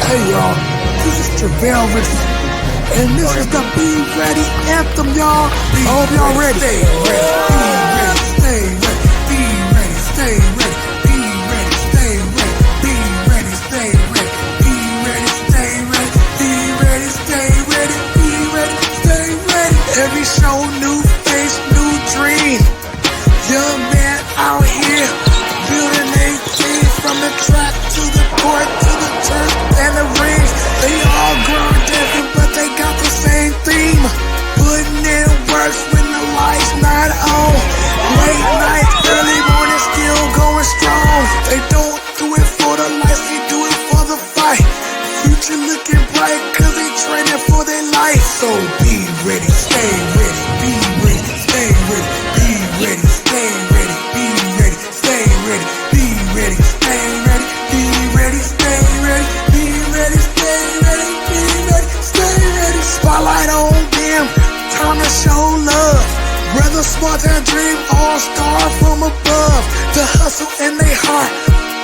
Hey y'all, this is Travell Richardson, and this is the Be Ready anthem, y'all. I hope y'all ready. Stay ready, be ready, stay ready, be ready, stay ready, be ready, stay ready, be ready, stay ready, be ready, stay ready, be ready, stay ready. Every show, new face, new dream. Young man out here building a team from the track to the court to the turf and the rings. They all grown different, but they got the same theme. Putting in work when the lights not on. Late nights, early morning, still going strong. They don't do it for the lights, they do it for the fight. Future looking bright, cause they training for their life. So be ready, stay ready, be ready, stay ready, be ready, stay ready, be ready, stay ready, be ready, stay ready, be ready, stay ready, be ready, stay ready, be ready, stay ready. Spotlight on them, time to show love. Rather smart than dream, all star from above. The hustle in their heart,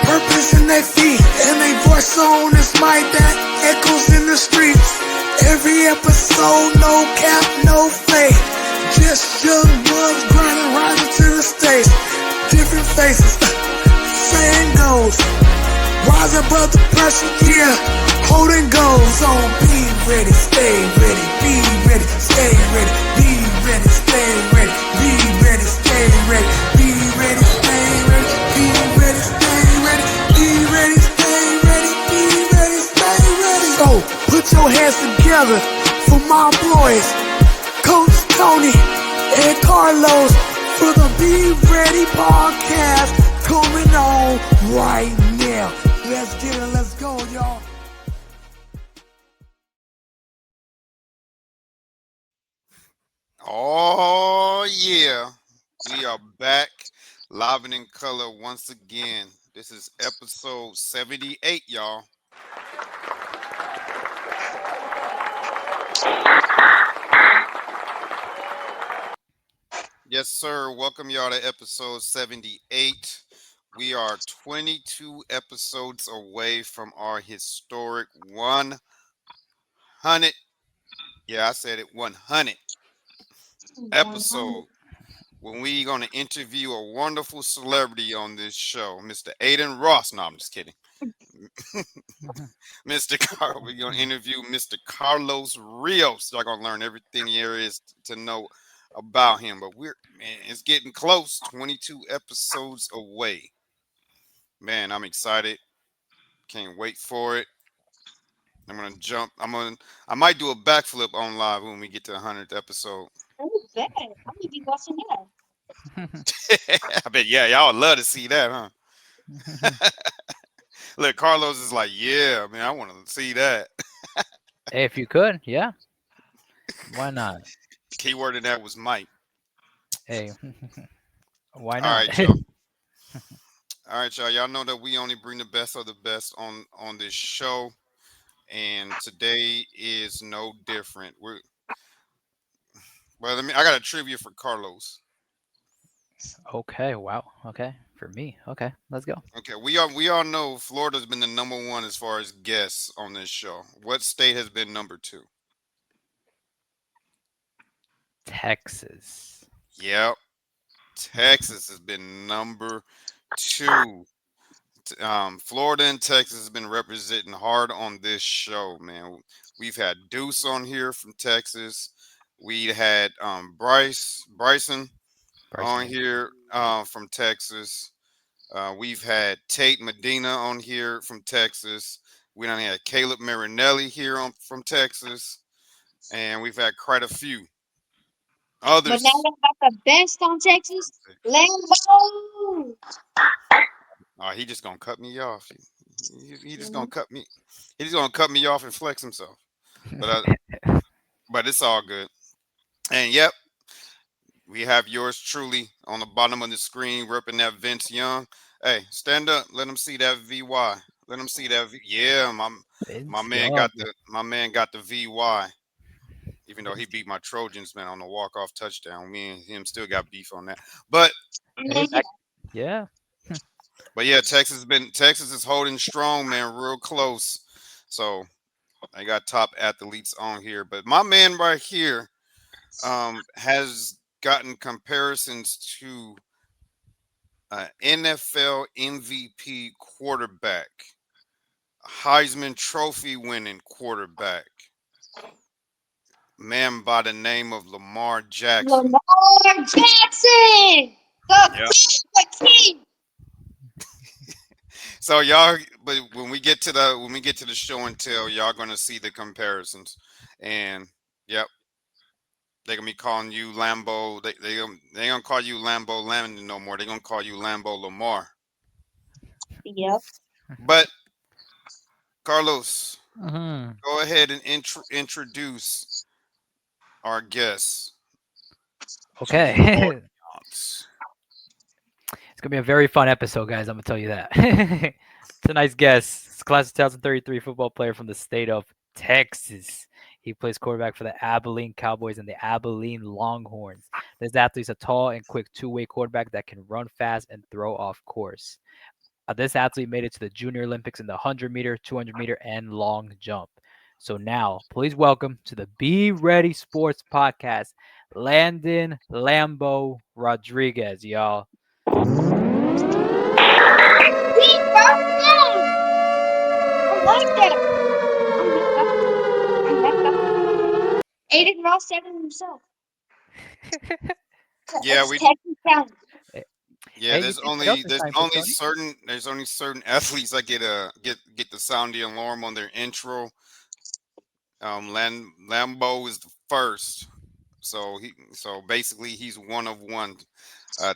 purpose in their feet, and they voice on this mic that echoes in the streets. Every episode, no cap, no fake. Just young ones grinding, rising to the stage. Different faces, same goals. Rise above the pressure, yeah, holding goals. So be ready, stay ready, be ready, stay ready, be ready, stay ready, be ready, stay ready, be ready, stay ready, be ready, stay ready, be ready, stay ready, be ready, stay ready. So put your hands together for my boys, Coach Tony and Carlos, for the Be Ready podcast coming on right now. Let's get it, let's go, y'all. Oh, yeah. We are back live and in color once again. This is episode 78, y'all. Yes, sir. Welcome y'all to episode 78. We are 22 episodes away from our historic 100. Yeah, I said it, 100 episode. When we going to interview a wonderful celebrity on this show, Mr. Aiden Ross. No, I'm just kidding. Mr. We're going to interview Mr. Carlos Rios. Y'all going to learn everything there is to know about him. But it's getting close. 22 episodes away. Man, I'm excited. Can't wait for it. I'm going to jump. I might do a backflip on live when we get to the 100th episode. Oh, bet. I'm gonna be watching that. I bet, yeah, y'all would love to see that, huh? Look, Carlos is like, yeah, man, I want to see that. Hey, if you could, yeah. Why not? Keyword in that was might. Hey, why All not? right, y'all. All right, y'all. Y'all know that we only bring the best of the best on this show, and today is no different. I got a trivia for Carlos. Okay, wow. Okay, for me. Okay, let's go. Okay, we all know Florida's been the number one as far as guests on this show. What state has been number two? Texas. Yep, Texas has been number two. Florida and Texas has been representing hard on this show, man. We've had Deuce on here from Texas. We had Bryson on Bryson. here from Texas. We've had Tate Medina on here from Texas. We done had Caleb Marinelli here from Texas, and we've had quite a few But now others. I got the best on Texas. Lambo. He just gonna cut me off. He just gonna Mhm. cut me. He's gonna cut me off and flex himself. But but it's all good. And yep, we have yours truly on the bottom of the screen, repping that Vince Young. Hey, stand up. Let him see that VY. Let him see that. Yeah, my Vince man Young. got the VY. Even though he beat my Trojans, man, on the walk off touchdown. Me and him still got beef on that. But Hey, back. Yeah. yeah, Texas is holding strong, man, real close. So I got top athletes on here, but my man right here has gotten comparisons to NFL MVP quarterback, Heisman Trophy winning quarterback, man by the name of Lamar Jackson. Lamar Jackson, Yeah. the king. So y'all, but when we get to the show and tell, y'all gonna see the comparisons, and yep, they gonna be calling you Lambo. They gonna call you Lambo Landon no more. They gonna call you Lambo Lamar. Yep. But Carlos, Mhm. go ahead and introduce our guest to the Okay. audience. It's gonna be a very fun episode, guys. I'm gonna tell you that. Tonight's guest is class of 2033 football player from the state of Texas. He plays quarterback for the Abilene Cowboys and the Abilene Longhorns. This athlete's a tall and quick two-way quarterback that can run fast and throw off course. This athlete made it to the Junior Olympics in the 100-meter, 200-meter, and long jump. So now, please welcome to the Be Ready Sports Podcast, Landon Lambo Rodriguez, y'all. He first. I like that. I'm back up. I'm back up. Aiden Ross said it himself. Yeah, It's we Texas talent. yeah. Hey, you There's think the only Delta's there's time for only Tony? certain athletes that get the sound the alarm on their intro. Lambo is the first, so basically he's one of one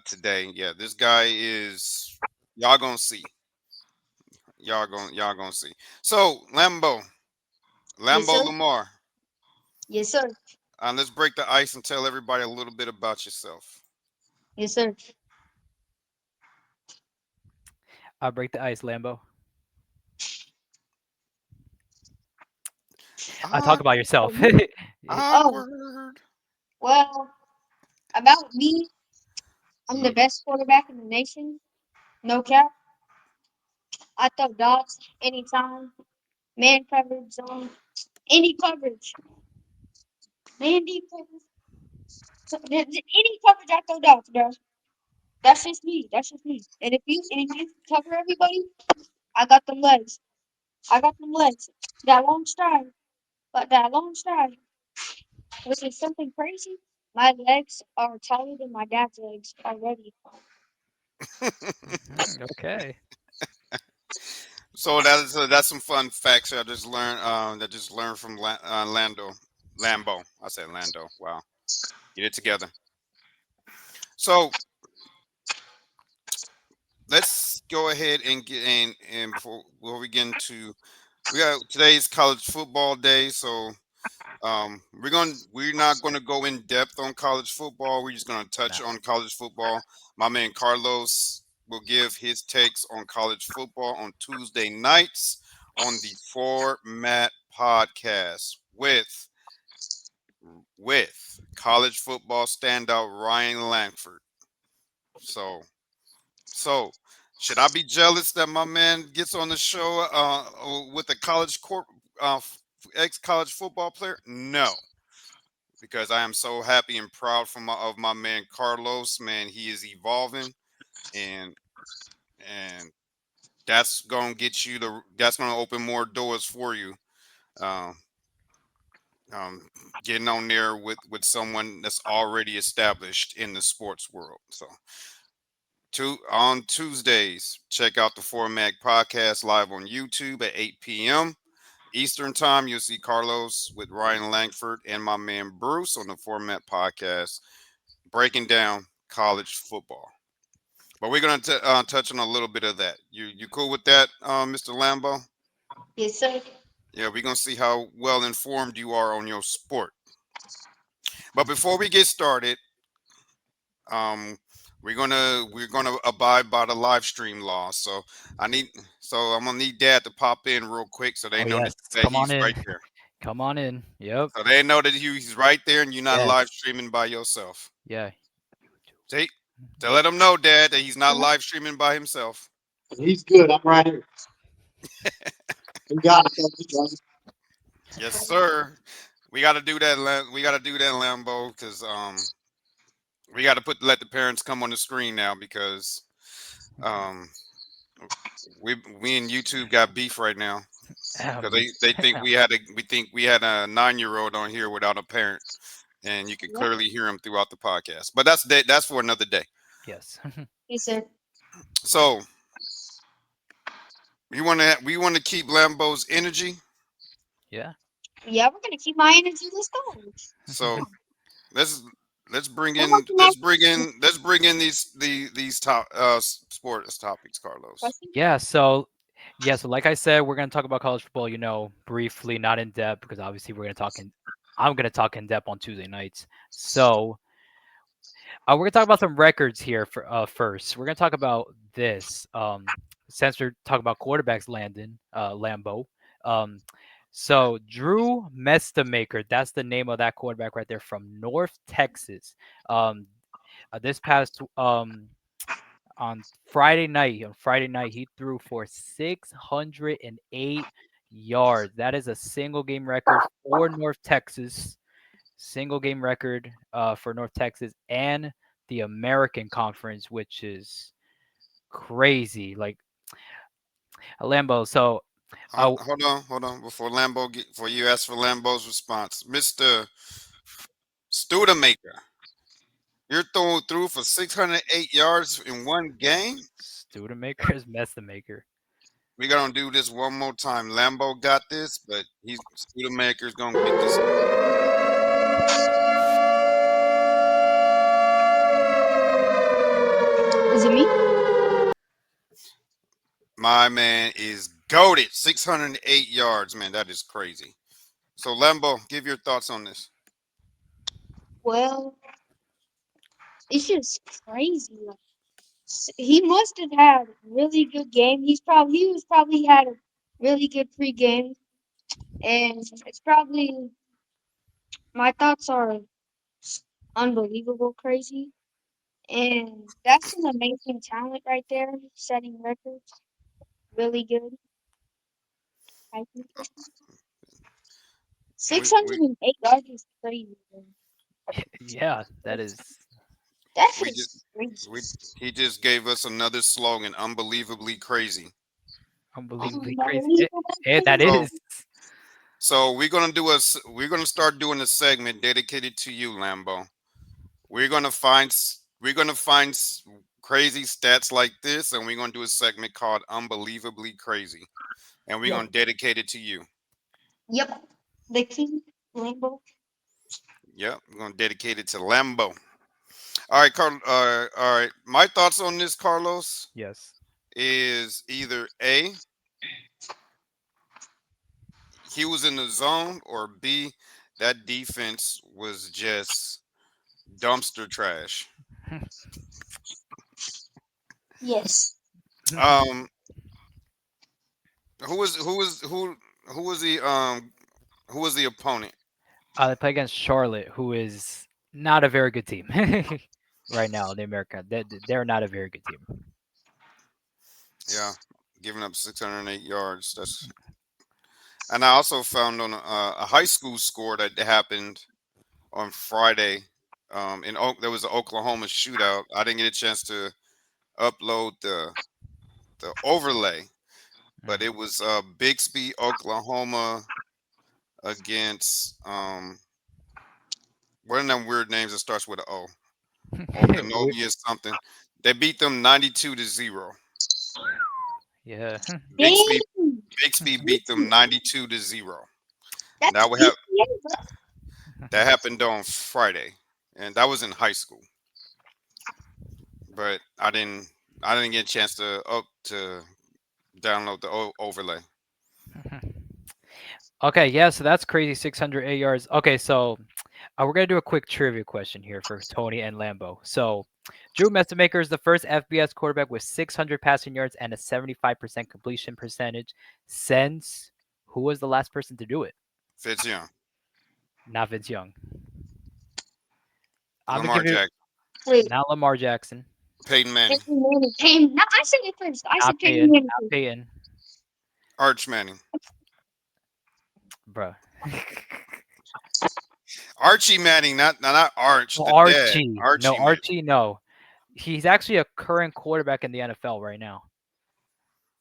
today. Yeah, this guy is y'all gonna see. Y'all gonna see. So Yes, Lambo sir. Lamar. Yes, sir. Let's break the ice and tell everybody a little bit about yourself. Yes, sir. I'll break the ice, Lambo. Talk about Awkward, yourself. Oh, awkward. well, about me, I'm the Mm. best quarterback in the nation. No cap. I throw dots anytime. Man coverage, zone, any coverage. Man defense. Any coverage I throw dots, bro. That's just me. That's just me. And if you cover everybody, I got them legs. I got them legs. That long stride. But that long stride, which is something crazy, my legs are taller than my dad's legs already. Mhm, okay. So that's some fun facts I just learned. That just learned from Lambo. I said Lando. Wow, get it together. So let's go ahead and get in. And before we get into, we got today's college football day. So we're not gonna go in depth on college football. We're just gonna touch No. on college football. My man Carlos will give his takes on college football on Tuesday nights on the Format Podcast with college football standout Ryan Langford. So so should I be jealous that my man gets on the show with a ex college football player? No, because I am so happy and proud of my man Carlos. Man, he is evolving, and and that's gonna open more doors for you. Um, Getting on there with someone that's already established in the sports world. So on Tuesdays, check out the Format Podcast live on YouTube at 8 p.m. Eastern Time. You'll see Carlos with Ryan Langford and my man Bruce on the Format Podcast breaking down college football. But we're gonna touch on a little bit of that. You cool with that, Mr. Lambo? Yes, sir. Yeah, we're gonna see how well informed you are on your sport. But before we get started, um, we're gonna abide by the live stream law. I need I'm gonna need Dad to pop in real quick so they Oh know yes. that Come on he's in. right there. Come on in. Yep. So they know that he's right there and you're not live Yes. streaming by yourself. Yeah. See, to let him know, Dad, that he's not live streaming by himself. He's good. I'm right here. We got it. Yes, sir. We got to do that. We got to do that, Lambo, because we got to let the parents come on the screen now because um, we and YouTube got beef right now because Um, they think we think we had a 9-year-old on here without a parent, and you can Yep. clearly hear him throughout the podcast. But that's for another day. yes. He said, So we want to keep Lambo's energy. Yeah. "Yeah, we're gonna keep my energy. Let's go." So let's What was the next let's bring in these top sports topics, Carlos. question? Yeah, so like I said, we're gonna talk about college football, briefly, not in depth, because obviously I'm gonna talk in depth on Tuesday nights. So we're gonna talk about some records here for first. We're gonna talk about this. Since we're talking about quarterbacks, Lambo. Um, so Drew Mestamaker, that's the name of that quarterback right there from North Texas. Um, this past on Friday night, he threw for 608 yards. That is a single game record for North Texas. Single game record for North Texas and the American Conference, which is crazy. Like Lambo. So, uh, Hold on. Before you ask for Lambo's response, Mister Studemaker, you're throwing through for 608 yards in one game. Student maker is mess the maker. We gonna do this one more time. Lambo got this, but he's Studemaker's gonna get this. Is it me? My man is goaded. 608 yards, man. That is crazy. So Lambo, give your thoughts on this. Well, it's just crazy. Like, he must have had a really good game. He was probably had a really good pregame, and it's probably my thoughts are unbelievable crazy. And that's an amazing talent right there, setting records. Really good, I think. We 608 yards is crazy, man. Yeah, that is That we just is crazy. we he just gave us another slogan, unbelievably crazy. unbelievably crazy. Unbelievable That crazy. So is. we're gonna start doing a segment dedicated to you, Lambo. We're gonna find crazy stats like this, and we're gonna do a segment called "Unbelievably Crazy," and we're Yep. gonna dedicate it to you. Yep. The king, Lambo. Yep, we're gonna dedicate it to Lambo. All right. My thoughts on this, Carlos, Yes. is either A, he was in the zone, or B, that defense was just dumpster trash. Yes. Um, who was the opponent? They play against Charlotte, who is not a very good team right now in America. They're not a very good team. Yeah, giving up 608 yards. That's and I also found on a high school score that happened on Friday. There was an Oklahoma shootout. I didn't get a chance to upload the overlay, but Mm. it was Bixby, Oklahoma against one of them weird names that starts with an O. We- Okanobi or something. They beat them 92-0. yeah. Bixby Dang. Bixby beat them 92-0. That's That would have EPA, bro. that happened on Friday, and that was in high school. But I didn't get a chance to download the overlay. Okay, yeah, so that's crazy. 608 yards. Okay, so we're gonna do a quick trivia question here for Tony and Lambo. So, Drew Mestamaker is the first FBS quarterback with 600 passing yards and a 75% completion percentage. Since who was the last person to do it? Fitzyoung, Not Vince Young. I'm gonna Lamar give you Jackson, Wait, not Lamar Jackson, Peyton Manning, Peyton Manning came. No, I said it first. I not said Peyton Peyton, Manning not first. Peyton. Arch Manning. bro. Archie Manning, not Arch, the dad. Archie. No, Archie Manning. Archie, no. He's actually a current quarterback in the NFL right now.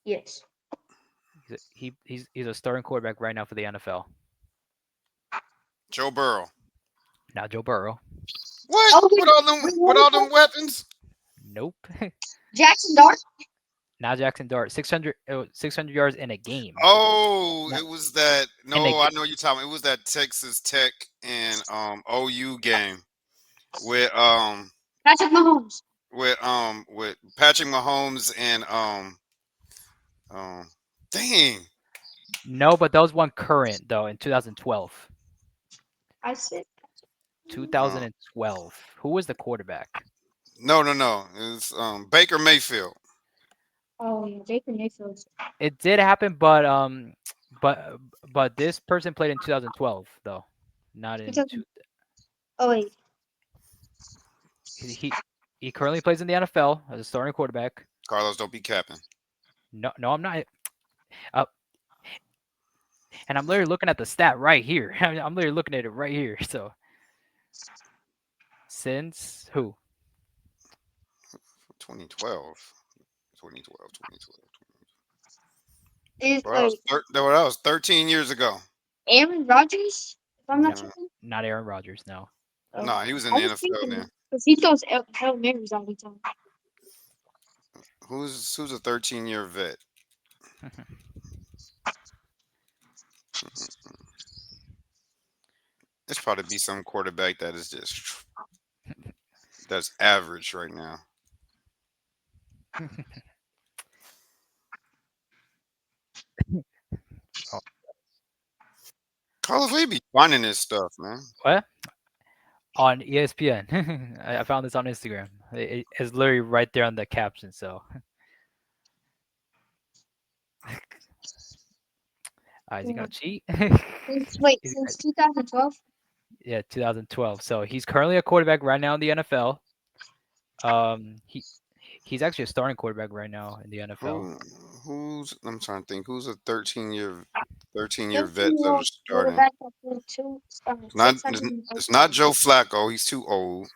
Yes. He's a starting quarterback right now for the NFL. Joe Burrow. Not Joe Burrow. What? Oh, With all them wait, with all them weapons? Nope. Jackson Dart. Not Jackson Dart. 600 yards in a game. Oh, No, it was that. in a No, I know you're talking. It was that Texas Tech and OU game with Patrick Mahomes. with Patrick Mahomes and um dang. No, but that was one current though in 2012. I said. 2012. Who was the quarterback? No. It's Baker Mayfield. Oh yeah, Baker Mayfield. It did happen, but but this person played in 2012 though, not in two. Oh wait. He he currently plays in the NFL as a starting quarterback. Carlos, don't be capping. No, I'm not. Uh, and I'm literally looking at the stat right here. I'm literally looking at it right here. So since who? 2012. 2012. Is Well, wait that was 13 years ago. Aaron Rodgers? If I'm not No, tripping. not Aaron Rodgers. No. Oh. No, he was in I the was NFL thinking then. because he throws Hail Marys all the time. Who's a 13-year vet? It's probably be some quarterback that is just that's average right now. Oh, Carlos, we be finding this stuff, man. what? On ESPN. I found this on Instagram. It's literally right there on the caption. So, is he Yeah. gonna cheat? He's- Since 2012. yeah, 2012. So he's currently a quarterback right now in the NFL. He's actually a starting quarterback right now in the NFL. Who's I'm trying to think. Who's a 13-year vet that 13-year-old is starting? quarterback that threw It's not 650. Joe Flacco. He's too old.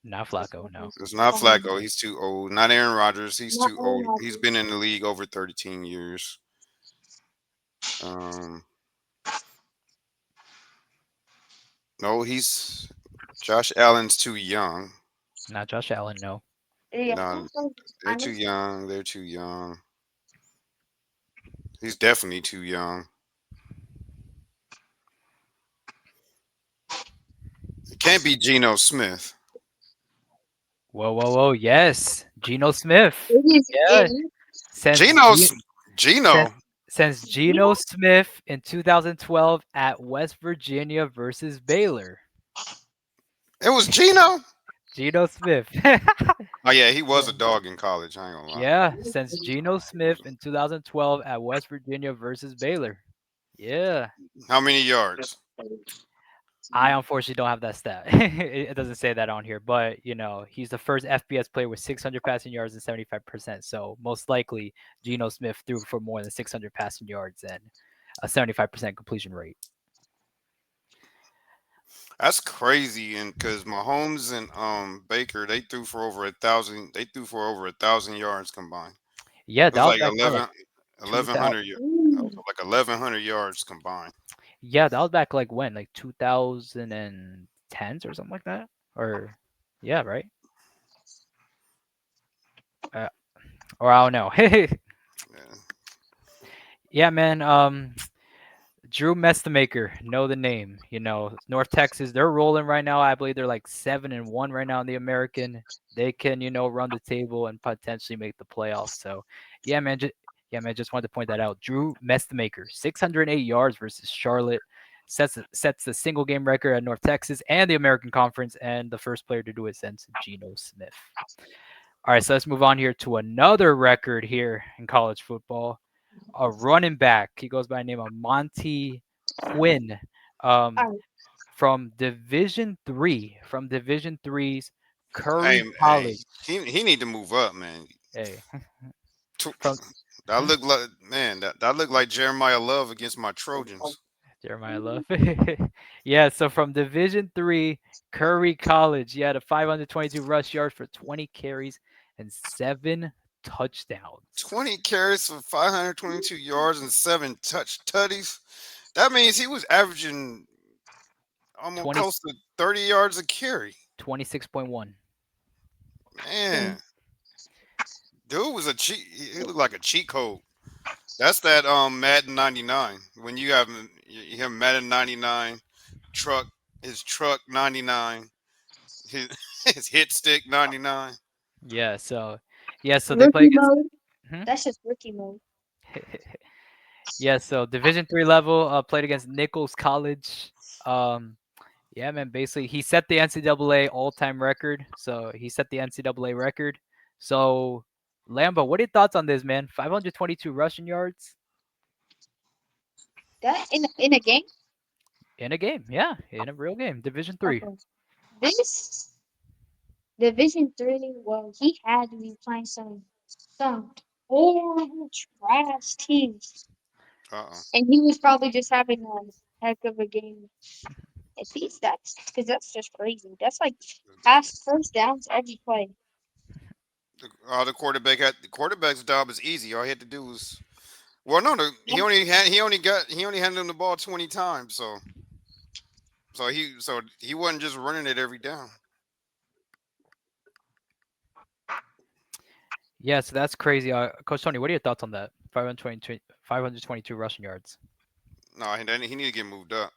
Not Flacco, no. It's not Um, Flacco. He's too old. Not Aaron Rodgers. He's not too Aaron old. He's been Rodgers. in the league over 13 years. Um, no, he's Josh Allen's too young. Not Josh Allen, no. Yeah, No, they're too honestly, young. They're too young. He's definitely too young. It can't be Geno Smith. Whoa. Yes, Geno Smith. it is. Yeah, It since Geno's Ge- Geno. since Geno Smith in 2012 at West Virginia versus Baylor. It was Geno. Geno Smith. Oh yeah, he was a dog in college. I ain't gonna lie. Yeah, since Geno Smith in 2012 at West Virginia versus Baylor. Yeah. How many yards? I unfortunately don't have that stat. It doesn't say that on here, but he's the first FBS player with 600 passing yards and 75%. So most likely, Geno Smith threw for more than 600 passing yards and a 75% completion rate. That's crazy, and because Mahomes and Baker, they threw for over 1,000. They threw for over 1,000 yards combined. Yeah, It was that was like back then, like 1,100 2000. like 1,100 yards combined. Yeah, that was back like when, like 2010s or something like that, or yeah, right? Uh, or I don't know. Yeah. Yeah, man. Drew Mestamaker, know the name. North Texas, they're rolling right now. I believe they're like 7-1 right now in the American. They can, run the table and potentially make the playoffs. So, yeah, man. Just wanted to point that out. Drew Mestamaker, 608 yards versus Charlotte, sets the single game record at North Texas and the American Conference, and the first player to do it since Geno Smith. All right, so let's move on here to another record here in college football. A running back. He goes by the name of Monty Quinn, um, Alright. from Division Three's Hey, Curry hey, College. he need to move up, man. Hey, Tw- from That look like man. That looked like Jeremiah Love against my Trojans. Jeremiah Love. Yeah, so from Division Three, Curry College, he had a 522 rush yards for 20 carries and 7 touchdowns. 20 carries for 522 yards and 7 tutties. That means he was averaging almost 20, close to 30 yards a carry. 26.1. Man, dude was a cheat. He looked like a cheat code. That's that Madden 99. When you have him Madden 99, truck his truck 99, his his hit stick 99. Yeah, so they play Rookie against. mode. Hmm? That's just rookie mode. Yeah, so Division Three level, played against Nichols College. Um, yeah, man. Basically, he set the NCAA all-time record. So he set the NCAA record. So, Lambo, what are your thoughts on this, man? 522 rushing yards That in a game. in a game. Yeah, in a real game. Division Three. Okay. This Division 3, well, he had to be playing some horrible trash teams, Uh-uh. and he was probably just having a heck of a game. If he's that's because that's just crazy. That's like pass first downs every play. All the quarterback's job is easy. All he had to do was well, no, Yeah. he only handed him the ball 20 times. So he wasn't just running it every down. Yeah, so that's crazy. Coach Tony, what are your thoughts on that? 522 rushing yards. No, he need to get moved up.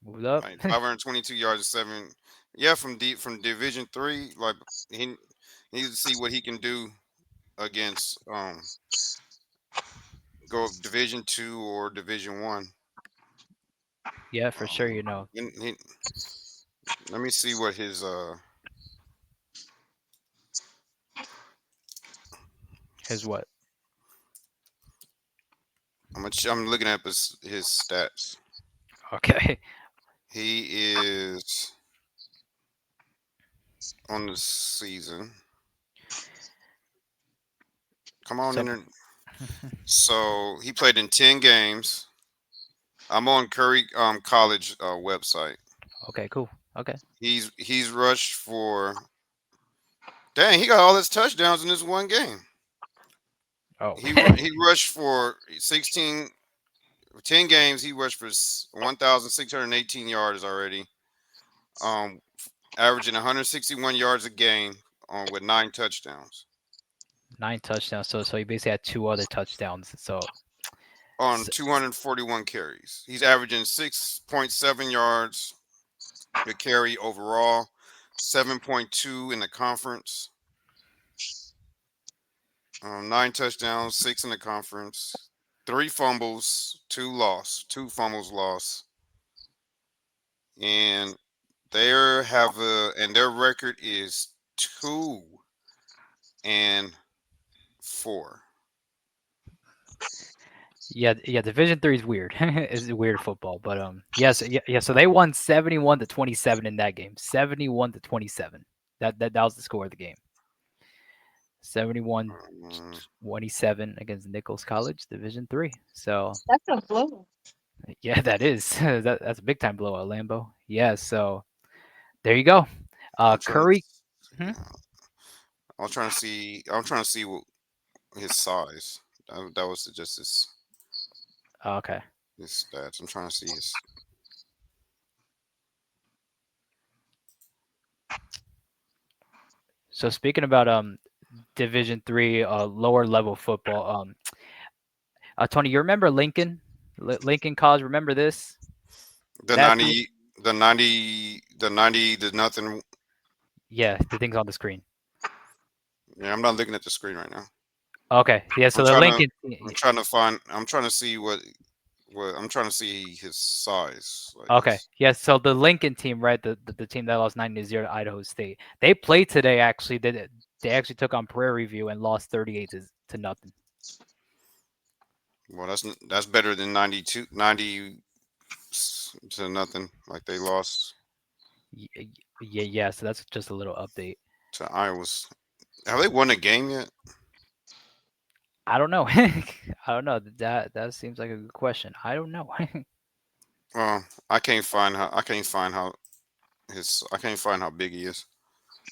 Moved up. Like 522 yards and 7. Yeah, from Division 3, like he needs to see what he can do against go Division 2 or Division 1. Yeah, for sure. Let me see what his His what? I'm looking at his stats. Okay. He is on the season. Come on So, in there. So he played in 10 games. I'm on Curry College website. okay, cool. Okay. He's rushed for dang. He got all his touchdowns in this one game. Oh. He rushed for 10 games. He rushed for 1,618 yards already. Averaging 161 yards a game with 9 touchdowns 9 touchdowns. So he basically had two other touchdowns. So on s- 241 carries. He's averaging 6.7 yards a carry overall, 7.2 in the conference. 9 touchdowns, 6 in the conference, 3 fumbles, 2 fumbles lost, and their record is 2-4. yeah, Division 3 is weird. It's weird football, but yes, yeah. So they won 71-27 in that game. 71-27. That was the score of the game. 71 Um, 27 against Nichols College, Division 3. So That's a blow. yeah, that is that's a big time blowout, Lambo. Yeah, so there you go. I'm trying to. Curry. Hmm? I'm trying to see what his size. That was just Okay. his stats. I'm trying to see his. So speaking about Division 3 lower level football, Tony, you remember Lincoln? Lincoln College, remember this? The That team? 90, the 90, the 90, the nothing. Yeah, the thing's on the screen. Yeah, I'm not looking at the screen right now. Okay. Yeah, I'm so the trying to, Lincoln I'm trying to see I'm trying to see his size. Like Okay. his, Yeah, so the Lincoln team, right? The team that lost 90-0 to Idaho State. They played today actually. They actually took on Prairie View and lost 38 to nothing. well, that's better than 90 to nothing. Like they lost Yeah, so that's just a little update. to Iowa's. Have they won a game yet? I don't know. I don't know. That seems like a good question. I don't know. I can't find how. I can't find how big he is.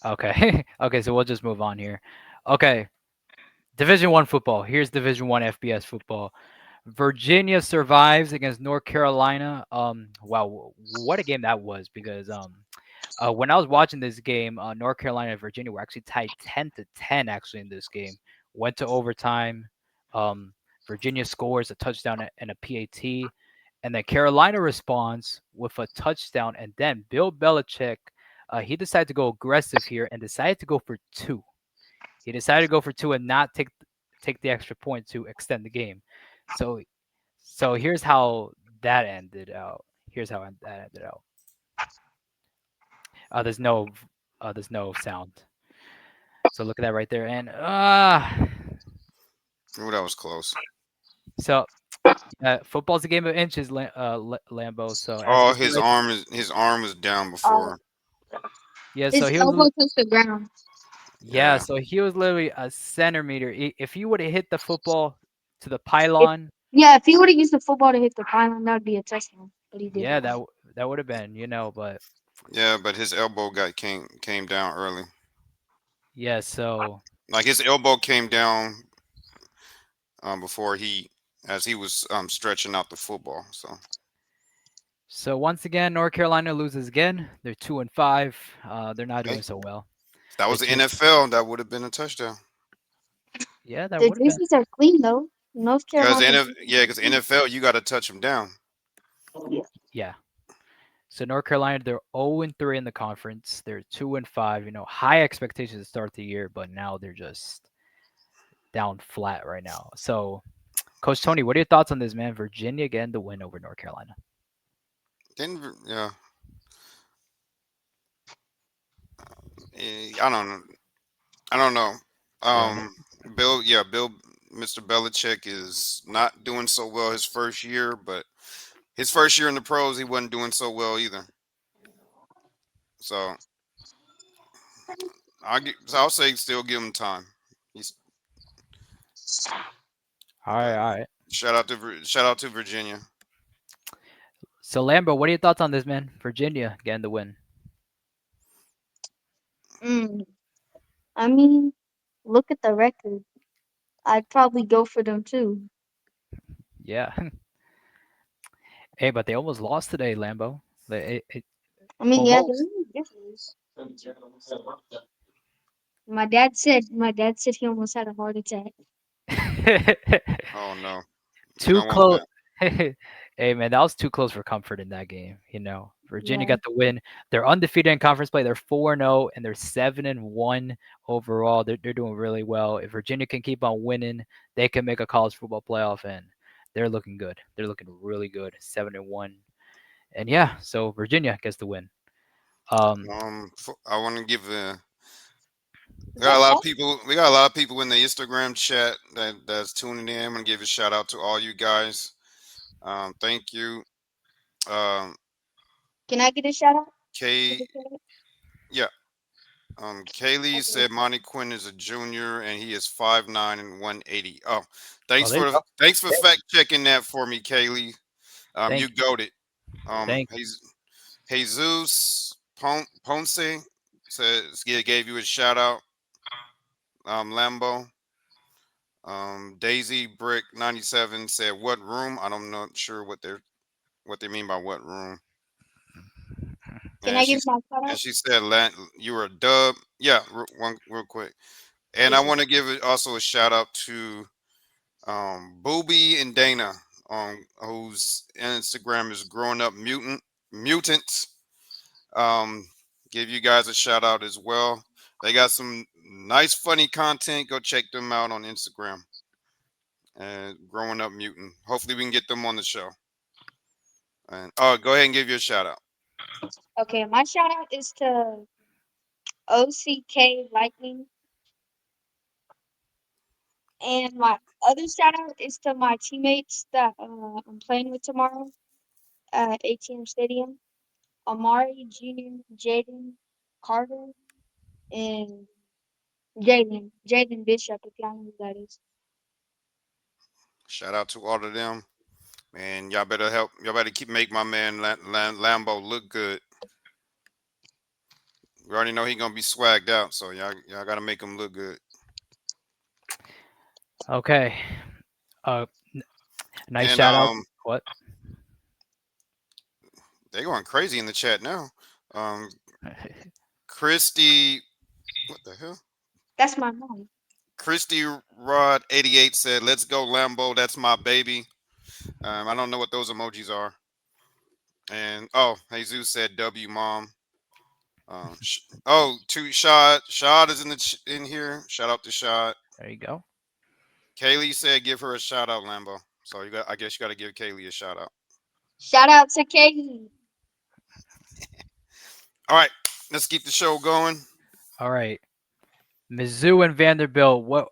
Okay. Okay, so we'll just move on here. Okay. Division 1 football. Here's Division 1 FBS football. Virginia survives against North Carolina. Wow, what a game that was because when I was watching this game, North Carolina and Virginia were actually tied 10-10 actually in this game. Went to overtime. Um, Virginia scores a touchdown and a PAT, and then Carolina responds with a touchdown, and then Bill Belichick, he decided to go aggressive here and decided to go for two. He decided to go for two and not take the extra point to extend the game. So here's how that ended out. Here's how that ended out. There's no sound. So look at that right there. And Ooh, that was close. so football's a game of inches, Lambo. So as you Oh, can see right, his arm was down Uh, before. yeah. So his he was, elbow touched the ground. yeah. Yeah, So he was literally a centimeter. If he would have hit the football to the If pylon, yeah, if he would have used the football to hit the pylon, that would be a touchdown. But he yeah, didn't. that would have been, but yeah, but his elbow got came down early. yeah. Like his elbow came down before as he was stretching out the football. So So once again, North Carolina loses again. They're 2-5. They're not hey, doing so well. if that They're was the two. NFL, that would have been a touchdown. Yeah, that The would have been. jerseys are clean though. North Because Carolina jerseys are because clean. NFL, you got to touch them down. Yeah. Yeah. So North Carolina, they're 0-3 in the conference. They're 2-5. High expectations to start the year, but now they're just down flat right now. So, Coach Tony, what are your thoughts on this, man? Virginia getting the win over North Carolina. Denver, yeah, I don't know. I don't know. You don't know? Um, Bill, Mr. Belichick is not doing so well his first year, but his first year in the pros, he wasn't doing so well either. So I'll say still give him time. He's All right, but all right. shout out to Virginia. So, Lambo, what are your thoughts on this, man? Virginia getting the win. Mm, I mean, look at the record. I'd probably go for them too. Yeah. Hey, but they almost lost today, Lambo. I mean, yeah, they're Almost. really different. My dad said he almost had a heart attack. Oh no, you Too don't want close. that. Hey man, that was too close for comfort in that game. Virginia Yeah. got the win. They're undefeated in conference play. They're 4-0 and they're 7-1 overall. They're doing really well. If Virginia can keep on winning, they can make a college football playoff, and they're looking good. They're looking really good. 7-1, and yeah, so Virginia gets the win. Um, I want to give Is that all? we got a lot of people in the Instagram chat that's tuning in. I'm gonna give a shout out to all you guys. Thank you. Um, Can I get a shout out? Give K, a shout out? yeah. Kaylee Okay. said Monty Quinn is a junior and he is 5'9" and 180. Oh, oh, there you go. thanks for fact checking that for me, Kaylee. You Thank you. goaded. Thank you. Jesus Ponce says he gave you a shout out. Lambo. Daisy Brick 97 said what room? I don't know sure what they mean by what room. Can And I give my shout and out? she said you were a dub. Yeah, one real quick. And I Okay. want to give also a shout out to Booby and Dana, whose Instagram is growing up mutants. Um, give you guys a shout out as well. They got some nice, funny content. Go check them out on Instagram. And growing up mutant. Hopefully, we can get them on the show. And go ahead and give you a shout out. Okay, my shout out is to OCK Lightning, and my other shout out is to my teammates that I'm playing with tomorrow at ATM Stadium. Amari Jr., Jaden Carter, and Jaden Bishop, if y'all know who that is. Shout out to all of them. Man, y'all better help. Y'all better keep make my man Lambo look good. We already know he gonna be swagged out, so y'all gotta make him look good. Okay. Uh, nice And shout out. What? they going crazy in the chat now. Um, Christy, what the hell? That's my mom. Christy Rod 88 said, "Let's go Lambo. That's my baby." I don't know what those emojis are. And oh, Jesus said, "W mom." Two shot. Shot is in here. Shout out to Shot. There you go. Kaylee said, "Give her a shout out, Lambo." So you got. I guess you got to give Kaylee a shout out. Shout out to Katie. All right, let's keep the show going. All right. Mizzou and Vanderbilt. What?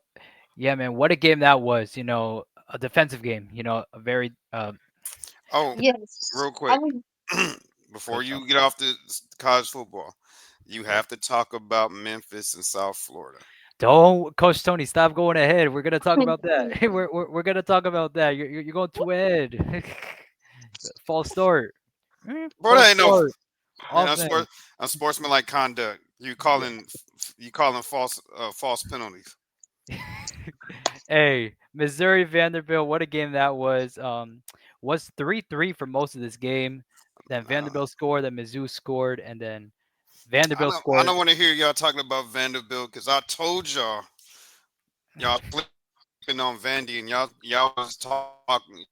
Yeah, man. What a game that was. A defensive game. A very Oh, Yes. real I quick, would. before Coach you Tony. get off the college football, you What? have to talk about Memphis and South Florida. Don't, Coach Tony, stop going ahead. We're gonna talk about that. We're gonna talk about that. You're going too ahead. False start. Bro, that False ain't no start. man. Offense. Unsportsmanlike conduct. Yeah. You calling false penalties. Hey, Missouri Vanderbilt. What a game that was. Was 3-3 for most of this game. Then Uh, Vanderbilt scored. Then Mizzou scored, and then I Vanderbilt don't I scored. don't want to hear y'all talking about Vanderbilt because I told y'all flipping on Vandy and y'all was talking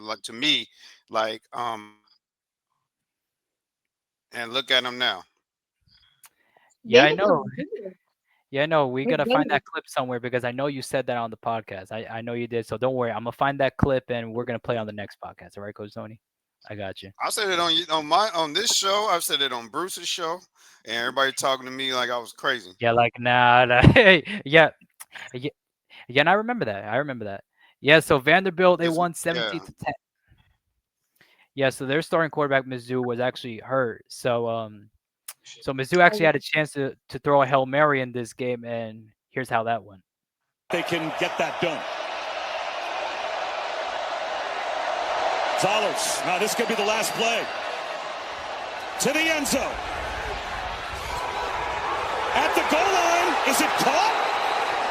like to me like and look at them now. Yeah, They I look know. good. Yeah, I know. We They're gotta find good. that clip somewhere because I know you said that on the podcast. I know you did. So don't worry. I'm gonna find that clip and we're gonna play on the next podcast. All right, Coach Tony. I got you. I said it on this show. I've said it on Bruce's show, and everybody talking to me like I was crazy. Yeah, like nah, nah. Yeah, yeah, yeah. And I remember that. I remember that. Yeah. So Vanderbilt they Cause won yeah, 17-10. Yeah. So their starting quarterback Mizzou was actually hurt. So Mizzou actually Oh, had a chance to throw a hail mary in this game, and here's how that went. They can get that done. Zollers. Now this could be the last play. To the end zone. At the goal line. Is it caught?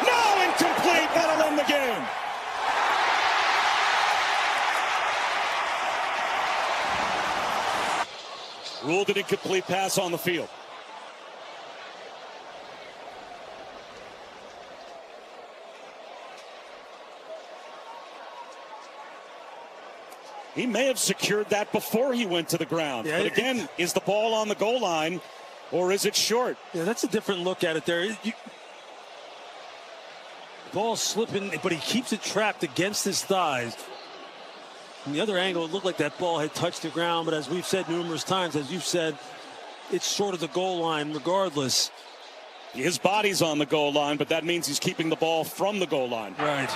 No, incomplete. That'll end the game. Ruled an incomplete pass on the field. He may have secured that before he went to the ground. Yeah, but again, is the ball on the goal line or is it short? Yeah, that's a different look at it there. Ball slipping, but he keeps it trapped against his thighs. From the other angle, it looked like that ball had touched the ground, but as we've said numerous times, as you've said, it's short of the goal line regardless. His body's on the goal line, but that means he's keeping the ball from the goal line. Right.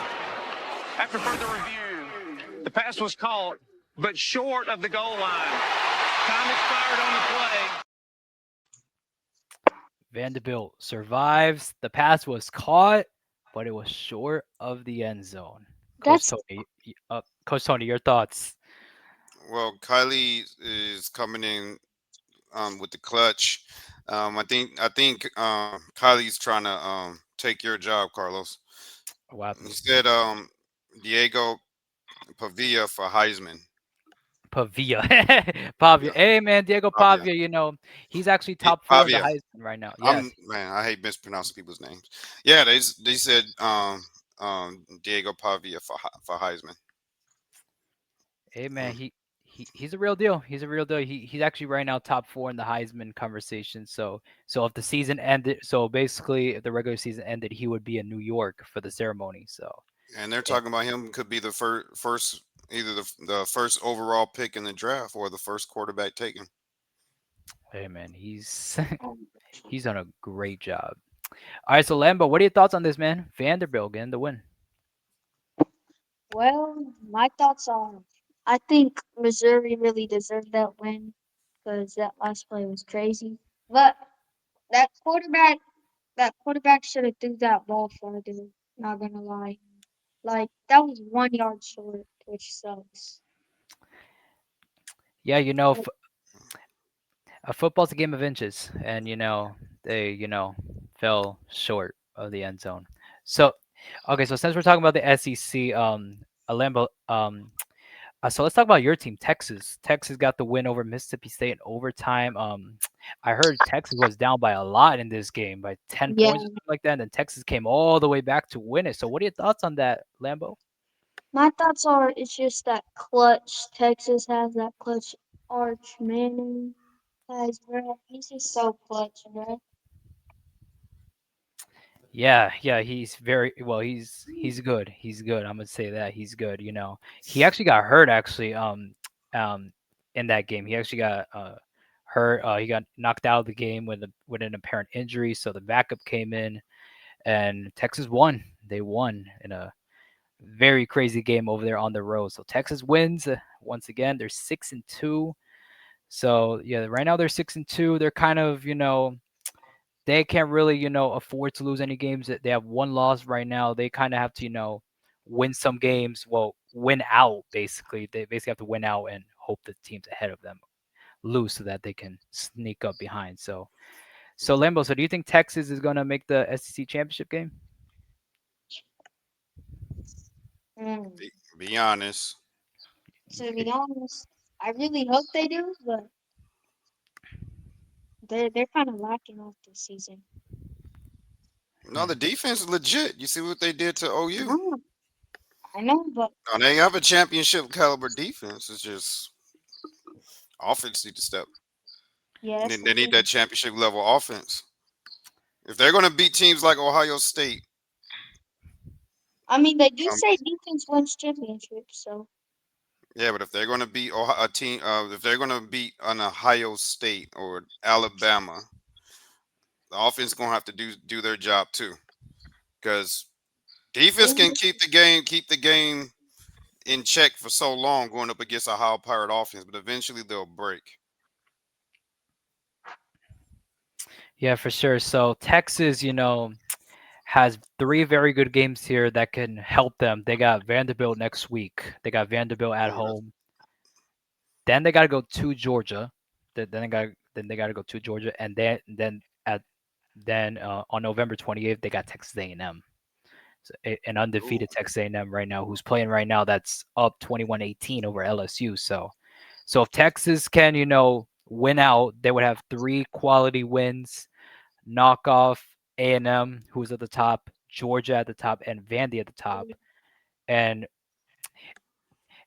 After further review, the pass was caught, but short of the goal line. Time expired on the play. Vanderbilt survives. The pass was caught, but it was short of the end zone. that's Coach Tony, your thoughts? well, Kylie is coming in with the clutch. I think Kylie's trying to take your job, Carlos. What He happened? said Diego Pavia for Heisman. Pavia. Pavia. Yeah, Hey man, Diego Pavia. Pavia, he's actually top 4 in the Pavia. Heisman right now. I'm Yes. man. I hate mispronouncing people's names. Yeah, they said Diego Pavia for Heisman. Hey man, Mm. he's a real deal. He's a real deal. He's actually right now top 4 in the Heisman conversation. So if the season ended, so basically if the regular season ended, he would be in New York for the ceremony. So And they're yeah, talking about him could be the first either the first overall pick in the draft or the first quarterback taken. hey man, he's um, he's done a great job. All right, so Lambo, what are your thoughts on this man? Vanderbilt getting the win. well, my thoughts are I think Missouri really deserved that win because that last play was crazy. But that quarterback that quarterback should have threw that ball further, not gonna lie. Like that was 1 yard short, which sucks. Yeah, But a football's a game of inches, and they fell short of the end zone. So, okay, so since we're talking about the SEC, a Lambo, so let's talk about your team, Texas. Texas got the win over Mississippi State in overtime. I heard Texas was down by a lot in this game, by 10 points or yeah, something like that, and then Texas came all the way back to win it. So, what are your thoughts on that, Lambo? my thoughts are it's just that clutch Texas has that clutch Arch Manning has, bro. He's just so clutch, bro. Yeah, yeah, he's very well. He's good. He's good. I'm gonna say that he's good. He actually got hurt actually. Um, in that game, he actually got hurt. He got knocked out of the game with an apparent injury. So the backup came in, and Texas won. They won in a very crazy game over there on the road. So Texas wins once again. They're 6-2. So yeah, right now they're 6-2. They're kind of they can't really, afford to lose any games. They have one loss right now. They kind of have to, win some games. Well, win out basically. They basically have to win out and hope the teams ahead of them lose so that they can sneak up behind. So Lambo. So do you think Texas is gonna make the SEC championship game? Mm. Be honest. To be honest, I really hope they do, but they're kind of lacking off this season. No, the defense is legit. You see what they did to I OU? know, I know, but No, they have a championship caliber defense. It's just offense need to step. yeah, And that's then the they need thing. that championship level offense. If they're going to beat teams like Ohio State, I mean, they do um, say defense wins championships, so yeah, but if they're going to beat a team, if they're going to beat an Ohio State or Alabama, the offense is going to have to do their job too. Because defense they can keep the game in check for so long going up against a high-powered offense, but eventually they'll break. Yeah, for sure. So Texas, has three very good games here that can help them. They got Vanderbilt next week. They got Vanderbilt at Ooh, home. Then they got to go to Georgia. Then they got to go to Georgia, and then on November 28th they got Texas A&M. So an ooh. undefeated Texas A&M right now, who's playing right now. That's up 21-18 over LSU. So if Texas can win out, they would have three quality wins, knock off A&M, who's at the top, Georgia at the top, and Vandy at the top, and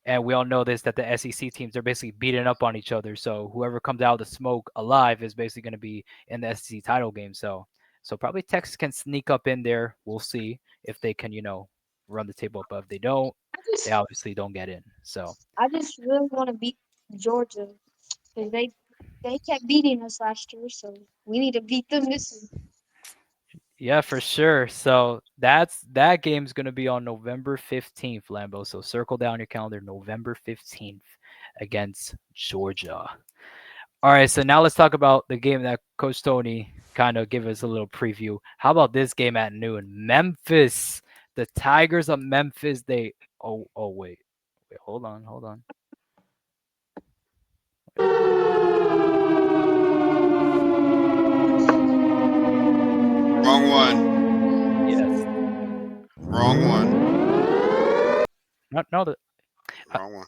And we all know this that the SEC teams are basically beating up on each other. So whoever comes out of the smoke alive is basically going to be in the SEC title game. So probably Texas can sneak up in there. We'll see if they can, run the table up. But if they don't, I they just obviously don't get in. So I just really want to beat Georgia because they kept beating us last year, so we need to beat them this year. yeah, for sure. So that game's going to be on November 15th, Lambo. So circle down your calendar, November 15th against Georgia. All right, so now let's talk about the game that Coach Tony kind of gave us a little preview. How about this game at noon? Memphis, the Tigers of Memphis. Wait, hold on. Wrong one. Yes, Wrong one. no, uh, Wrong one.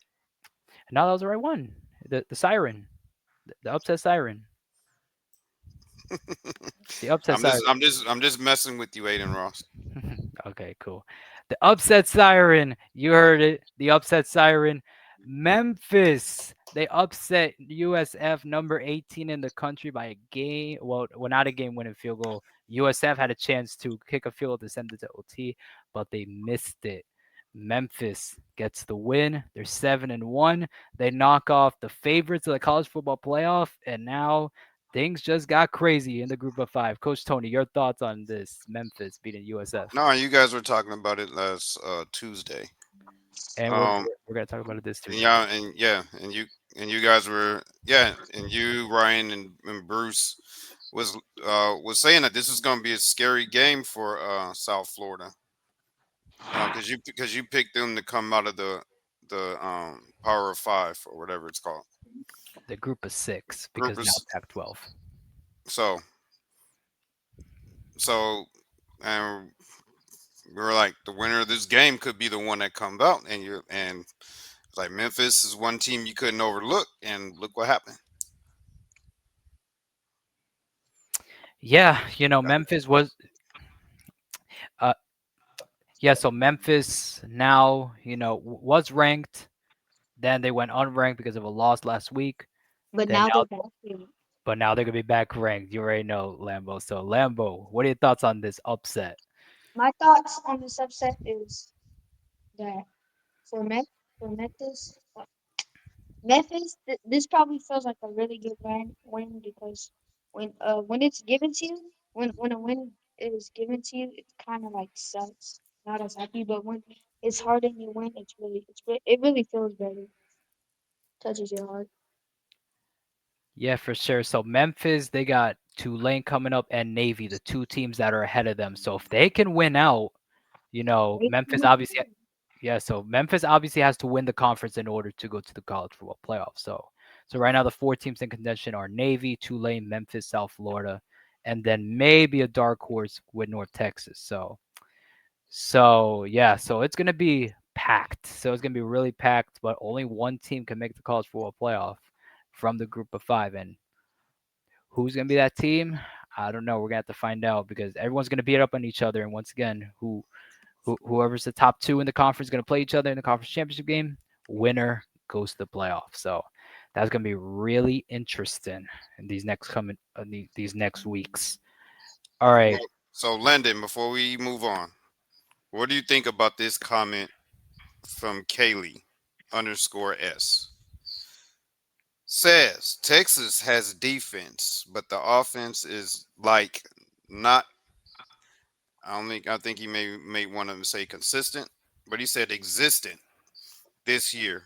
no, that was the right one. The siren, the upset siren, the upset I'm just, siren. I'm just, I'm just messing with you, Aiden Ross. Okay, cool. The upset siren. You heard it. The upset siren. Memphis. They upset USF number 18 in the country by a game. Well, not a game-winning field goal. USF had a chance to kick a field goal to send it to OT, but they missed it. Memphis gets the win. They're 7-1. They knock off the favorites of the college football playoff, and now things just got crazy in the group of five. Coach Tony, your thoughts on this Memphis beating USF? No, you guys were talking about it last Tuesday. And we're Um, we're gonna talk about it this and Tuesday. yeah, and you guys were and you, Ryan, and Bruce was saying that this is going to be a scary game for South Florida. Because you picked them to come out of the Power of Five or whatever it's called. The group of six Group because now is Pac-12. so so and we were like the winner of this game could be the one that comes out, and it's like Memphis is one team you couldn't overlook, and look what happened. Yeah, Memphis was uh yeah, so Memphis now, was ranked, then they went unranked because of a loss last week. But Then now now they're back in. but now they're gonna be back ranked. You already know, Lambo. So Lambo, what are your thoughts on this upset? My thoughts on this upset is that for Memphis, this probably feels like a really good win because when it's given to you, when a win is given to you, it kind of like sucks, not as happy. But when it's hard and you win, it really feels better, touches your heart. Yeah, for sure. So Memphis, they got Tulane coming up and Navy, the two teams that are ahead of them. So if they can win out, Memphis obviously, yeah. So Memphis obviously has to win the conference in order to go to the college football playoff. So right now the four teams in contention are Navy, Tulane, Memphis, South Florida, and then maybe a dark horse with North Texas. So yeah, so it's gonna be packed. So it's gonna be really packed, but only one team can make the college football playoff from the group of five. And who's gonna be that team? I don't know. We're gonna have to find out because everyone's gonna beat up on each other. And once again, whoever's the top two in the conference is gonna play each other in the conference championship game. Winner goes to the playoff. So that's gonna be really interesting in these next coming these next weeks. All right. So Landon, before we move on, what do you think about this comment from Kaylee underscore S? Says Texas has defense, but the offense is like not. I think he may want to say consistent, but he said existent this year,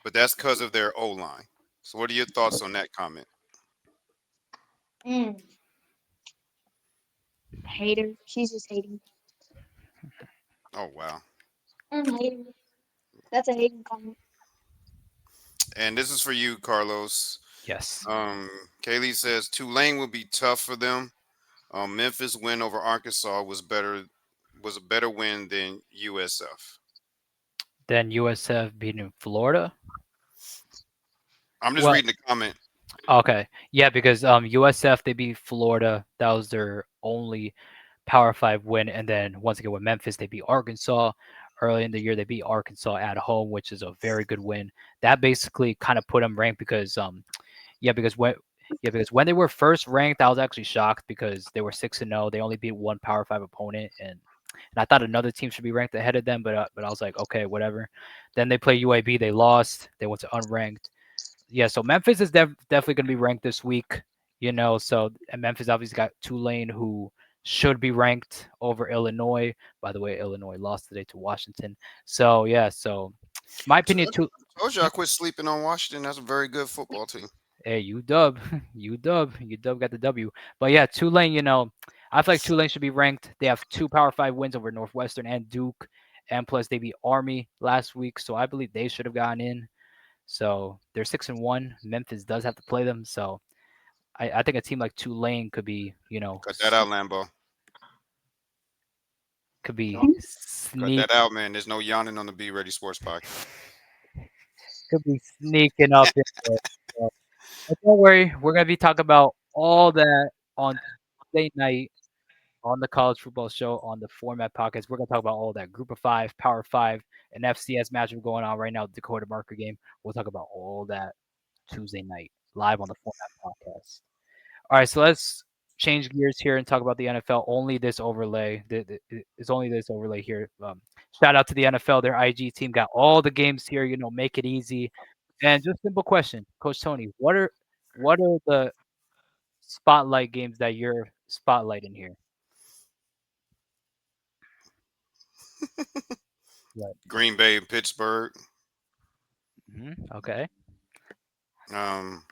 but that's because of their O line. So, what are your thoughts on that comment? Mm, hater, she's just hating. Oh wow! Hater. That's a hating comment. And this is for you, Carlos. Yes. Um, Kaylee says Tulane will be tough for them. Memphis win over Arkansas was a better win than USF. Then USF beating Florida. I'm just What? reading the comment. Okay. Yeah, because USF they beat Florida. That was their only Power Five win, and then once again with Memphis they beat Arkansas. Early in the year they beat Arkansas at home, which is a very good win. That basically kind of put them ranked because yeah because when when they were first ranked, I was actually shocked because they were 6-0. They only beat one Power Five opponent, and I thought another team should be ranked ahead of them, but I was like, okay, whatever. Then they play UAB, they lost, they went to unranked. Yeah, so Memphis is definitely going to be ranked this week. So and Memphis obviously got Tulane, who should be ranked over Illinois. By the way, Illinois lost today to Washington. So yeah, so my opinion, too. Told you I quit sleeping on Washington. That's a very good football team. Hey, UW, UW got the W. But yeah, Tulane. I feel like Tulane should be ranked. They have two Power Five wins over Northwestern and Duke, and plus they beat Army last week, so I believe they should have gotten in. So they're 6-1. Memphis does have to play them. So I think a team like Tulane could be, Cut that out, Lambo. could be Cut sneak that out, man. There's no yawning on the Be Ready Sports Podcast. could be sneaking up in there. So, but don't worry, we're gonna be talking about all that on Tuesday night on the College Football Show on the Format Podcast. We're gonna talk about all that Group of Five, Power Five, and FCS matchup going on right now, the Dakota Marker game. We'll talk about all that Tuesday night live on the Format Podcast. All right, so let's change gears here and talk about the NFL. Only this overlay. It's only this overlay here. Shout out to the NFL. Their IG team got all the games here. Make it easy. And just simple question, Coach Tony, what are the spotlight games that you're spotlighting here? Right. Green Bay and Pittsburgh. Okay, Um,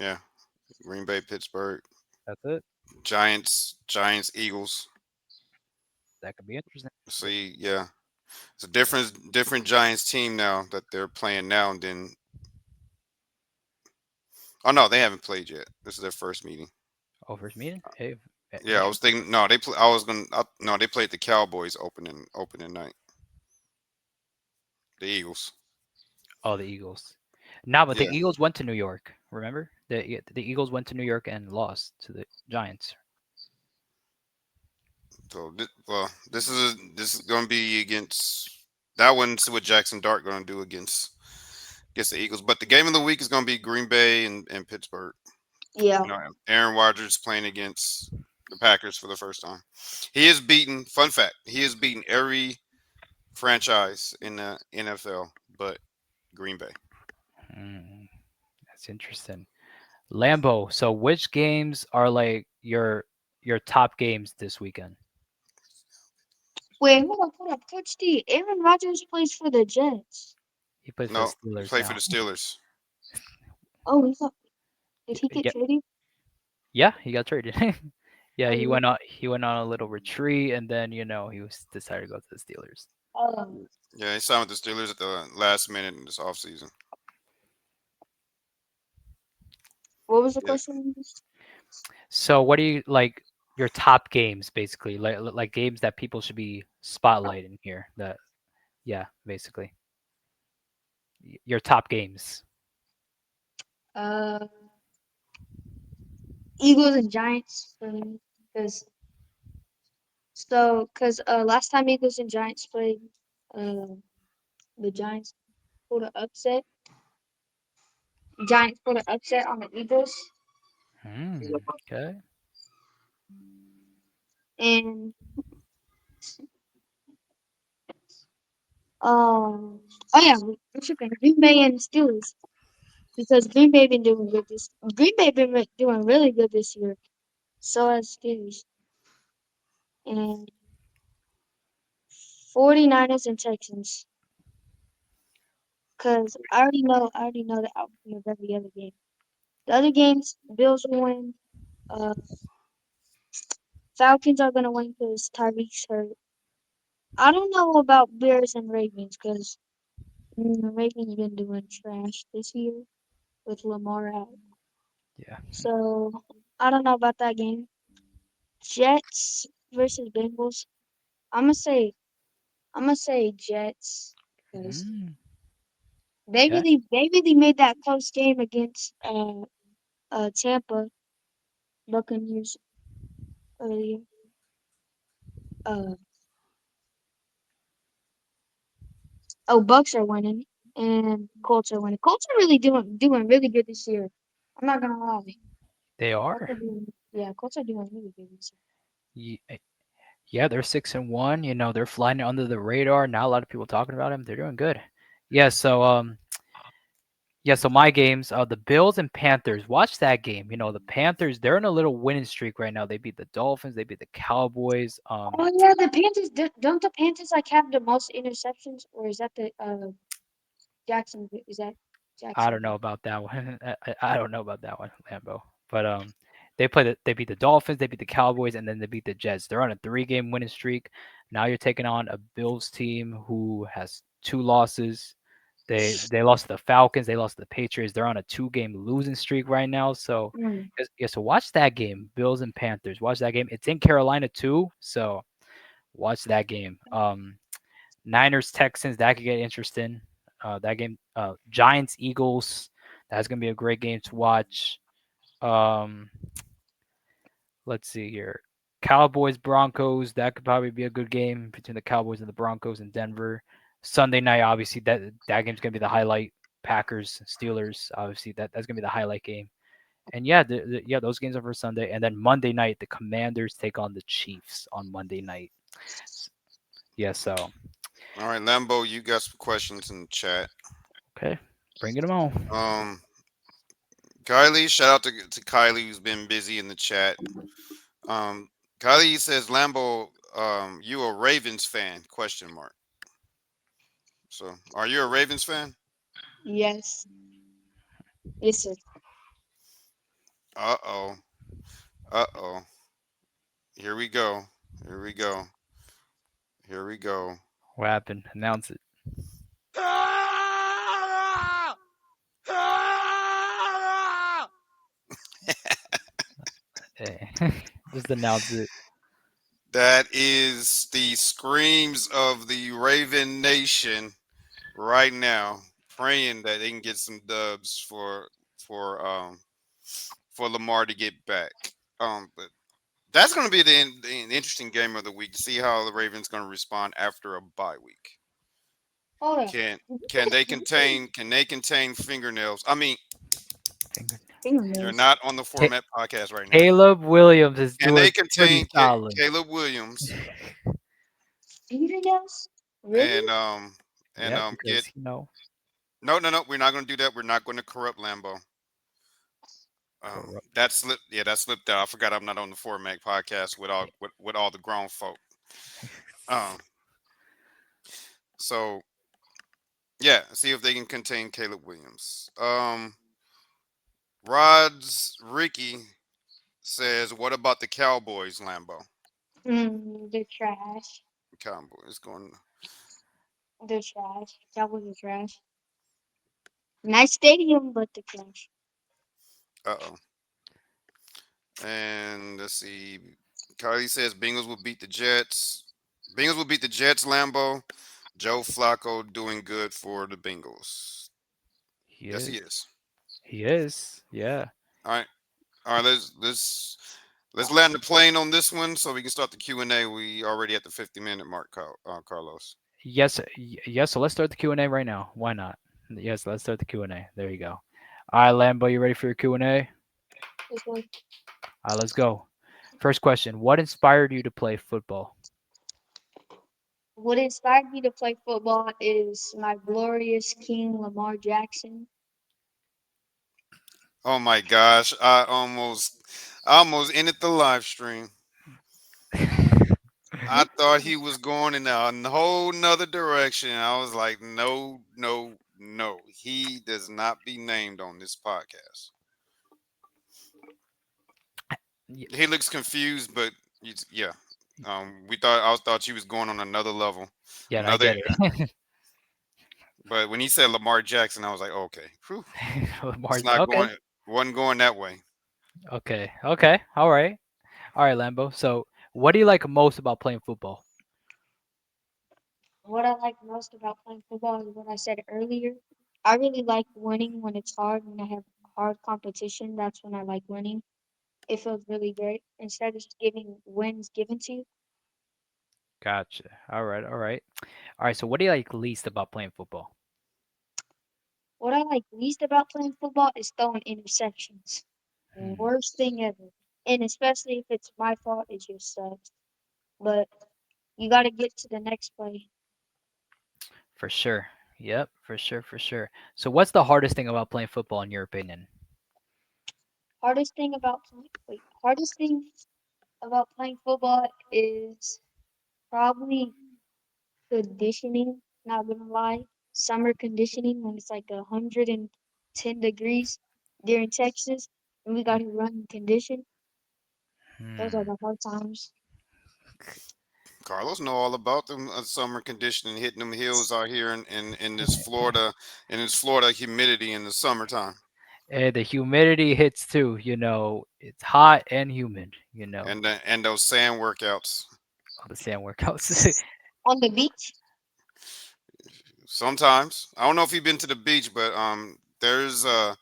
yeah, Green Bay, Pittsburgh. that's it. Giants, Eagles. That could be interesting. See, yeah, it's a different Giants team now that they're playing now. And then, oh no, they haven't played yet. This is their first meeting. Oh, first meeting. Hey, Yeah, I was interesting. thinking. No, they play. I was gonna. No, they played the Cowboys opening night. The Eagles. Oh, the Eagles. Nah, but the Yeah. Eagles went to New York. Remember, the Eagles went to New York and lost to the Giants. So this is gonna be against that one. See what Jackson Dart gonna do against the Eagles. But the game of the week is gonna be Green Bay and Pittsburgh. Yeah. You know, Aaron Rodgers playing against the Packers for the first time. He is beaten. Fun fact: he has beaten every franchise in the NFL, but Green Bay. Hmm, that's interesting. Lambo. So, which games are like your top games this weekend? Wait, hold up, Coach D. Aaron Rodgers plays for the Jets. He plays for the No, he Steelers played for the now. Steelers. Oh, did he get Yeah, traded? yeah, he got traded. Yeah, Oh, yeah. he went on a little retreat, and then he was decided to go to the Steelers. Um, Yeah, he signed with the Steelers at the last minute in this offseason. what was the Yeah. question? So, what do you like your top games basically? Like games that people should be spotlighting here. That yeah, basically your top games. Uh, Eagles and Giants for me, because last time Eagles and Giants played, uh, the pulled an upset. Giants pulled an upset on the Eagles, Okay. and oh yeah, we're tripping. Green Bay and Steelers, because Green Bay been doing good this. Green Bay been doing really good this year. So has Steelers and 49ers and Texans. Cause I already know the outcome of every other game. The other games, Bills will win. Uh, Falcons are gonna win because Tyreek's hurt. I don't know about Bears and Ravens because Ravens been doing trash this year with Lamar out. Yeah. So I don't know about that game. Jets versus Bengals. I'm gonna say I'm gonna say Jets because Mm, they okay. really made that close game against Tampa Buccaneers earlier. Uh oh, Bucks are winning and Colts are winning. Colts are really doing really good this year. I'm not gonna lie. They Colts are. are doing yeah, Colts are doing really good this Yeah, they're 6-1. They're flying under the radar. Not a lot of people talking about them. They're doing good. Yeah. So my games, the Bills and Panthers. Watch that game. The Panthers. They're in a little winning streak right now. They beat the Dolphins. They beat the Cowboys. Oh yeah, the Panthers don't the Panthers like have the most interceptions, or is that the Jackson? Is that I don't know Jacksonville? about that one. I don't know about that one, Lambo. But they beat the Dolphins, they beat the Cowboys, and then they beat the Jets. They're on a 3-game winning streak. Now you're taking on a Bills team who has 2 losses. They lost to the Falcons, they lost to the Patriots. They're on a 2-game losing streak right now. So Mm. yeah, so watch that game, Bills and Panthers. Watch that game. It's in Carolina too, so watch that game. Niners Texans, that could get interesting. That game, Giants Eagles, that's gonna be a great game to watch. Um, let's see here, Cowboys Broncos, that could probably be a good game between the Cowboys and the Broncos in Denver. Sunday night, obviously that game's gonna be the highlight. Packers Steelers, obviously that's gonna be the highlight game. And yeah, yeah, those games are for Sunday, and then Monday night the Commanders take on the Chiefs on Monday night. Yeah, so All right, Lambo, you got some questions in the chat. okay, bring it on. Um, Kylie, shout out to Kylie who's been busy in the chat. Um, Kylie says Lambo, you a Ravens fan? Question mark. So, are you a Ravens fan? Yes, yes, sir. Uh oh. Uh oh. Here we go. Here we go. Here we go. What happened? Announce it. Hey. Just announce it. That is the screams of the Raven Nation right now, praying that they can get some dubs for for Lamar to get back. But that's going to be the interesting game of the week to see how the Ravens going to respond after a bye week. Hold on. Can can they contain fingernails? I mean, Finger. you're Fingernails. not on the Ca- format podcast right now. Caleb Williams is Can doing they pretty contain solid. Caleb Williams Fingernails? Really? and Yeah, get because no, we're not going to do that. We're not going to corrupt Lambo. corrupt. That slipped out. I forgot I'm not on the format podcast with all the grown folk. Um, so yeah, see if they can contain Caleb Williams. Rod's Ricky says, "What about the Cowboys, Lambo? They're trash. Cowboys going. They're trash. Cowboys are trash. Nice stadium, but they're trash. Uh oh." And let's see. Kylie says Bengals will beat the Jets. Bengals will beat the Jets, Lambo. Joe Flacco doing good for the Bengals. He Yes, he is. is. He is. Yeah. All right, all right. Let's land the plane on this one so we can start the Q&A. We already at the 50-minute mark, Carlos. Yes. Yes. So let's start the Q&A right now. Why not? Yes. Let's start the Q&A. There you go. All right, Lambo, you ready for your Q&A? This one. All right, let's go. First question: what inspired you to play football? What inspired me to play football is my glorious King Lamar Jackson. Oh my gosh, I almost ended the live stream. I thought he was going in a whole nother direction. I was like, no, no, no. He does not be named on this podcast. Y- He looks confused, but yeah. I thought he was going on another level, Yeah, I another. get it. But when he said Lamar Jackson, I was like, okay, whew, it's Lamar's not okay. going. Wasn't going that way. Okay. Okay. All right. All right, Lambo. So, what do you like most about playing football? What I like most about playing football is what I said earlier. I really like winning when it's hard, when I have hard competition. That's when I like winning. It feels really great instead of just getting wins given to you. Gotcha. All right. All right. All right. So, what do you like least about playing football? What I like least about playing football is throwing interceptions. Hmm, Worst thing ever. And especially if it's my fault, it just sucks. But you got to get to the next play. for sure. Yep. For sure. For sure. So, what's the hardest thing about playing football, in your opinion? Hardest thing about playing football is probably conditioning. Not gonna lie, summer conditioning when it's like 110 degrees during Texas, and we got to run and condition. Those are Hmm. the hard times. Carlos know all about them summer conditioning, hitting them hills out here in this Florida humidity in the summertime, And the humidity hits too. It's hot and humid. and those sand workouts. All the sand workouts. On the beach, Sometimes I don't know if you've been to the beach, but there's uh,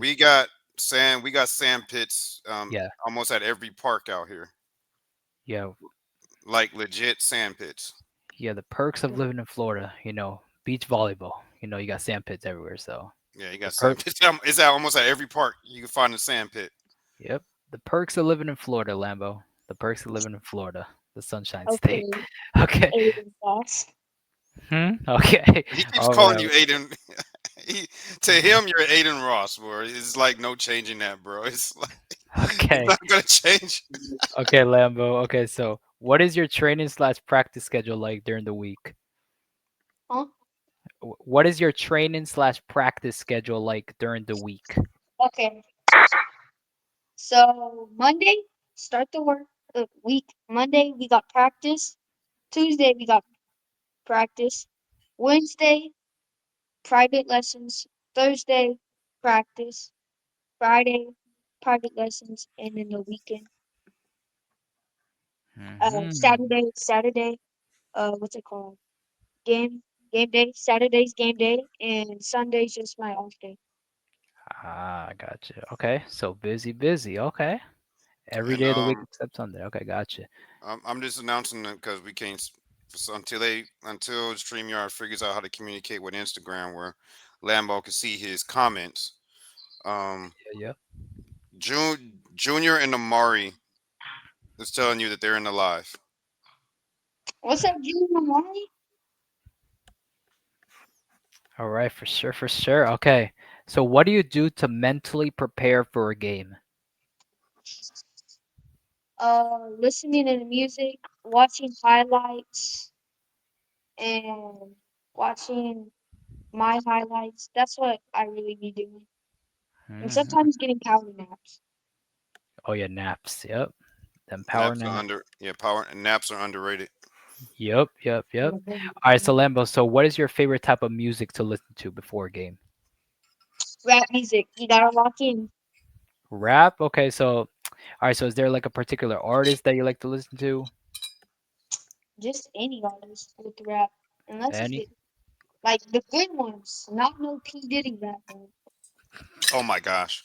we got sand pits yeah. almost at every park out here, Yeah. like legit sand pits. Yeah. The perks of living in Florida. Beach volleyball. You got sand pits everywhere. So Yeah, you the got perk. sand pits. It's at almost at every park you can find a sand pit. Yep. The perks of living in Florida, Lambo. The perks of living in Florida, the Sunshine State. okay, Okay. Aiden boss. Okay. He keeps All calling right. you Aiden. To him, you're Aiden Ross, bro. It's like no changing that, bro. It's Okay. not gonna change. Okay, Lambo. Okay, so what is your training slash practice schedule like during the week? Huh? What is your training slash practice schedule like during the week? Okay. So Monday, start the work. week. Monday we got practice. Tuesday we got practice. Wednesday private lessons. Thursday practice. Friday private lessons, and then the weekend. Mhm. Saturday. What's it called? Game day. Saturday's game day, and Sunday's just my off day. Ah, gotcha. Okay, so busy, busy. Okay, every And day of the week except Sunday. Okay, gotcha. I'm just announcing it because we can't until StreamYard figures out how to communicate with Instagram, where Lambo can see his comments. Um, Yeah, Junior and Amari is telling you that they're in the live. What's up, Junior Mommy? all right, for sure, for sure. Okay, so what do you do to mentally prepare for a game? Listening to the music, watching highlights, and watching my highlights. That's what I really be doing. And Mhm. sometimes getting power naps. Oh yeah, naps. Yep, them power Naps are naps. power and naps are underrated. Yep, yep, yep. Mhm. All right, so Lambo, so what is your favorite type of music to listen to before a game? Rap music, you gotta lock in. Rap? Okay, so all right, so is there like a particular artist that you like to listen to? Just any artist with rap. Unless if Any? it, like the good ones, not no P. Diddy rap. Oh my gosh.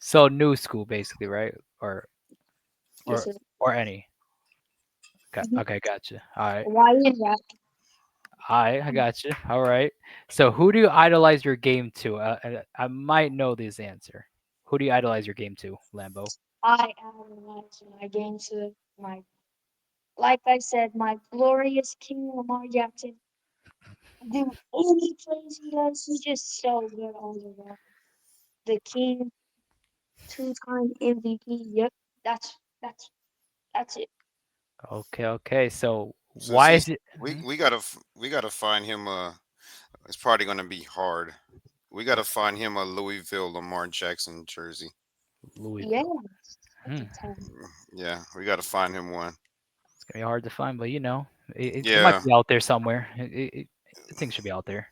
So new school basically, right? Or Yes, sir. or any. Mhm. Okay, gotcha. All right. Hawaiian rap. I got you. All right. So who do you idolize your game to? I might know this answer. Who do you idolize your game to, Lambo? I analyze my game to my, like I said, my glorious King Lamar Jackson. Do any plays he does, he's just so good all around. The King, two-time MVP. Yep, that's it. Okay, okay. So Since why he's is it we gotta find him. It's probably gonna be hard. We gotta find him a Louisville Lamar Jackson jersey. Yeah, Louisville? that's Hmm. a 10. Yeah, we gotta find him one. It's gonna be hard to find, but it might Yeah, be out there somewhere. The thing should be out there.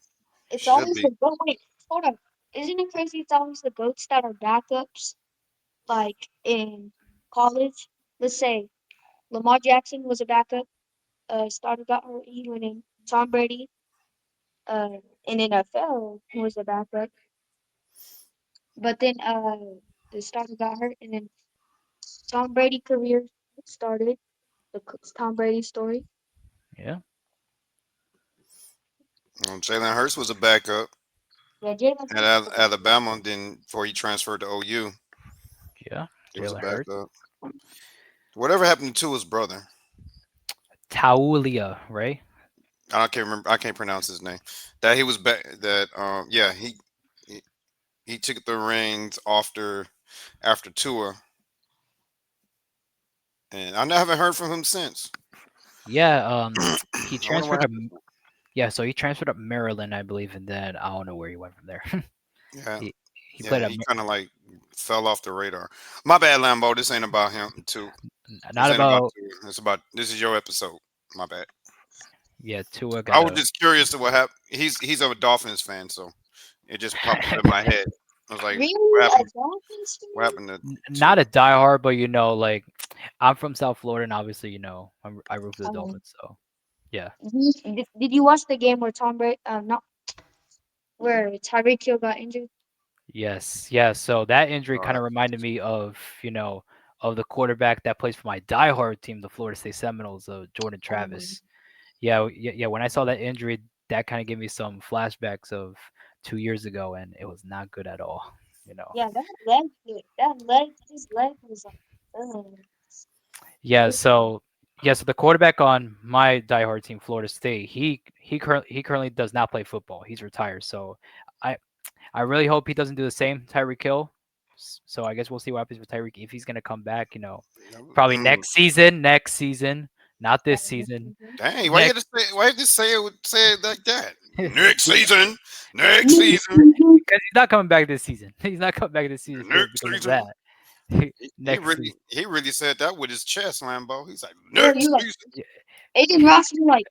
It's should always be. the goat. Wait, hold up. Isn't it crazy? It's always the goats that are backups. Like in college, let's say Lamar Jackson was a backup. Starter got hurt. He went in. Tom Brady, in NFL was a backup. But then the starter got hurt, and then Tom Brady career started. Tom Brady story. Yeah, Jalen Hurts was a backup Yeah, Jalen at Hurts is a backup. Alabama. Then before he transferred to OU, yeah. he was a Jalen Hurts. backup. Whatever happened to his brother? Taulia, right? I can't remember. I can't pronounce his name. That he was back. That yeah, he he took the reins after Tua, and I haven't heard from him since. Yeah, he I wonder what transferred to happened. yeah, so he transferred to Maryland, I believe, and then I don't know where he went from there. Yeah, He played yeah, at he kind of like fell off the radar. My bad, Lambo. This ain't about him too. This not ain't about about Tua. It's about this is your episode. My bad. yeah, Tua I got was a just curious to what happened. He's a Dolphins fan, so it just popped up in my head. I was like, what Really, a happened? Dolphins What fan? happened to not Tua? a diehard, but like I'm from South Florida, and obviously, I root for the Um, Dolphins, so yeah. did you watch the game where Tom Brady, not where Tyreek Hill got injured? Yes, yeah. So that injury kind Uh, of reminded me of the quarterback that plays for my diehard team, the Florida State Seminoles, Jordan Um, Travis. Yeah. When I saw that injury, that kind of gave me some flashbacks of 2 years ago, and it was not good at all. You know. yeah, his leg was like, Yeah. it, So the quarterback on my diehard team, Florida State, he currently does not play football. He's retired. So I I really hope he doesn't do the same, Tyreek Hill. So I guess we'll see what happens with Tyreek if he's gonna come back. Probably mm, next season. Next season, not this season. mhm. dang, why you had Next, to say why you had to say it like that? Next because season, next Next season, season, he's not coming back this season. He's not coming back this season next because of season. that. He Next really season. he really said that with his chest, Lambo. He's like, Bro, you next like season, Aiden Ross? You like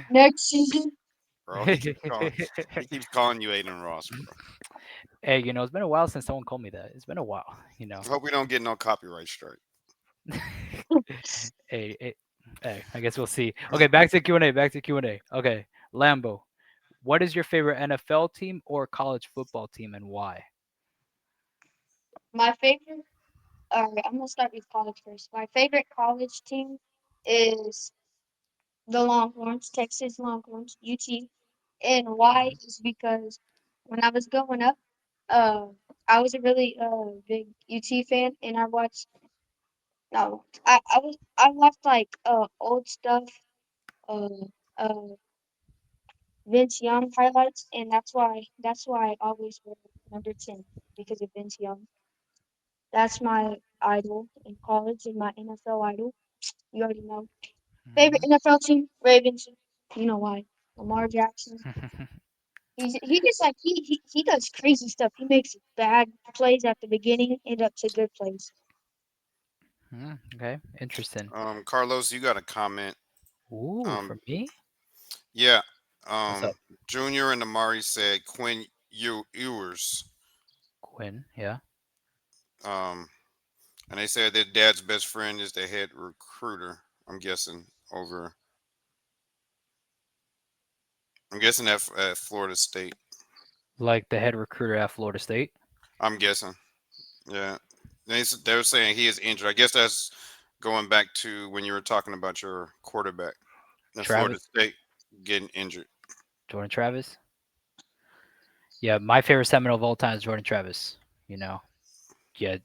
next season? bro. He keeps calling you Aiden Ross, bro. Hey, it's been a while since someone called me that. It's been a while. Hope we don't get no copyright strike. Hey, hey, I guess we'll see. Okay, back to Q&A. Back to Q&A. Okay, Lambo, what is your favorite NFL team or college football team and why? My favorite. Alright, I'm gonna start with college first. My favorite college team is the Longhorns, Texas Longhorns, UT. And why is because when I was growing up, uh, I was a really big UT fan, and I watched. No, I watched like old stuff, uh, uh, Vince Young highlights, and that's why I always wear number 10 because of Vince Young. That's my idol in college and my NFL idol. You already know. Favorite NFL team? Ravens. You know why? Lamar Jackson. He just like he does crazy stuff. He makes bad plays at the beginning, end up to good plays. Okay, interesting. Carlos, you got a comment? Ooh, Um, for me? yeah. What's up, Junior and Amari said Quinn Ewers. Quinn? Yeah. Um, and they said their dad's best friend is the head recruiter. I'm guessing over. I'm guessing at Florida State. Like the head recruiter at Florida State? I'm guessing. Yeah. They're saying he is injured. I guess that's going back to when you were talking about your quarterback at Florida Travis? State getting injured. Jordan Travis? Yeah, my favorite Seminole of all time is Jordan Travis. You know, yeah,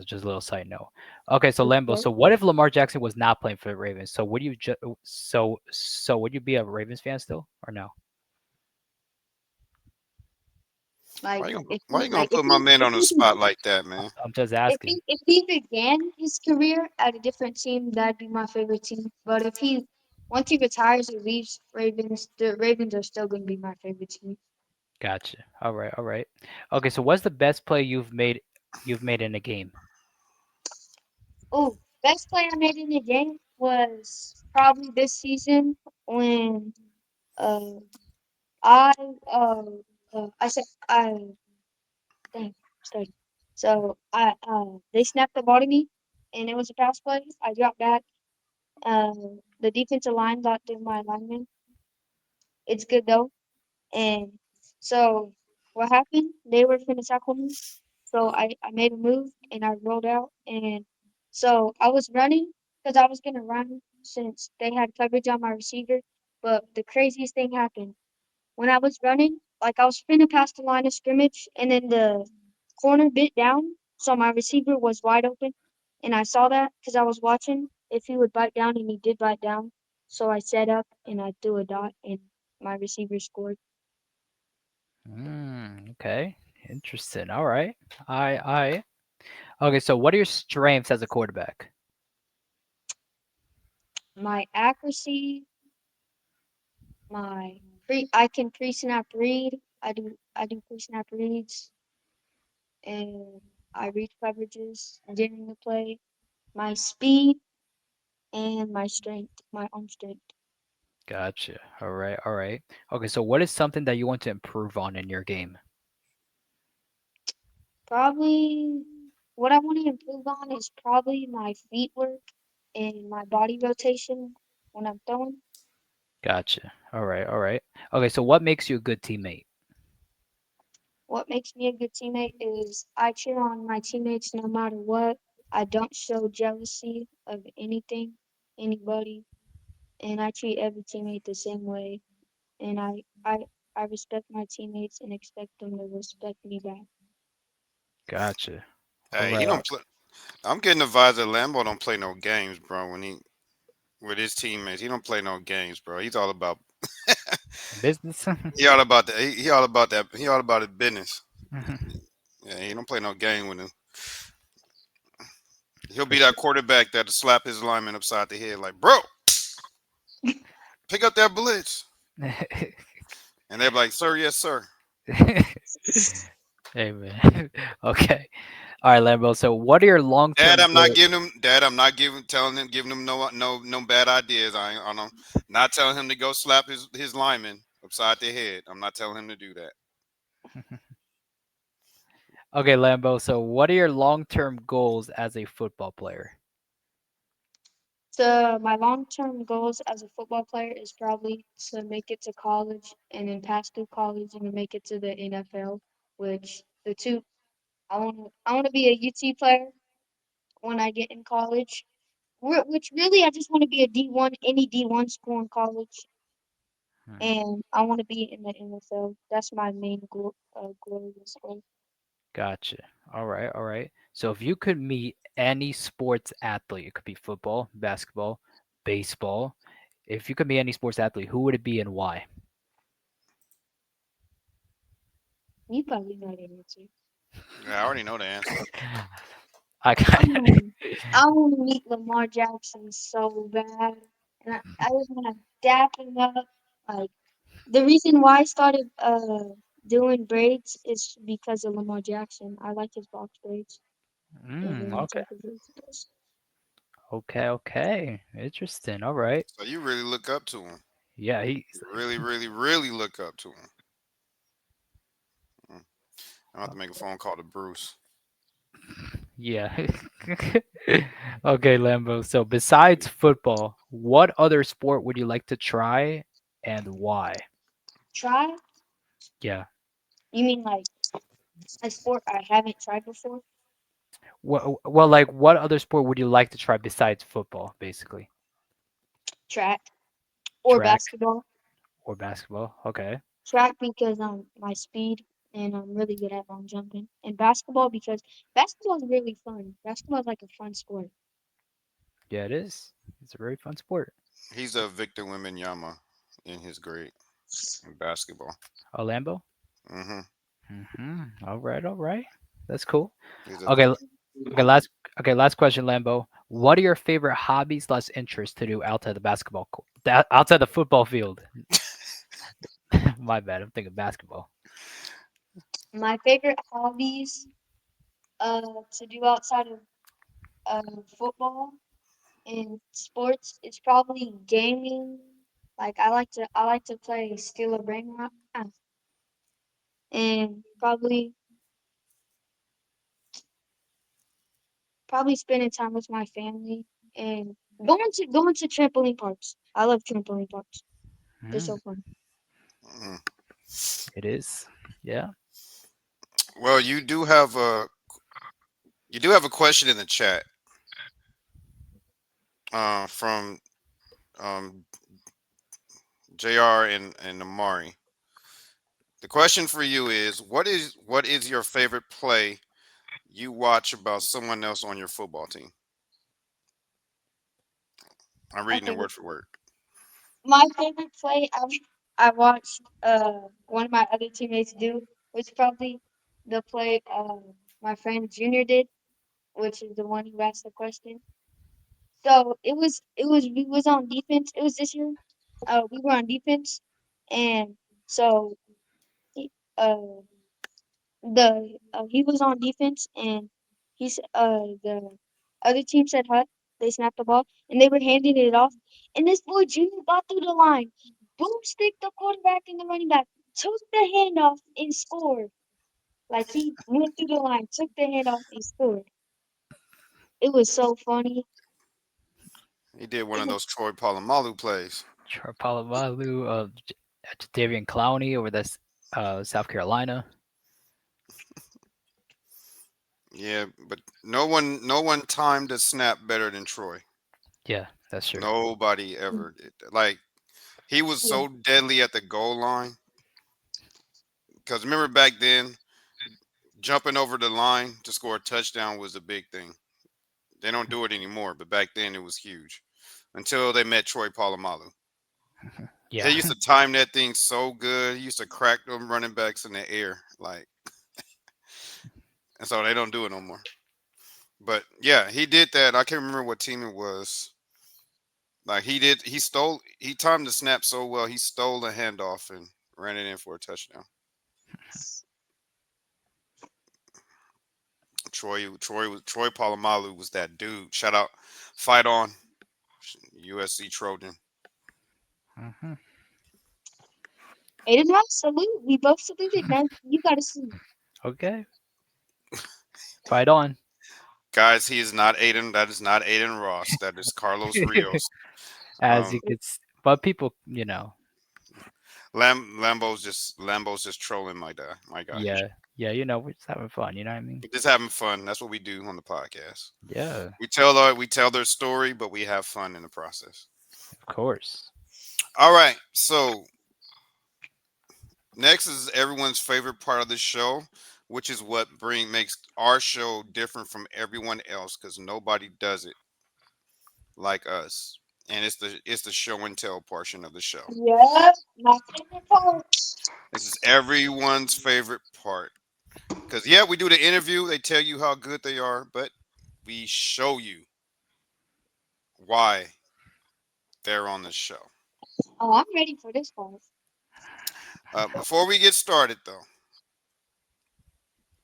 just a little side note. Okay, so Lambo. Okay. So what if Lamar Jackson was not playing for the Ravens? So would you so would you be a Ravens fan still or no? Like Why you gonna put my man on the spot like that, man? I'm just if asking. he began his career at a different team, that'd be my favorite team. But if he once he retires or leaves Ravens, the Ravens are still gonna be my favorite team. Gotcha. All right, all right. Okay, so what's the best play you've made in a game? Oh, best play I made in the game was probably this season when uh I uh, I said dang sorry. So I they snapped the ball to me and it was a pass play. I dropped back. The defensive line got through my lineman. It's good though. And so what happened? They were finna tackle me. So I made a move and I rolled out. And so I was running because I was going to run since they had coverage on my receiver. But the craziest thing happened. When I was running, like I was finna past the line of scrimmage and then the corner bit down. So my receiver was wide open. And I saw that because I was watching if he would bite down and he did bite down. So I set up and I threw a dot and my receiver scored. Okay. Interesting. All right. I Okay, so what are your strengths as a quarterback? My accuracy, I can pre-snap read. I do pre-snap reads and I read coverages during the play. My speed and my strength, my arm strength. Gotcha. All right. All right. Okay, so what is something that you want to improve on in your game? Probably what I want to improve on is probably my feet work and my body rotation when I'm throwing. Gotcha. All right. All right. Okay, so what makes you a good teammate? What makes me a good teammate is I cheer on my teammates no matter what. I don't show jealousy of anything, anybody, and I treat every teammate the same way. And I respect my teammates and expect them to respect me back. Gotcha. All Hey, he right. don't play. I'm getting advised that Lambo don't play no games, bro. When he with his teammates, he don't play no games, bro. He's all about Business. he all about that. He all about that. He all about his business. Yeah, he don't play no game with him. He'll For be that quarterback that'll slap his lineman upside the head, like, bro, pick up that blitz, sure. and they're like, sir, yes, sir. Hey man. Okay. All right, Lambo. So, what are your Dad, long-term I'm not goals? giving him. Dad, I'm not telling him, giving him no bad ideas. I don't, not telling him to go slap his lineman upside the head. I'm not telling him to do that. Okay, Lambo. So, what are your long-term goals as a football player? So my long-term goals as a football player is probably to make it to college and then pass through college and then make it to the NFL, which the two I want to be a UT player when I get in college. Which really I just want to be a D1 any D1 school in college Hmm, and I want to be in the NFL. That's my main goal this way. Gotcha. All right, all right. So, if you could meet any sports athlete, it could be football, basketball, baseball. If you could meet any sports athlete, who would it be and why? You probably know the answer. Yeah, I already know the answer. I I kind want I want to meet Lamar Jackson so bad, and I just want to dap him up. Like the reason why I started doing braids is because of Lamar Jackson. I like his box braids and the Okay. type of braids he does. Okay, okay. Interesting. All right. So you really look up to him. Yeah, he's You really, really, really look up to him. Mm. I have to make a phone call to Bruce. yeah. Okay, Lambo. So besides football, what other sport would you like to try and why? Try? Yeah. You mean like a sport I haven't tried before? Well, like what other sport would you like to try besides football, basically? Track or Track basketball? or basketball? Okay. Track because my speed and I'm really good at long jumping, and basketball because basketball is really fun. Basketball is like a fun sport. Yeah, it is. It's a very fun sport. He's a Victor Wembanyama in his grade in basketball. Oh, Lambo? Hmm. All right, all right. That's cool. He's a Okay, Victor. okay, last question, Lambo. What are your favorite hobbies slash interests to do outside the outside the football field? My bad, I'm thinking basketball. My favorite hobbies to do outside of football and sports is probably gaming. Like I like to play Steel of Brain Rock and probably spending time with my family and going to trampoline parks. I love trampoline parks. They're Mm, so fun. Mm. it is. Yeah. Well, you do have a question in the chat from Jr. and Amari. The question for you is what is your favorite play you watch about someone else on your football team? I'm reading it Okay, word for word. my favorite play I watched one of my other teammates do was probably the play my friend Junior did, which is the one who asked the question. So it was we was on defense. It was this year. We were on defense, and so he, he was on defense, and the other team said hut. They snapped the ball, and they were handing it off, and this boy Junior got through the line, boomstick the quarterback and the running back, took the handoff and scored. Like he went through the line, took the handoff and scored. It was so funny. He did one It of was those Troy Polamalu plays. Charpalamalu, Davian Clowney over this South Carolina. Yeah, but no one timed a snap better than Troy. Yeah, that's true. Nobody mm, ever did that. Like he was yeah. so deadly at the goal line. Because remember back then, jumping over the line to score a touchdown was a big thing. They don't do it anymore, but back then it was huge. Until they met Troy Polamalu. He Yeah. used to time that thing so good. He used to crack them running backs in the air, like, and so they don't do it no more. But yeah, he did that. I can't remember what team it was. Like he did, he timed the snap so well. He stole the handoff and ran it in for a touchdown. Troy Polamalu was that dude. Shout out, fight on, USC Trojan. Hmm. Aiden Ross, salute. We both saluted. Now you gotta see. Okay, fight on. Guys, he is not Aiden. That is not Aiden Ross. That is Carlos Rios. As Um, you could, but people, Lambo's just trolling my guy. yeah, yeah, we're just having fun. You know what I mean? We're just having fun. That's what we do on the podcast. Yeah, We tell their story, but we have fun in the process. of course. All right. So next is everyone's favorite part of the show, which is what makes our show different from everyone else because nobody does it like us. And it's the show and tell portion of the show. Yep, my favorite part. This is everyone's favorite part. Because yeah, we do the interview, they tell you how good they are, but we show you why they're on the show. Oh, I'm ready for this part. Before we get started though,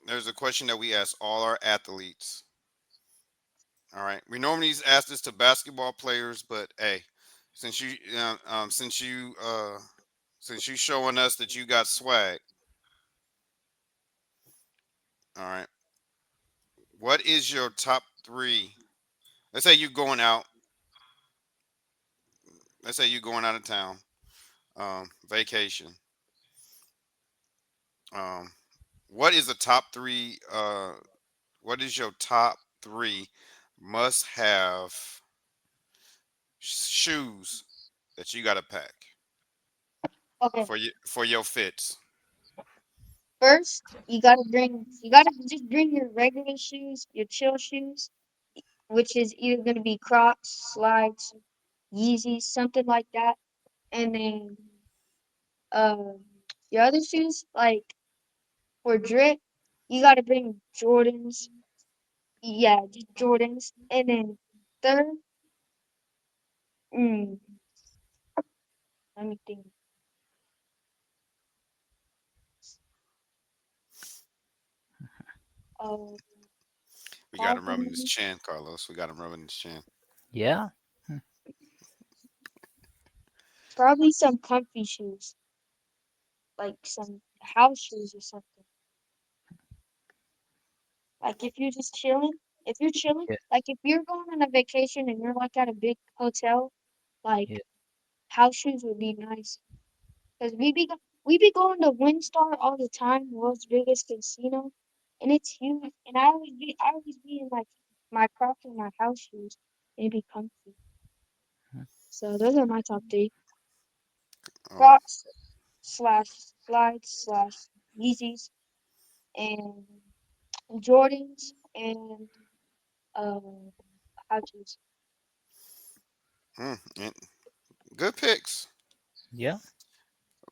there's a question that we ask all our athletes. All right. We normally ask this to basketball players, but hey, since you since you showing us that you got swag, all right. What is your top three? Let's say you going out. Let's say you going out of town, vacation. Um, what is the top three? What is your top three must-have shoes that you got to pack Okay, for your fits? first you gotta just bring your regular shoes, your chill shoes, which is either gonna be Crocs, slides, Yeezys, something like that, and then um your other shoes, like for drip, you gotta bring Jordans. Yeah, just Jordans, and then third, mm, let me think. Uh, We got him rubbing his probably chin, Carlos. We got him rubbing his chin. Yeah. probably some comfy shoes, like some house shoes or something. Like if you're chilling, Yeah. like if you're going on a vacation and you're like at a big hotel, like Yeah. house shoes would be nice. Cause we be going to Windstar all the time, world's biggest casino, and it's huge. And I always be in like my Crocs and my house shoes, and it be comfy. So those are my top three: Oh, Crocs slash slides slash Yeezys and Jordans and um house shoes. yeah, good picks. Yeah.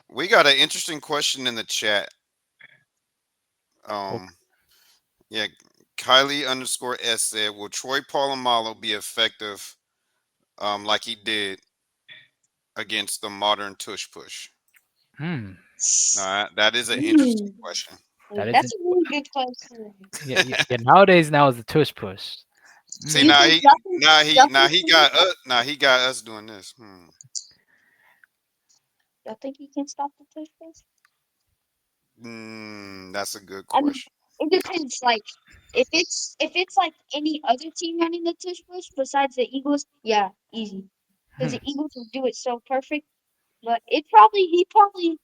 We got an interesting question in the chat. Okay. Um, yeah, Kylie underscore S said, "Will Troy Polamalu be effective, like he did against the modern tush push?" Hmm. That is an interesting Mm, question. That is that's it. a really good question. Yeah, yeah, yeah. Nowadays, now is the tush push. See Do you Hmm. now think he now he got us doing this. y'all think he can stop the push push? That's a good I mean, question. it depends. Like, if it's like any other team running the tush push besides the Eagles, yeah, easy. Because Hmm. the Eagles would do it so perfect. But it probably he probably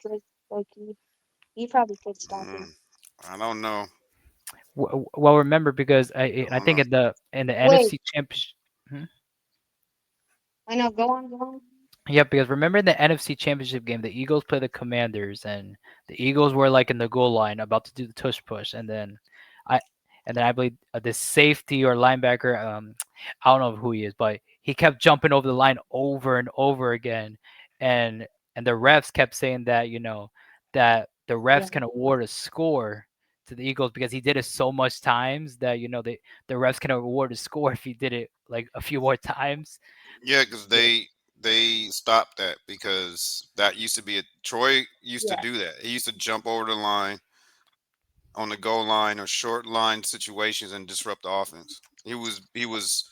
could. Like he probably could stop it. Mm, I don't know. Well, remember because I I don't think know. in the Wait, NFC Championship. I know. Go on, go on. Yeah, because remember in the NFC Championship game, the Eagles play the Commanders, and the Eagles were like in the goal line about to do the tush push, I, and then I believe this safety or linebacker, I don't know who he is, but he kept jumping over the line over and over again, and and the refs kept saying that that the Yeah, refs can award a score to the Eagles because he did it so much times that the refs can award a score if he did it like a few more times. Yeah, because Yeah. they stopped that because that used to be a Troy used to yeah, do that. He used to jump over the line. on the goal line or short line situations and disrupt the offense. He was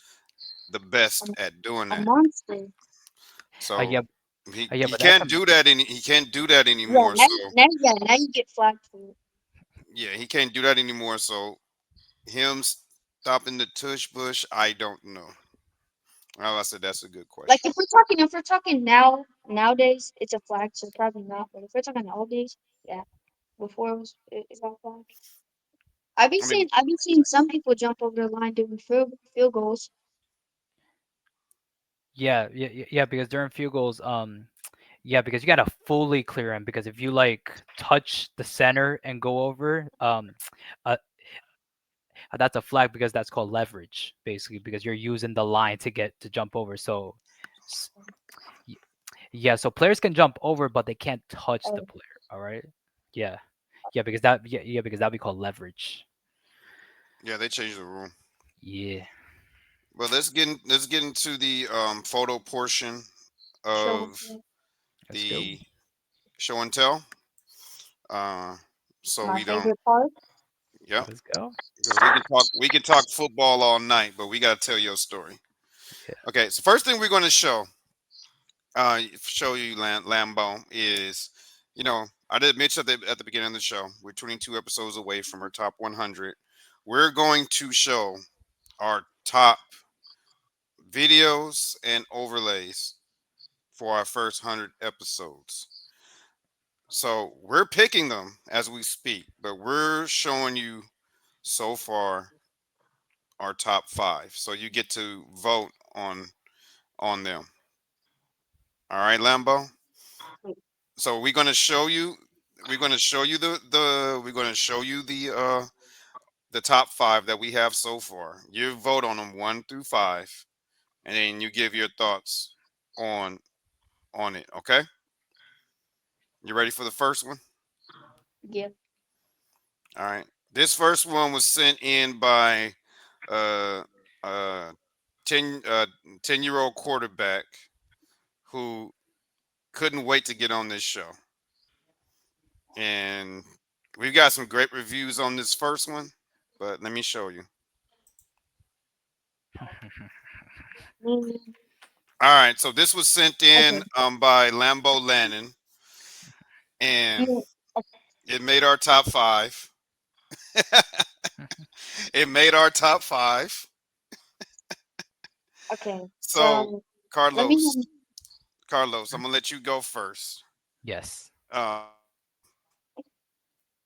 the best at doing A that. monster. So Yeah, yeah, he but that's can't some. do that he can't do that Yeah, anymore. So now you get flagged for it. yeah, he can't do that anymore. So him stopping the tush bush, I don't know. Well, I said that's a good Like question. if we're talking nowadays, it's a flag, so probably not. But if we're talking old days, yeah, before it got flag. I mean, I've been seeing some people jump over the line doing field goals. Yeah, because during field goals, yeah, because you gotta fully clear him. Because if you like touch the center and go over, uh, that's a flag because that's called leverage, basically, because you're using the line to get to jump over. So, s- y- yeah, so players can jump over, but they can't touch the Oh, player. All right. Yeah, yeah, because that'd be called leverage. yeah, they changed the rule. Yeah. But let's get into the photo portion show of Let's go. the show and tell. Uh, so my we don't. favorite part. Yep. Let's go. Because we can talk football all night, but we got to tell your story. Yeah. Okay, so first thing we're going to show you Lambo is, I did mention at the beginning of the show, we're 22 episodes away from our top 100. We're going to show our top videos and overlays for our first 100 episodes. So we're picking them as we speak, but we're showing you so far our top five. So you get to vote on them. All right, Lambo. So we're gonna show you the top five that we have so far. You vote on them 1 through 5, and then you give your thoughts on on it. Okay, you ready for the first one? Yeah, All right. This first one was sent in by uh uh 10-year-old quarterback who couldn't wait to get on this show. And we've got some great reviews on this first one, but let me show you. mm, All right, so this was sent in okay. by Lambo Landon, and You it made our top five. It made our top five. okay? So So let me Carlos, know. Carlos, I'm gonna let you go first. Yes. I'm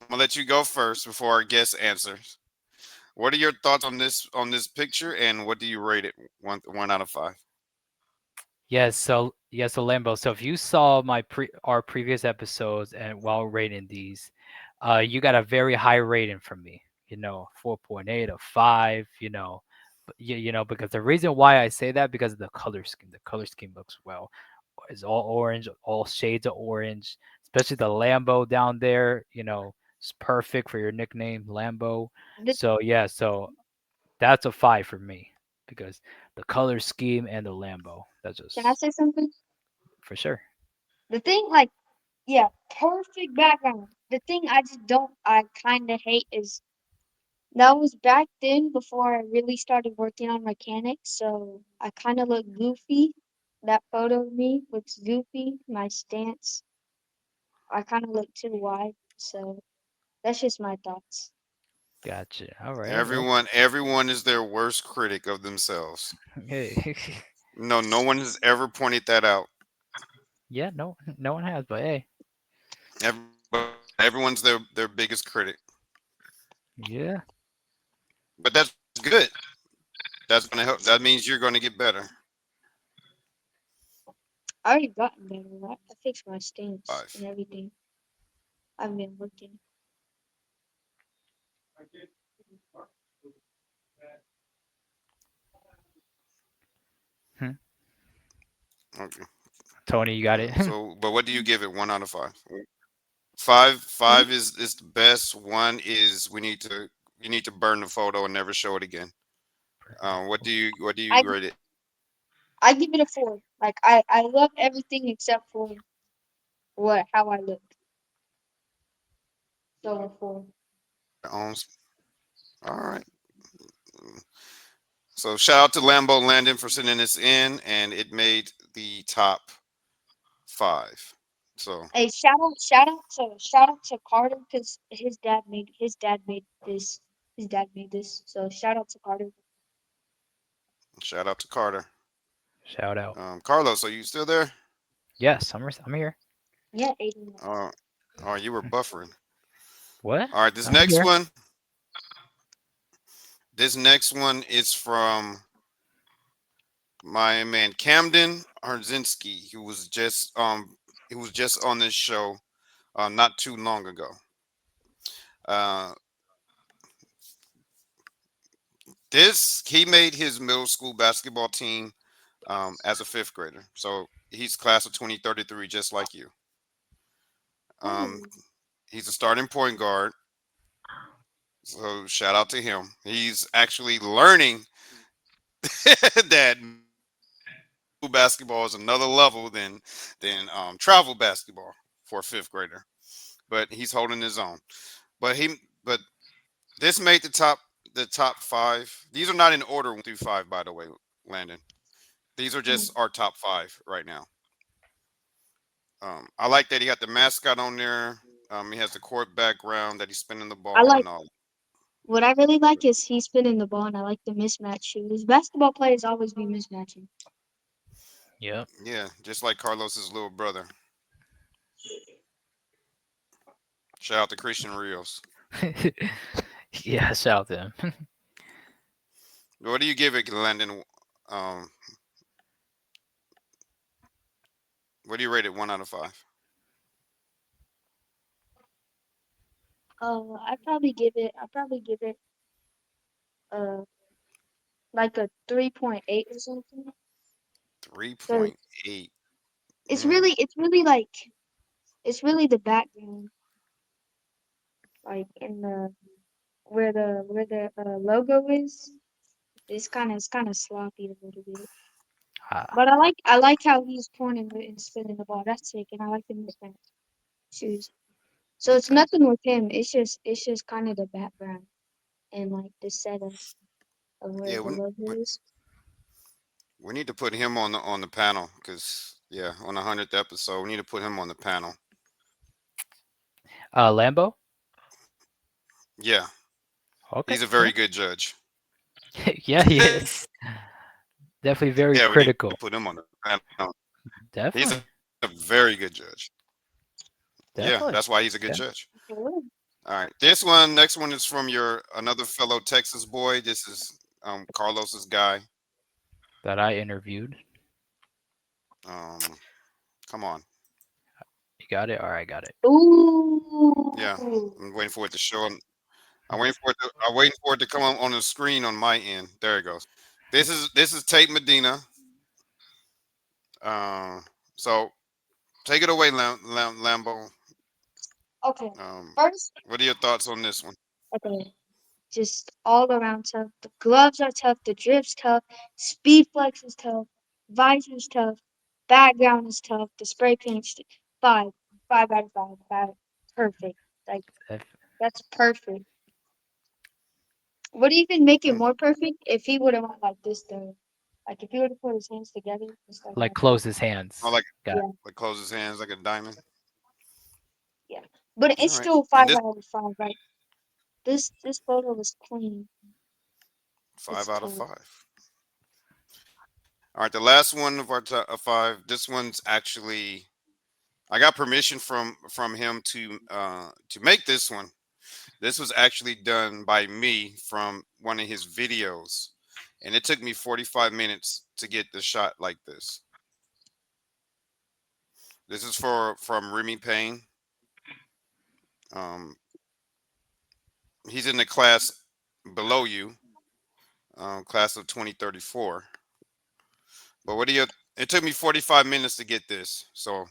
gonna let you go first before our guest answers. What are your thoughts on this picture, and what do you rate it? One out of five. So Lambo. So if you saw our previous episodes and while rating these, you got a very high rating from me. 4.8 of 5. Because the reason why I say that because of the color scheme. The color scheme looks well. It's all orange, all shades of orange, especially the Lambo down there. It's perfect for your nickname, Lambo. The, So yeah, so that's a 5 for me because the color scheme and the Lambo. That's can I just say something? for sure. The thing, like, yeah, perfect background. The thing I kind of hate is that was back then before I really started working on mechanics, so I kind of look goofy. That photo of me looks goofy. My stance, I kind of look too wide. So that's just my thoughts. Gotcha. All right. Well, Everyone is their worst critic of themselves. hey. No, no one has ever pointed that out. Yeah, no, no one has, but hey, Everyone's their biggest critic. yeah, But that's good. That's gonna help. That means you're gonna get better. I already gotten better. Right? I fixed my stance and Five. everything. I've been working. hmm. Okay. Tony, you got it. But what do you give it? 1 out of 5. Five Mhm. is the best. One is you need to burn the photo and never show it again. What do you I rate it? I give it a 4. Like I love everything except for how I look. So a 4. owns. All right. So shout out to Lambo Landon for sending this in, and it made the top 5. So Hey, shout out to Carter because his dad made this. His dad made this. So shout out to Carter. shout out to Carter. Shout out. Carlos, are you still there? Yes, I'm here. Yeah, 80. Uh, oh, you were buffering. What? All right, this I'm next here. one. This next one is from my man Camden Harzinski, who was just on this show not too long ago. Uh, this he made his middle school basketball team as a fifth grader, so he's class of 2033, just like you. Um, Oh, he's a starting point guard, so shout out to him. He's actually learning that school basketball is another level than travel basketball for a fifth grader, but he's holding his own. But this made the top 5. These are not in order 1 through 5, by the way, Landon. These are mm. just our top 5 right now. I like that he got the mascot on there. He has the court background that he's spinning the I ball like and all. what I really like is he's spinning the ball, and I like the mismatch shoes. Basketball players always be mismatching. Yep. Yeah, just like Carlos's little brother. Shout out to Christian Rios. Yeah, shout out to him. What do you give it, Landon? Um, what do you rate it? 1 out of 5. I probably give it uh like a 3.8 or something. Three So point eight. it's Mm. really it's really like it's really the background, like in the where the logo is. It's kind of sloppy a little bit. Ah, But I like how he's pointing and spinning the ball. That's sick, and I like the mismatch shoes. So it's Okay. nothing with him. It's just kind of the background and like the setup of where Yeah, the logo we is. we need to put him on the panel because yeah, on the 100th episode, we need to put him on the panel. Lambo. Yeah, Okay. he's a Yeah. very good judge. Yeah, he is. Definitely very Yeah, we need to critical. put him on the panel. He's a Definitely. very good judge. Yeah, that's Definitely. why he's a good Yeah. judge. Oh, All right, next one is from your another fellow Texas boy. This is Carlos's guy. That I interviewed. Um, Come on. You got it. All right, got it. Yeah, ooh. I'm waiting for it to show. I'm waiting for it to come on the screen on my end. There it goes. This is Tate Medina. Uh, so take it away, Lambo. Okay. Um, First, what are your thoughts on this one? okay. Just all around tough. The gloves are tough. The drip's tough. Speed flex is tough. Visor's tough. Background is tough. The spray paint's five. 5 out of 5. Perfect. Like Def- that's perfect. Would even make it Mm, more perfect if he would have went like this though. Like if he would have put his hands together instead of Like like that. close his I hands. like Got Yeah, close his hands like a diamond. yeah. But All it's right, still and five this out of five. Like this photo was clean. five It's out of tough. five. All right, the last one of our top 5. This one's actually I got permission from him to make this one. This was actually done by me from one of his videos, and it took me 45 minutes to get the shot like this. This is from Remy Payne. Um, he's in the class below you, class of 2034. But what do you? It took me 45 minutes to get this, so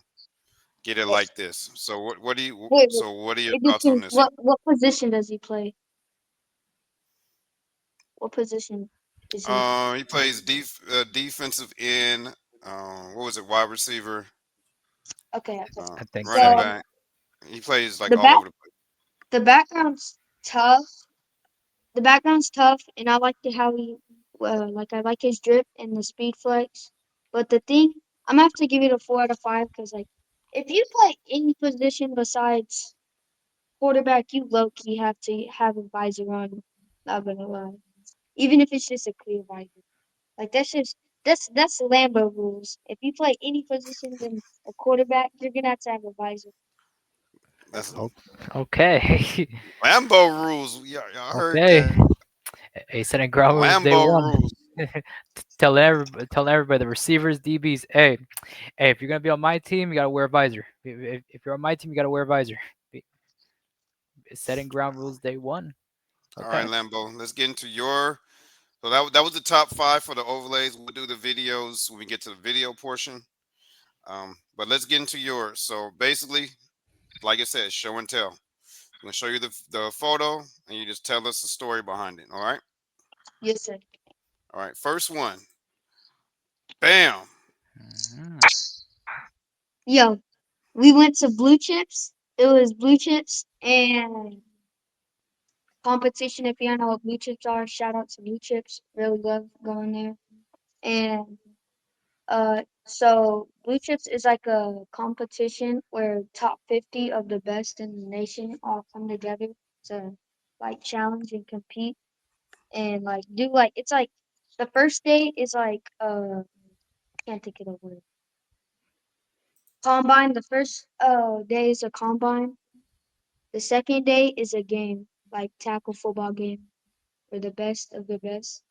get it Wait, like this. So what do you? wait. So what are your It thoughts on depends. this? What position does he play? What position is he? He plays defensive end. What was it? Wide receiver, Okay, okay. uh, I think running so. So back. He plays like the all back over the place. the background's tough. The background's tough, and I like the how he, I like his drip and the speed flex. But the thing, I'm gonna have to give it a 4 out of 5 because like, if you play any position besides quarterback, you low key have to have a visor on. Not gonna lie, even if it's just a clear visor. Like that's Lambo rules. If you play any position than a quarterback, you're gonna have a visor. That's That's it. Oh, okay. Lambo rules. Y'all heard Okay. that? Hey, setting ground rules day Lambo one. rules. Tell everybody, the receivers, DBs, hey, if you're gonna be on my team, you gotta wear a visor. If you're on my team, you gotta wear a visor. Be- Setting ground rules day one. All right, Okay. Lambo. Let's get into your. So that was the top five for the overlays. We'll do the videos when we get to the video portion. But let's get into yours. So basically, like I said, show and tell. I'm gonna show you the photo, and you just tell us the story behind it. All right. Yes, sir. All right. First one. Bam. Mhm. Yo, we went to Blue Chips. It was Blue Chips and competition. If you don't know what Blue Chips are, shout out to Blue Chips. Really love going there. And so Blue Chips is like a competition where top 50 of the best in the nation all come together to like challenge and compete and like do like it's like the first day is like can't think of the word. Combine. The first day is a combine. The second day is a game, like tackle football game, where the best of the best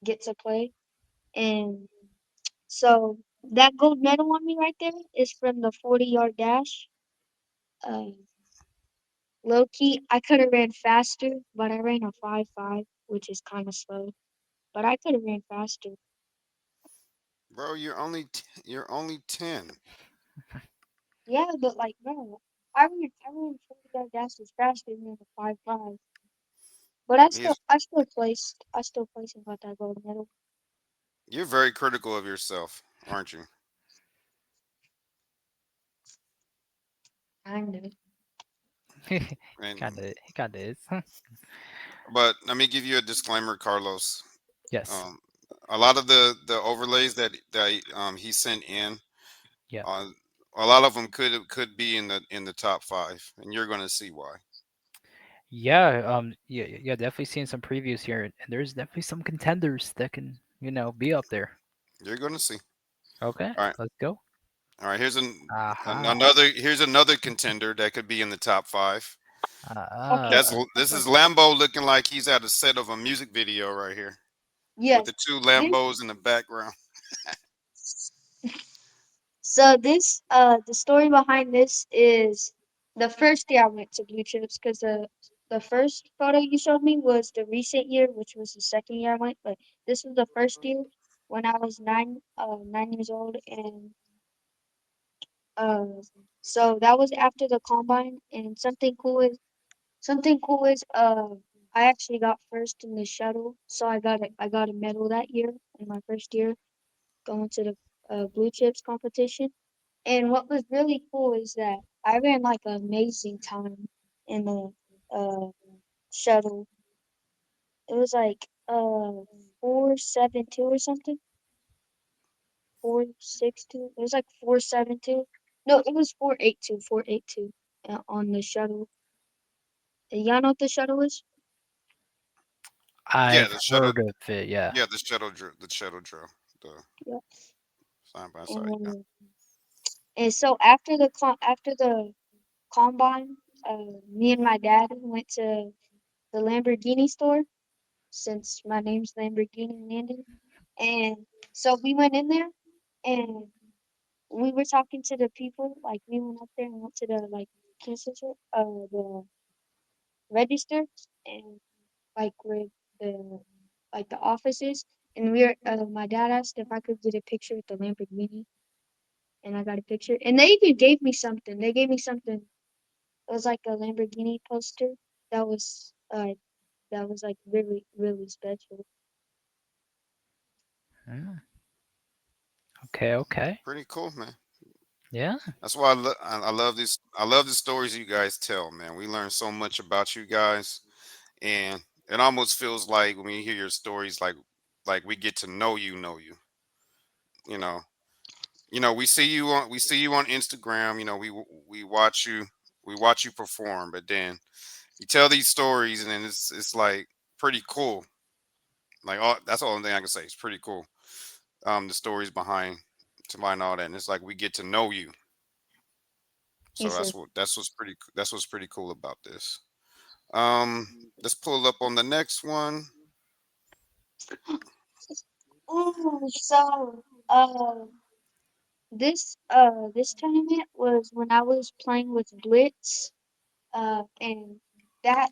get to play. And so that gold medal on me right there is from the 40-yard dash. Uh, Low key, I could have ran faster, but I ran a 5.5, which is kind of slow. But I could have ran faster. Bro, you're only 10. Yeah, but like, bro, I ran 40-yard dashes faster than a 5.5. But He's, I still placed and got that gold medal. you're very critical of yourself, aren't you? I know. And He kinda is. but let me give you a disclaimer, Carlos. Yes. Um, a lot of the overlays that he sent in, Yeah. uh, a lot of them could be in the top five, and you're going to see why. Yeah. Yeah. Definitely seeing some previews here, and there's definitely some contenders that can, be up there. You're going to see. Okay. All right, Let's go. all right. Aha. Another contender that could be in the top five. Okay, This okay. is Lambo looking like he's at a set of a music video right here with Yes. the two This Lambos in the background. so this the story behind this is the first year I went to Blue Chips because the first photo you showed me was the recent year, which was the second year I went, but this was the first year when I was 9 years old, and uh, so that was after the combine. And something cool is I actually got first in the shuttle, so I got a medal that year in my first year going to the Blue Chips competition. And what was really cool is that I ran like an amazing time in the uh shuttle. It was like 4.72 or something. 4.62. It was like 4.72. No, it was 4.82. 4.82 on the shuttle. Y'all know what the shuttle is? Yeah, I've the shuttle. heard of it. Yeah. Yeah, the shuttle drill, the Yeah. side by side. Yeah. And so after the combine, me and my dad went to the Lamborghini store since my name's Lamborghini Landon. And so we went in there and we were talking to the people. Like we went up there and went to the like the register and like where the the offices. And my dad asked if I could get a picture with the Lamborghini, and I got a picture. And they even gave me something. They gave me something. It was like a Lamborghini poster that was uh that was like really really special. Mm, okay. Okay. Pretty cool, man. Yeah. That's why I love these. I love the stories you guys tell, man. We learn so much about you guys. and it almost feels like when we hear your stories, like we get to know you. You know, we see you on Instagram. You know, we watch you, we watch you perform, but then you tell these stories, and then it's like pretty cool. Like that's the only thing I can say. It's pretty cool. The stories behind all that, and it's like we get to know you. So Yes, sir. that's what's pretty cool about this. Let's pull up on the next one. Ooh, so this tournament was when I was playing with Blitz, and that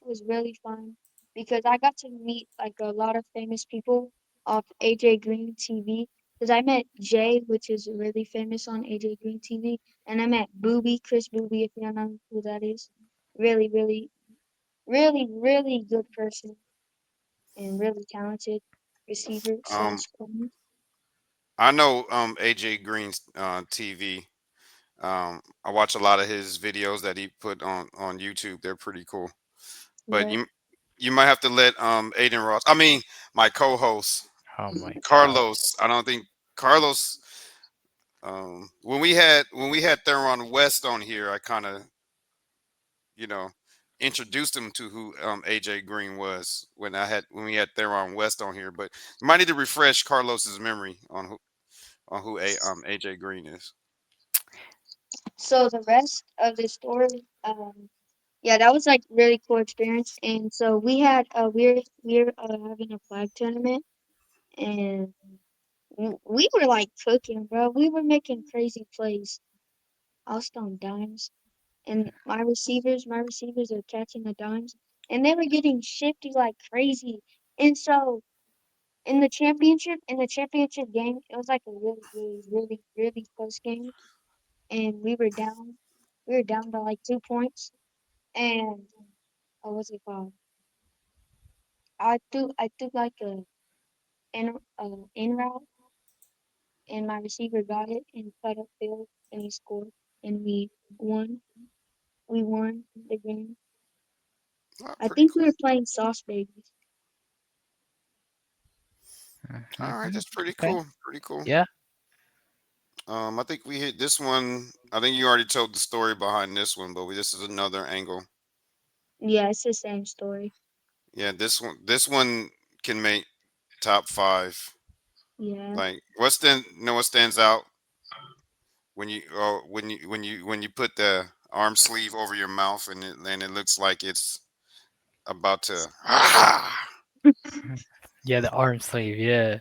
was really fun because I got to meet like a lot of famous people off AJ Green TV. Because I met Jay, which is really famous on AJ Green TV, and I met Booby, Chris Booby, if you don't know who that is. Really, really, really, really good person and really talented receiver Um, slash corner. I know AJ Green's TV. I watch a lot of his videos that he put on YouTube. They're pretty cool. But Yeah. you might have to let Aiden Ross. I mean, my co-host Oh my god. Carlos. I don't think Carlos. When we had Theron West on here, I kind of you know introduced him to who AJ Green was when we had Theron West on here. But you might need to refresh Carlos's memory on who AJ Green is. So the rest of the story, yeah, that was like really cool experience. And so we had we're having a flag tournament, and we were like cooking, bro. We were making crazy plays. I was throwing dimes, and my receivers are catching the dimes, and they were getting shifty like crazy. And so in the championship game, it was like a really, really, really, really close game, and we were down by like 2 points, and what's it called? I took like in route, and my receiver got it and cut upfield, and he scored, and won. We won the game. Oh, I pretty think we cool. were playing Sauce Babies. All right, Mhm. that's pretty Okay. cool. Pretty cool. Yeah. I think we hit this one. I think you already told the story behind this one, but this is another angle. Yeah, it's the same story. Yeah, this one can make top five. Yeah, Like what stands out when you put the arm sleeve over your mouth and it looks like it's about to Yeah, the arm sleeve. Yeah.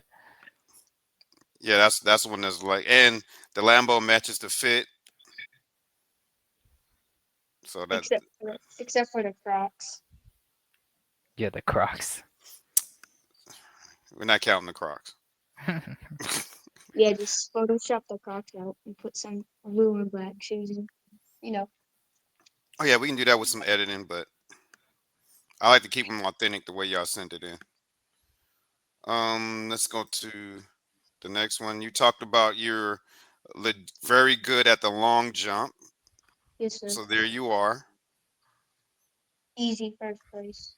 yeah, that's one that's like, and the Lambo matches the fit, so that except for the Crocs. Yeah, the Crocs. we're not counting the Crocs. Yeah, just Photoshop the Crocs out and put some blue and black shoes in. You know. Oh yeah, we can do that with some editing, but I like to keep them authentic the way y'all sent it in. Let's go to the next one. You talked about you're very good at the long jump, Yes, sir. so there you are. Easy first place.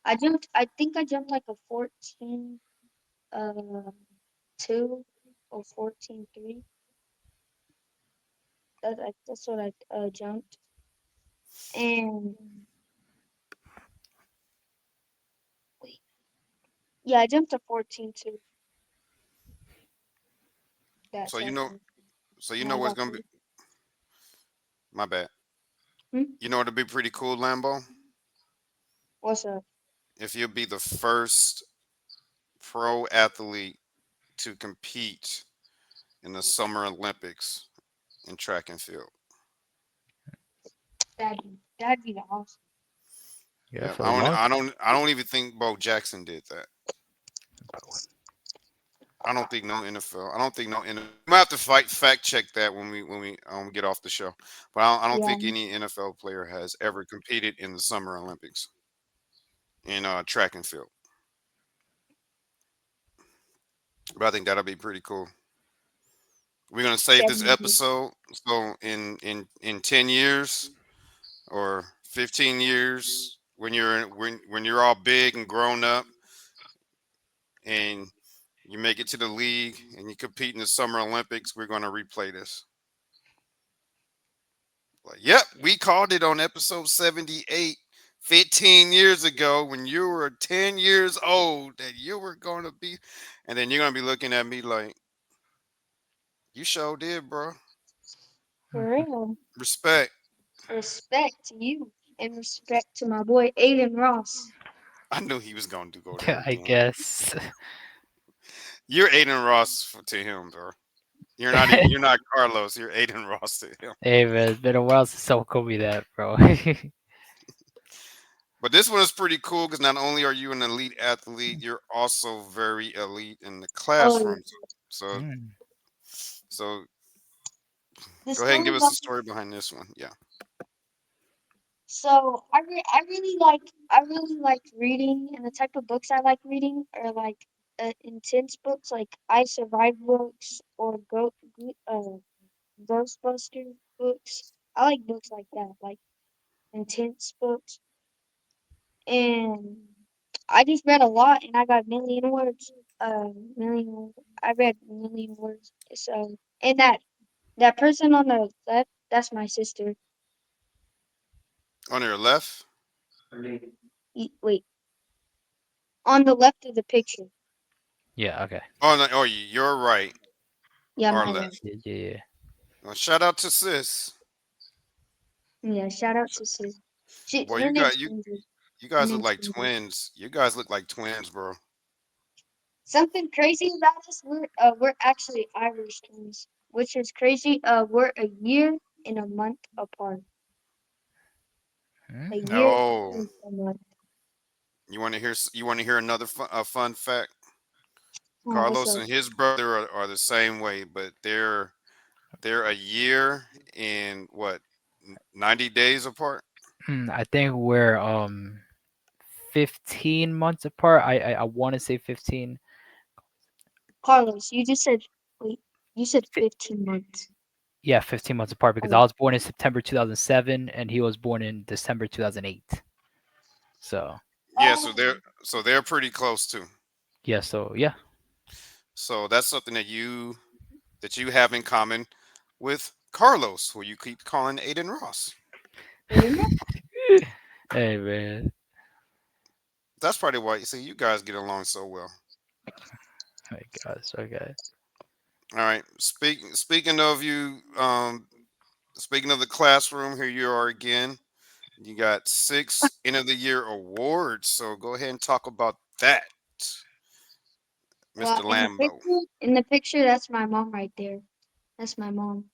I think I jumped like a 14 uh 2 or 14-3. That's what I jumped. And wait, yeah, I jumped a 14-2 that So session, you and know I what's got gonna be. the My bad. hmm? You know what'd be pretty cool, Lambo? What's up? If you'll be the first pro athlete to compete in the Summer Olympics in track and field. That'd be the awesome. Yeah, Yeah, for the long. I don't even think Bo Jackson did that. I don't think no NFL. I don't think no NFL. We might have to fact check that when we get off the show. But I don't Yeah, think any NFL player has ever competed in the Summer Olympics in track and field. But I think that'll be pretty cool. We're gonna save this definitely. episode so in 10 years or 15 years when you're all big and grown up and you make it to the league and you compete in the Summer Olympics, we're going to replay this. Like, yep, we called it on episode 78 15 years ago when you were 10 years old that you were going to be. And then you're going to be looking at me like, you sure did, bro. For real. Respect. Respect to you and respect to my boy Aiden Ross. I knew he was going to go there I again. guess. You're Aiden Ross to him, bro. You're not Carlos. You're Aiden Ross to him. Hey man, it's been a while since someone called me that, bro. But this one is pretty cool because not only are you an elite athlete, you're also very elite in the Oh, yeah. classroom. So, Mm. so The go ahead and story give us the about story behind this one. Yeah. so I really like reading, and the type of books I like reading are like intense books, like I Survived books or Ghostbuster books. I like books like that, like intense books. And I just read a lot, and I got million words. Million. I read million words. So, and that person on the left, that's my sister. On your left. Wait, on the left of the picture. Yeah. Okay. Oh, no, oh, you're right. Yeah, Or my right. left. Yeah. Yeah. Yeah. Well, shout out to sis. Yeah, shout out to sis. Boy, Her name's you Her guys look name's like Ginger. twins. You guys look like twins, bro. Something crazy about us, we're actually Irish twins, which is crazy. We're a year and a month apart. A year Oh, and a month. you want to hear another fun fact? What's Carlos up? and his brother are the same way, but they're a year and what 90 days apart. I think we're 15 months apart. I want to say 15. Carlos, you just said wait, you said Fi 15 months. Yeah, 15 months apart because I Oh, was born in September 2007 and he was born in December 2008. So, Yeah, oh, so they're pretty close too. yeah, so yeah. So that's something that you have in common with Carlos, who you keep calling Aiden Ross. Aiden Ross? Hey man. That's probably why you see you guys get along so well. My gosh, okay. All right. Speaking of you, speaking of the classroom, here you are again. You got 6 end of the year awards. So go ahead and talk about that, Well, Mr. Lambo. in the picture, that's my mom right there. That's my mom.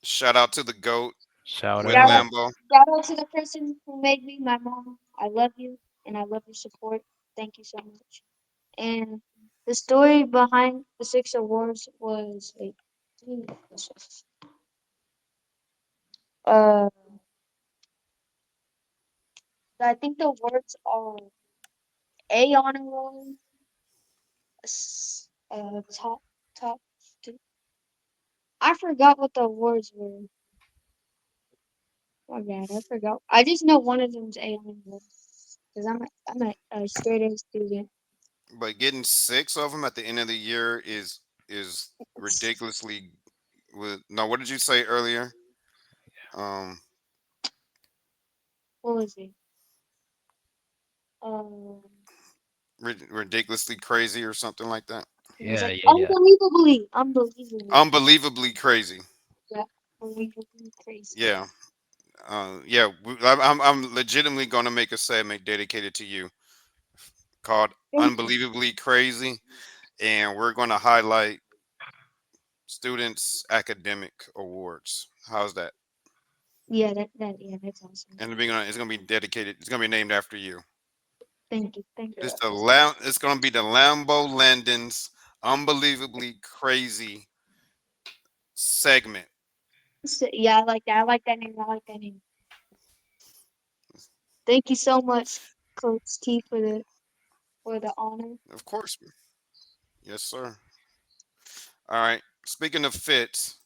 Shout out to the GOAT Shout with Shout out. out, Lambo. shout out to the person who made me, my mom. I love you, and I love your support. Thank you so much. And the story behind the six awards was wait, uh, I think the awards are A honor roll, top top. Two. I forgot what the awards were. My bad, I forgot. I just know one of them's A honor roll because I'm a straight A student. But getting 6 of them at the end of the year is It's, ridiculously. No, what did you say earlier? Um, what was it? Um, ridiculously crazy or something like that. it was Yeah, like yeah, yeah. unbelievably, Unbelievably crazy. yeah, unbelievably crazy. Yeah. Yeah. I'm legitimately going to make a segment dedicated to you called Thank you. Unbelievably Crazy. And we're going to highlight students' academic awards. How's that? Yeah, that's awesome. And it's gonna be dedicated. It's gonna be named after you. Thank you. It's gonna be the Lambo Landon's unbelievably crazy segment. So, yeah, I like that. I like that name. I like that name. Thank you so much, Coach T, for the honor. Of course. Yes, sir. All right. Speaking of fits,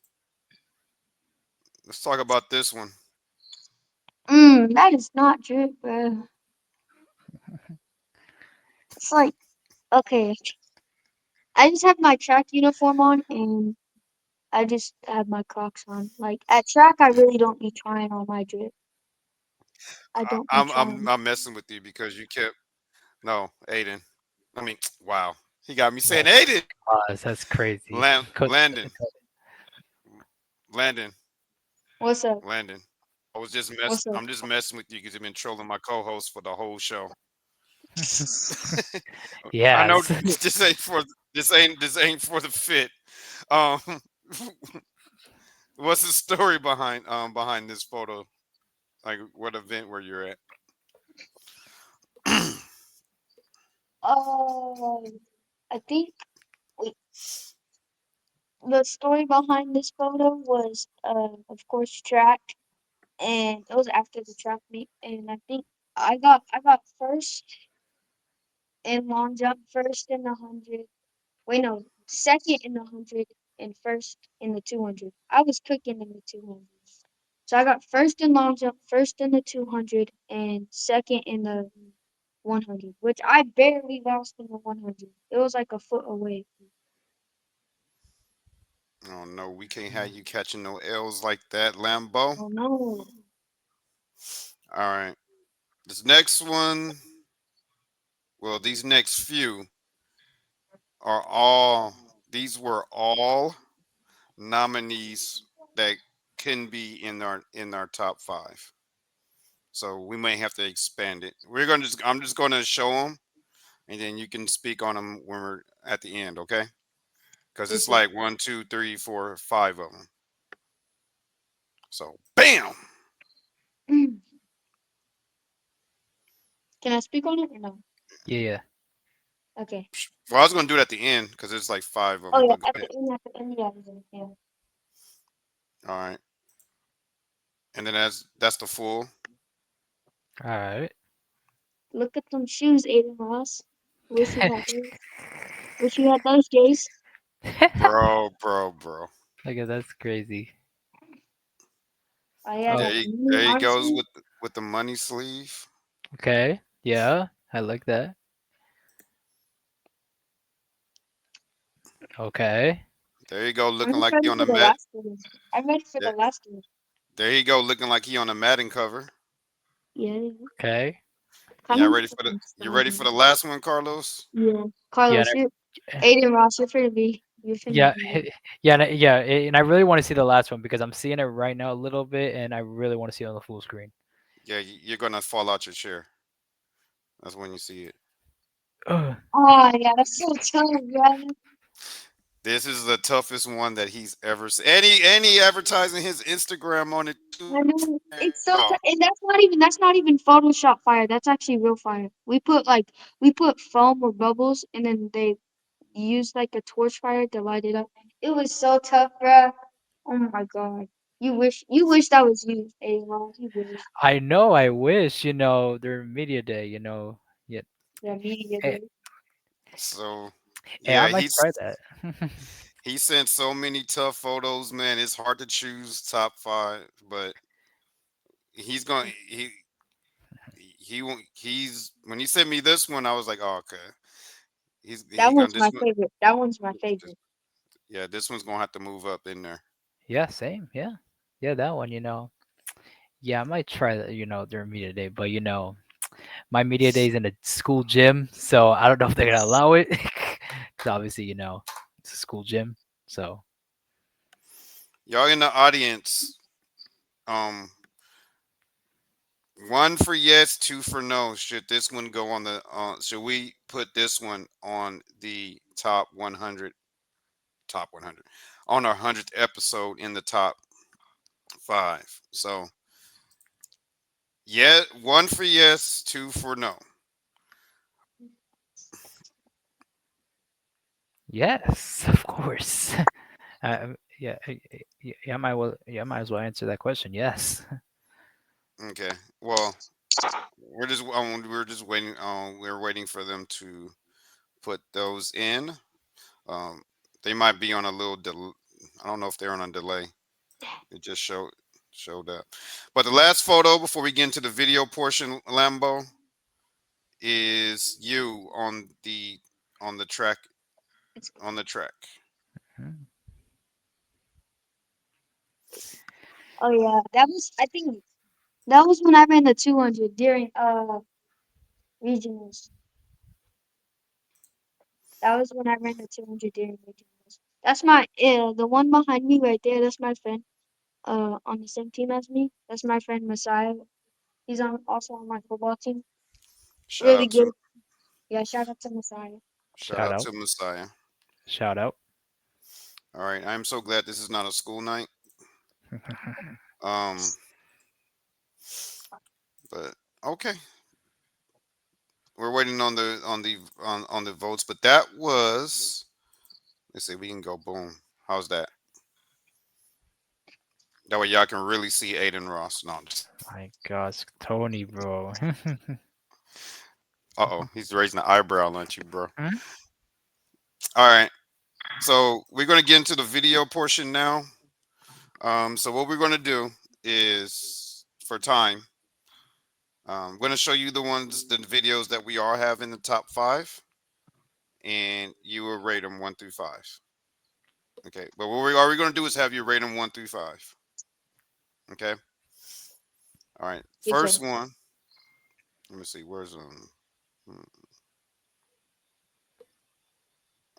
let's talk about this one. That is not drip, bro. It's like okay, I just have my track uniform on and I just have my Crocs on. Like at track, I really don't be trying on my drip. I don't be trying. I'm messing with you because you kept no Aiden. I mean, wow, he got me saying Whoa, Aiden. pause. That's crazy. Landon, Landon, What's up? Landon. What's up? I'm just messing with you because you've been trolling my co-host for the whole show. I know Yes. this ain't for the fit. Um, what's the story behind this photo? Like what event where you're at? I think wait, the story behind this photo was, of course, track, and it was after the track meet, and I think I got first in long jump, first in the 100. Wait, no, second in the 100 and first in the 200. I was cooking in the 200. So I got first in long jump, first in the 200, and second in the 100, which I barely lost in the 100. It was like a foot away. Oh no, we can't have you catching no L's like that, Lambo. Oh no. All right, this next one. Well, these next few are all. These were all nominees that can be in our top five. So we may have to expand it. We're gonna just. I'm just gonna show them, and then you can speak on them when we're at the end. Okay? Because it's Okay. like one, two, three, four, five of them. So bam. Can I speak on it or no? Yeah. Okay. Well, I was gonna do it at the end because it's like five of Oh them. yeah, But go ahead. at the end, yeah, yeah. Yeah. All right, and then that's the full. All right. Look at them shoes, Aiden Ross. Wish you had those. Wish you had those, Jace. Bro. Okay, that's crazy. Oh yeah, Oh, the new There he arm goes sleeve. with the money sleeve. okay. Yeah, I like that. Okay. There you go, I'm looking just like he ready on for the the mat. last one. I'm ready for the There, last one. there you go, looking like he on the Madden cover. Yeah, Okay. kind Yeah, of. you ready for the last one, Carlos? Yeah, Yeah. Carlos, you, Aiden Ross, you're finna Yeah, be. yeah, yeah, and I really want to see the last one because I'm seeing it right now a little bit, and I really want to see it on the full screen. Yeah, you're gonna fall out your chair. That's when you see it. Ugh. Oh yeah, that's so tough, man. This is the toughest one that he's ever seen. Any advertising his Instagram on it too. I know it's so Oh, tough, and that's not even Photoshop fire. That's actually real fire. We put foam or bubbles, and then they used like a torch fire to light it up. It was so tough, bruh. Oh my god. You wish that was you, Aiden. You wish. I know. I wish during media day. Yeah. Yeah, media Hey, day. so hey, I yeah, might try that. he sent so many tough photos, man. It's hard to choose top five, but he's going. He's when he sent me this one, I was like, oh, okay. That He gonna one's my favorite. That one's my favorite. yeah, this one's gonna have to move up in there. Yeah, same. Yeah, yeah, that one. Yeah, I might try that. During media day, but my media day is in a school gym, so I don't know if they're gonna allow it. Because obviously, it's a school gym. So Y'all in the audience, um, one for yes, two for no. Should this one go on the? Should we put this one on the top 100? Top 100 on our 100th episode in the top five. So yeah, one for yes, two for no. yes, of course. Yeah, yeah, might as well answer that question. Yes. Okay. Well, we're just waiting. We're waiting for them to put those in. Um, they might be on a little I don't know if they're on a delay. It just showed. Showed up. But the last photo before we get into the video portion, Lambo, is you on the track on the track. Mhm. Oh yeah, that was I think that was when I ran the 200 during regionals. That was when I ran the 200 during regionals. That's my the one behind me right there. That's my friend. On the same team as me. That's my friend Messiah. He's on also on my football team. Shout Really out to good. Yeah, shout out to Messiah. shout Shout out out. to Messiah. Shout out. All right, I'm so glad this is not a school night. Um, but okay, we're waiting on the votes. But that was. Let's see, we can go boom. How's that? That way y'all can really see Aiden Ross. No, just My gosh, Tony, bro. he's raising the eyebrow at you, bro. Hmm? All right, so we're gonna get into the video portion now. So what we're gonna do is for time. I'm gonna show you the videos that we all have in the top five, and you will rate them 1 through 5. Okay, but what we are going to do is have you rate them 1 through 5. Okay. All right. Yes, sir. First one. Let me see. Where's All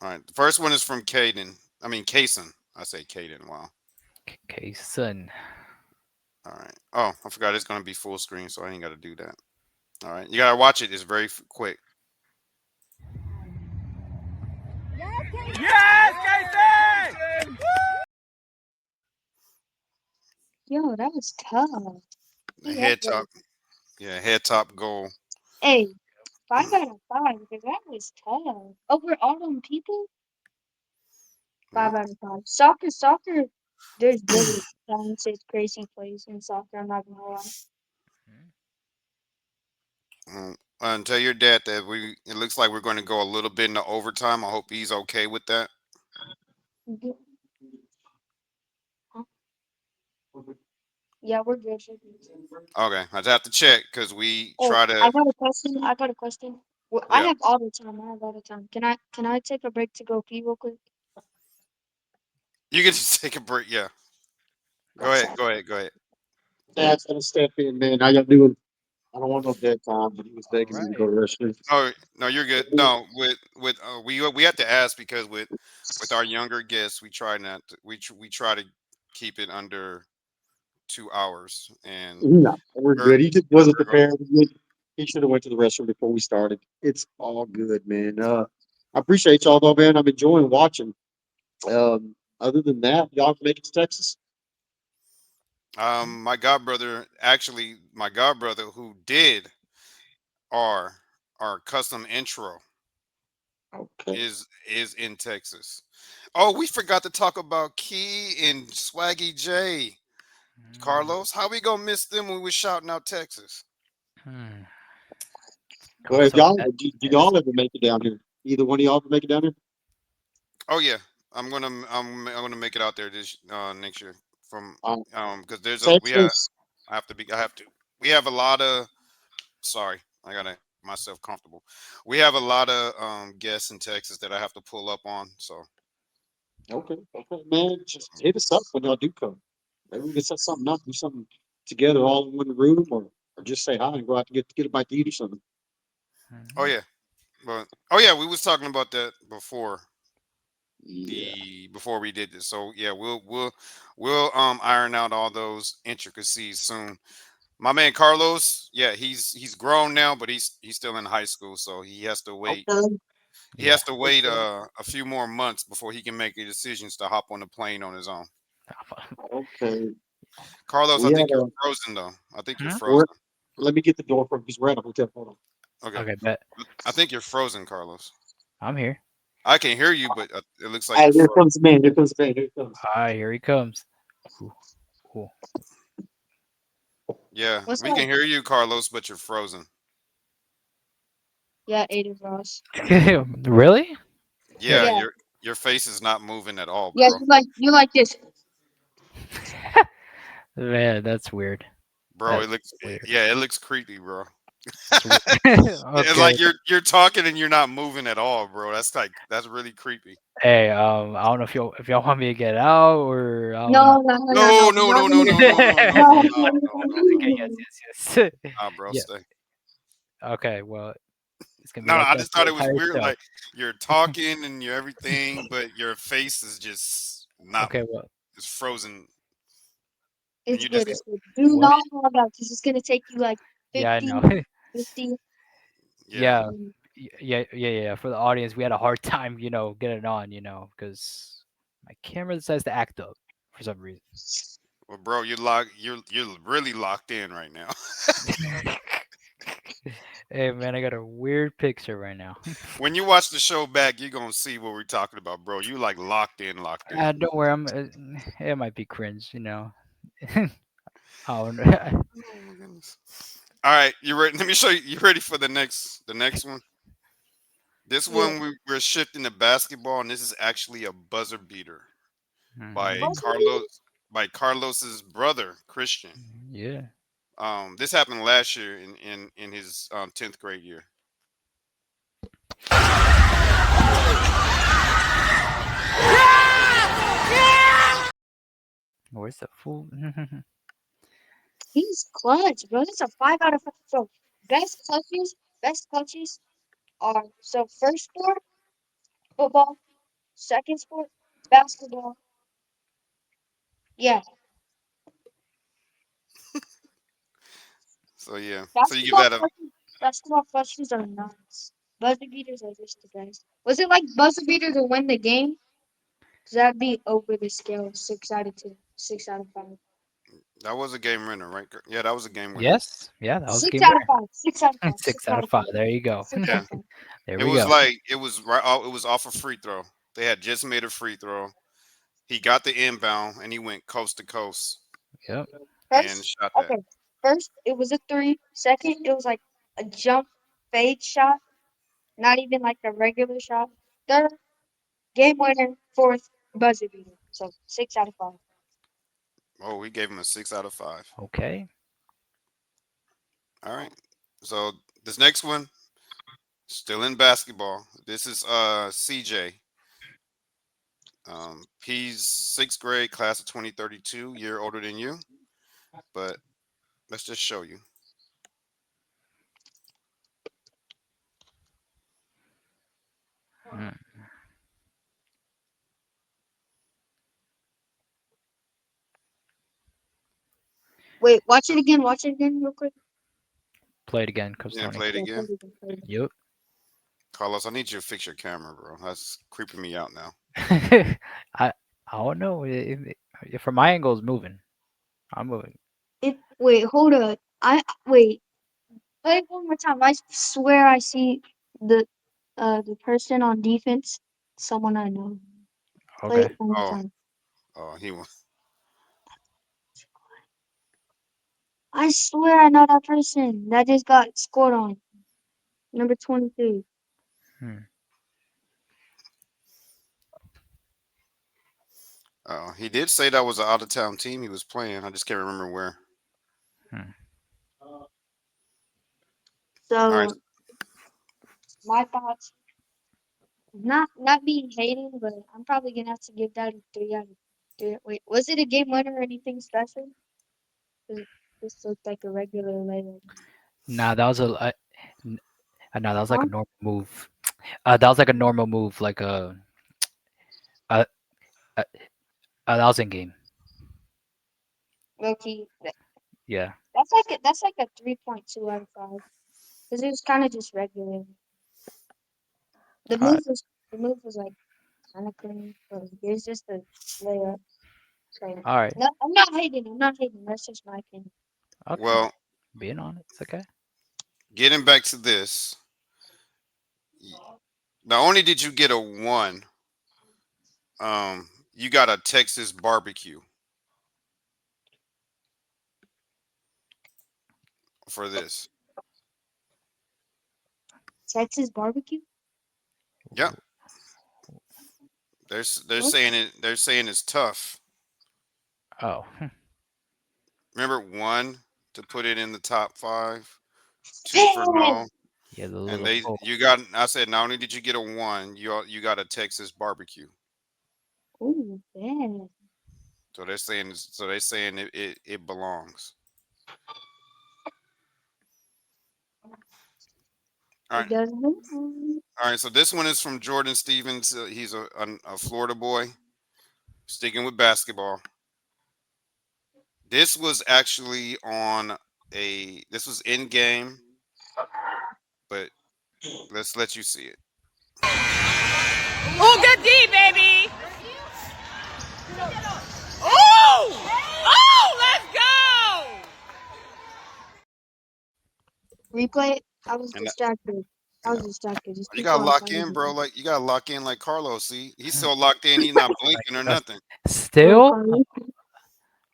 right. The first one is from Caden. I mean Kason. I say Caden. Wow. Okay, son. All right. Oh, I forgot it's going to be full screen, so I ain't got to do that. All right. You got to watch it. It's very quick. Yo, that was tough. The He had head that. top. Yeah, head top goal. Hey, 5 out of 5 because that was tough. Over all them people, Yeah. 5 out of 5. Soccer. There's really talented, crazy plays in soccer. I'm not gonna lie. And tell your dad that it looks like we're going to go a little bit into overtime. I hope he's okay with that. Good. Huh? Yeah, we're good. Okay, I just have to check because we Oh, try I to. got a question. I got a question. Well, I Yeah, have all the time. I have all the time. Can I take a break to go pee real quick? you can just take a break. Yeah, go ahead, go ahead, go ahead. Dad's gonna step in, man. How y'all doing? I don't want no dead time, but he was All begging me to go right. to the restroom. No, no, you're good. No, with we have to ask because with our younger guests, we try not to, we try to keep it under 2 hours, and No, we're we're, good. He just wasn't we're going. prepared. He should have went to the restroom before we started. It's all good, man. I appreciate y'all though, man. I'm enjoying watching. Other than that, y'all can make it to Texas. My godbrother, actually, my godbrother who did our our custom intro Okay. is in Texas. Oh, we forgot to talk about Key and Swaggy J. Mm, Carlos, how we gonna miss them when we was shouting out Texas? hmm. Well, Call if some y'all do X. y'all ever make it down here? Either one of y'all ever make it down here? Oh yeah, I'm gonna make it out there this next year from Uh, because there's a Texas. I have to we have a lot of sorry I gotta make myself comfortable. We have a lot of guests in Texas that I have to pull up on. So Okay, okay, man. Just hit us up when y'all do come. Maybe we can set something up, do something together all in one room, or just say hi and go out to get a bite to eat or something. oh Mhm. yeah, but oh yeah, we was talking about that Yeah. before we did this. So yeah, we'll iron out all those intricacies soon. My man Carlos, yeah, he's grown now, but he's still in high school, so he has to wait. Okay. He has Yeah. to wait Okay. a few more months before he can make the decisions to hop on the plane on his own. Okay. Carlos, I We had think you're a. frozen though. I think you're Hmm? frozen. We're, let me get the door from. He's right up hotel. Hold on. Okay, Okay, bet. I think you're frozen, Carlos. I'm here. I can hear you, but it looks like Hey, you're here frozen. comes the man. Here comes the man. Here he comes. Hi, here he comes. Ooh, ooh. Yeah, What's we up? can hear you, Carlos, but you're frozen. Yeah, Aiden Ross. Really? Yeah, Here. Yeah, your face is not moving at all, yeah. bro. You like this. Man, that's weird. Bro, it That's looks weird. yeah, it looks creepy, bro. It's weird. It's Okay. like you're talking and you're not moving at all, bro. That's really creepy. Hey, I don't know if y'all want me to get out or I don't know. No, no, no, no, No, no. no, We're not no, no, gonna no, do no, that. no, no, No, no, no, no, no, no, no. Okay, yes, yes, yes. Nah, bro, Yeah. stay. Okay. Well, it's gonna be No, no, like I that just for thought the it was entire weird. show. Like you're talking and you're everything, but your face is just not. Okay. Well, It's frozen, and it's you just good. get. It's good. Do what? not log out because it's gonna take you like Yeah, I 50, know. 50. Yeah. Yeah, yeah. For the audience, we had a hard time, getting on, because my camera decides to act up for some reason. Well, bro, you're really locked in right now. Hey, man, I got a weird picture right now. When you watch the show back, you're gonna see what we're talking about, bro. You like locked in, locked in. Don't worry, it might be cringe. Oh, no. Oh my goodness. All right, you ready? Let me show you. You ready for the next one? This Yeah. one we're shifting to basketball, and this is actually a buzzer beater by Mhm. Buzzer beater? Carlos's brother Christian. Yeah. This happened last year in his 10th grade year. Where's the fool? He's clutch, bro. That's a 5 out of 5. So best clutches are so first sport, football, second sport, basketball. Yeah, So yeah, so you give basketball that a clutches. Basketball clutches are nuts. Buzzer beaters are just the best. Was it like buzzer beater to win the game? Cause that'd be over the scale. 6 out of 10. 6 out of 5. that was a game winner, right? Yeah, that was a game winner. Yes. Yeah, that was a Six game out of winner. five. 6 out of 5. Six Six out out of of five. 5. There you go. Six out Yeah, of 5. There it we was go. like it was right. It was off a free throw. They had just made a free throw. He got the inbound and he went coast to coast Yep. and First, shot that. okay. First, it was a 3. Second, it was like a jump fade shot. Not even like a regular shot. Third, game winner. Fourth, buzzer beater. So 6 out of 5. Oh, we gave him a 6 out of 5. Okay. All right. So this next one, still in basketball. This is CJ. He's 6th grade, class of 2032, year older than you. But let's just show you. Mm. Wait, watch it again. Watch it again, real quick. Play it again, Coach Yeah, Tony. play it Yeah, play again. it again. Play it again. Yep. Carlos, I need you to fix your camera, bro. That's creeping me out now. I I don't know. From my angle, it's moving. I'm moving. Wait, hold up. Wait. Play it one more time. I swear I see the the person on defense. Someone I know. Play Okay. it one more Oh, time. oh, he was. I swear I know that person that just got scored on. Number 22. Hmm. He did say that was an out of town team he was playing. I just can't remember where. Hmm. All right. So my thoughts, not being hating, but I'm probably gonna have to give that a 3 out of 3. Wait, was it a game winner or anything special? 'Cause this looked like a regular layup. Nah, that was n- nah, that was like Huh? a normal move. That was like a normal move, like a, a, that was in game. Low key. Yeah. That's like a 3.2 out of 5. Cause it was kind of just regular. The All move right. was the move was like kind of clean, but it was just a layup. So All right. no, I'm not hating. I'm not hating. That's just my opinion. Okay. Well, Being honest. It's okay. getting back to this, not only did you get a 1, you got a Texas barbecue for this. Texas barbecue. Yep. They're What? saying it. They're saying it's tough. Oh. Remember, one to put it in the top five, two for Man. no, Yeah, the and little they pole. you got. I said not only did you get a one, you got a Texas barbecue. Ooh, bad. So they're saying it belongs. All It right, doesn't belong. all right. So this one is from Jordan Stevens. He's a Florida boy. Sticking with basketball. This was actually on a. This was in game, but let's let you see it. Oh, good D, baby. Oh! Oh, let's go! Replay. I was And distracted. I and was distracted. Just you keep gotta going. lock in, bro. Like you gotta lock in like Carlos. See, he's so locked in, he's Oh not my blinking or gosh. nothing. Bro, Still? Carlos.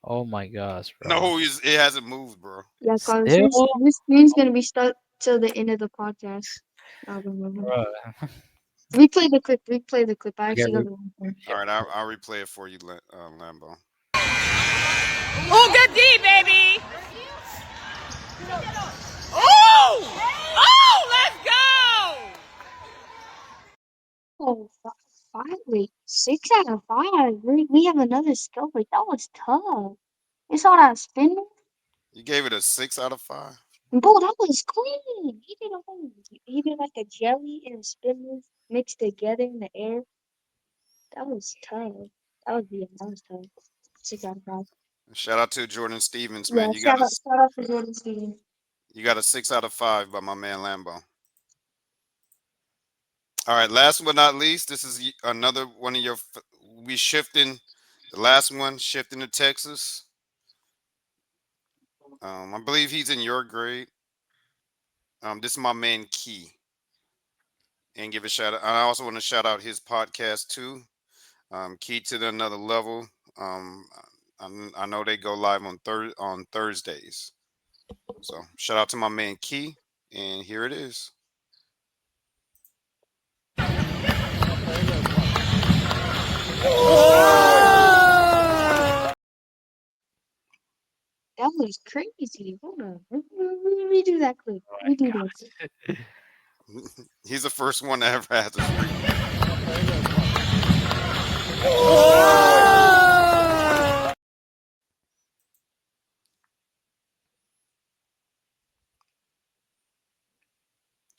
Oh my gosh, bro. No, it hasn't moved, bro. Yeah, Carlos. Still? Your screen's gonna be stuck till the end of the podcast. I remember. Bro. Replay the clip. Replay the clip. I Okay, actually got the wrong one. All right, I'll replay it for you, Lambo. Oh, good D, baby. Oh! Oh, let's go! Oh, wait, 6 out of 5. We have another skill break. That was tough. You saw that spin move? You gave it a 6 out of 5. Bro, that was clean. He did like a jelly and a spin move mixed together in the air. That was tough. That was tough. 6 out of 5. Shout out to Jordan Stevens, Yeah, man. shout out to Jordan Stevens. You got a 6 out of 5 by my man Lambo. All right, last but not least, this is another one of your. We shifting the last one, shifting to Texas. I believe he's in your grade. This is my man Key, and give a shout out. I also want to shout out his podcast too. Key to the another level. Um, I know they go live on Thursdays. So shout out to my man Key, and here it is. That was crazy. Hold on. Redo that clip. Oh my Redo that clip. gosh. He's the first one that ever had this read.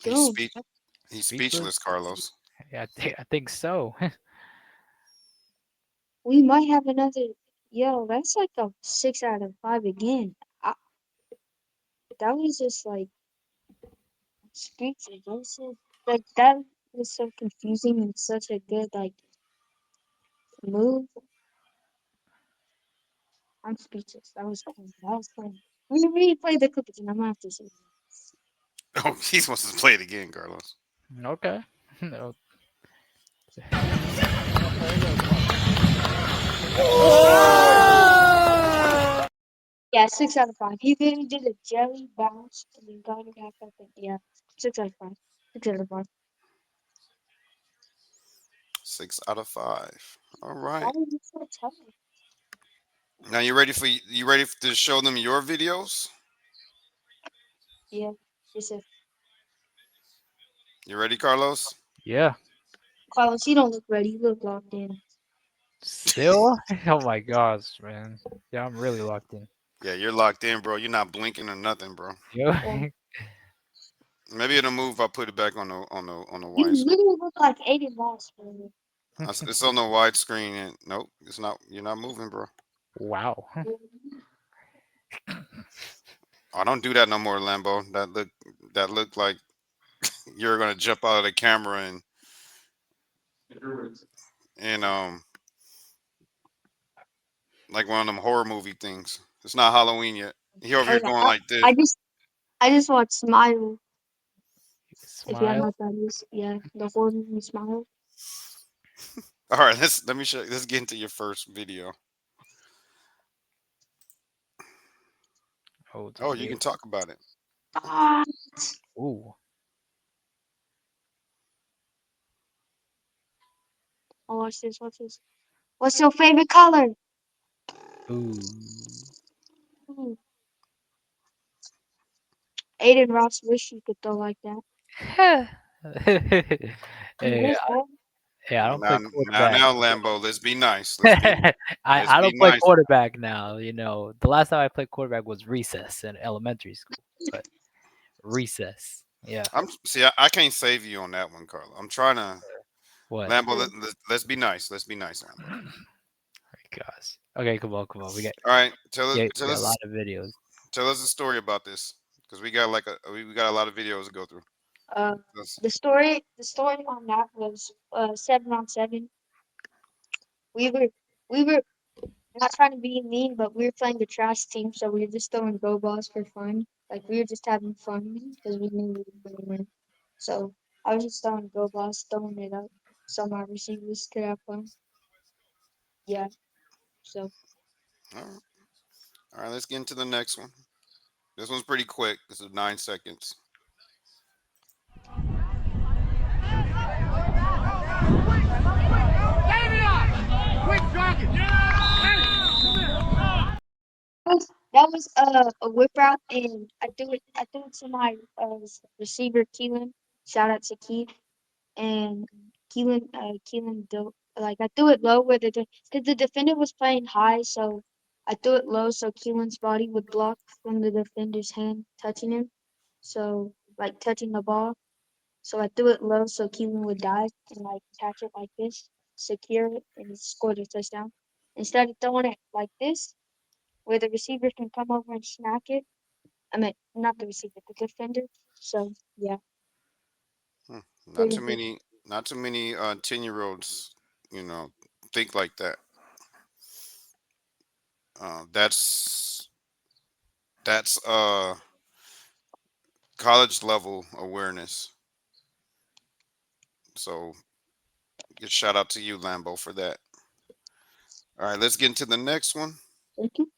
He's Yo, speech. He's Speechless? speechless, Carlos. Yeah, I think so. we might have another. Yo, that's like a 6 out of 5 again. I, that was just like speechless. Like that was so confusing and such a good like move. I'm speechless. That was fun. That was fun. We replay the clip again. I'm gonna have to say. Oh, he's supposed to play it again, Carlos. Okay. No. Yeah, 6 out of 5. He then did a jelly bounce and then got it back up. And, yeah, 6 out of 5. 6 out of 5. 6 out of 5. All That right. was just so tough. Now you ready to show them your videos? Yeah, it's a You ready, Carlos? Yeah. Carlos. You don't look ready. You look locked in. Still? Oh my gosh, man. Yeah, I'm really locked in. Yeah, you're locked in, bro. You're not blinking or nothing, bro. Yo. Yeah. Maybe it'll move if I put it back on the You wide screen. literally look like Aiden Moss, bro. It's on the wide screen, and nope, it's not. You're not moving, bro. Wow. Oh, don't do that no more, Lambo. That look like you're gonna jump out of the camera and like one of them horror movie things. It's not Halloween yet. He over Oh here yeah, going like this. I just I just watched Smile. If you don't know Smile. what that is, yeah, the horror movie Smile. All right, let me show. Let's get into your first video. Oh, it's a Oh, you video. can talk about it. Ah, Ooh. oh, watch this. Watch this. What's your favorite color? Ooh. Ooh, Aiden Ross wish he could throw like that. He Hey, wish, bro. I Well, don't play quarterback. now, Lambo. Let's be nice. Let's I be don't play nice. quarterback now. The last time I played quarterback was recess in elementary school. But recess, yeah. I can't save you on that one, Carlo. I'm trying to What? Lambo. Let's be nice. Let's be nice, Lambo. Gosh. Okay, come on, come on. All right, We got a lot of videos. tell us a story about this because we got we got a lot of videos to go through. Uh, Let's- the story on that was 7-on-7. We were not trying to be mean, but we were playing the trash team, so we were just throwing go balls for fun. Like we were just having fun because we knew we were gonna win. So I was just throwing go balls, throwing it up, so my receivers could have fun. Yeah. So all right, all right, let's get into the next one. This one's pretty quick. This is 9 seconds. that was a whip route, and I threw it to my receiver Keelan. Shout out to Keith and Keelan. Like I threw it low where because the defender was playing high, so I threw it low so Keelan's body would block from the defender's hand touching him, so like touching the ball. So I threw it low so Keelan would dive and like catch it like this, secure it, and score the touchdown. Instead of throwing it like this, where the receiver can come over and smack it. I mean, not the receiver, the defender. So yeah, Hmm. Not pretty too good. many. Not too many 10-year-olds. You know, think like that. That's college level awareness. So, good shout out to you, Lambo, for that. All right, let's get into the next one. Thank you.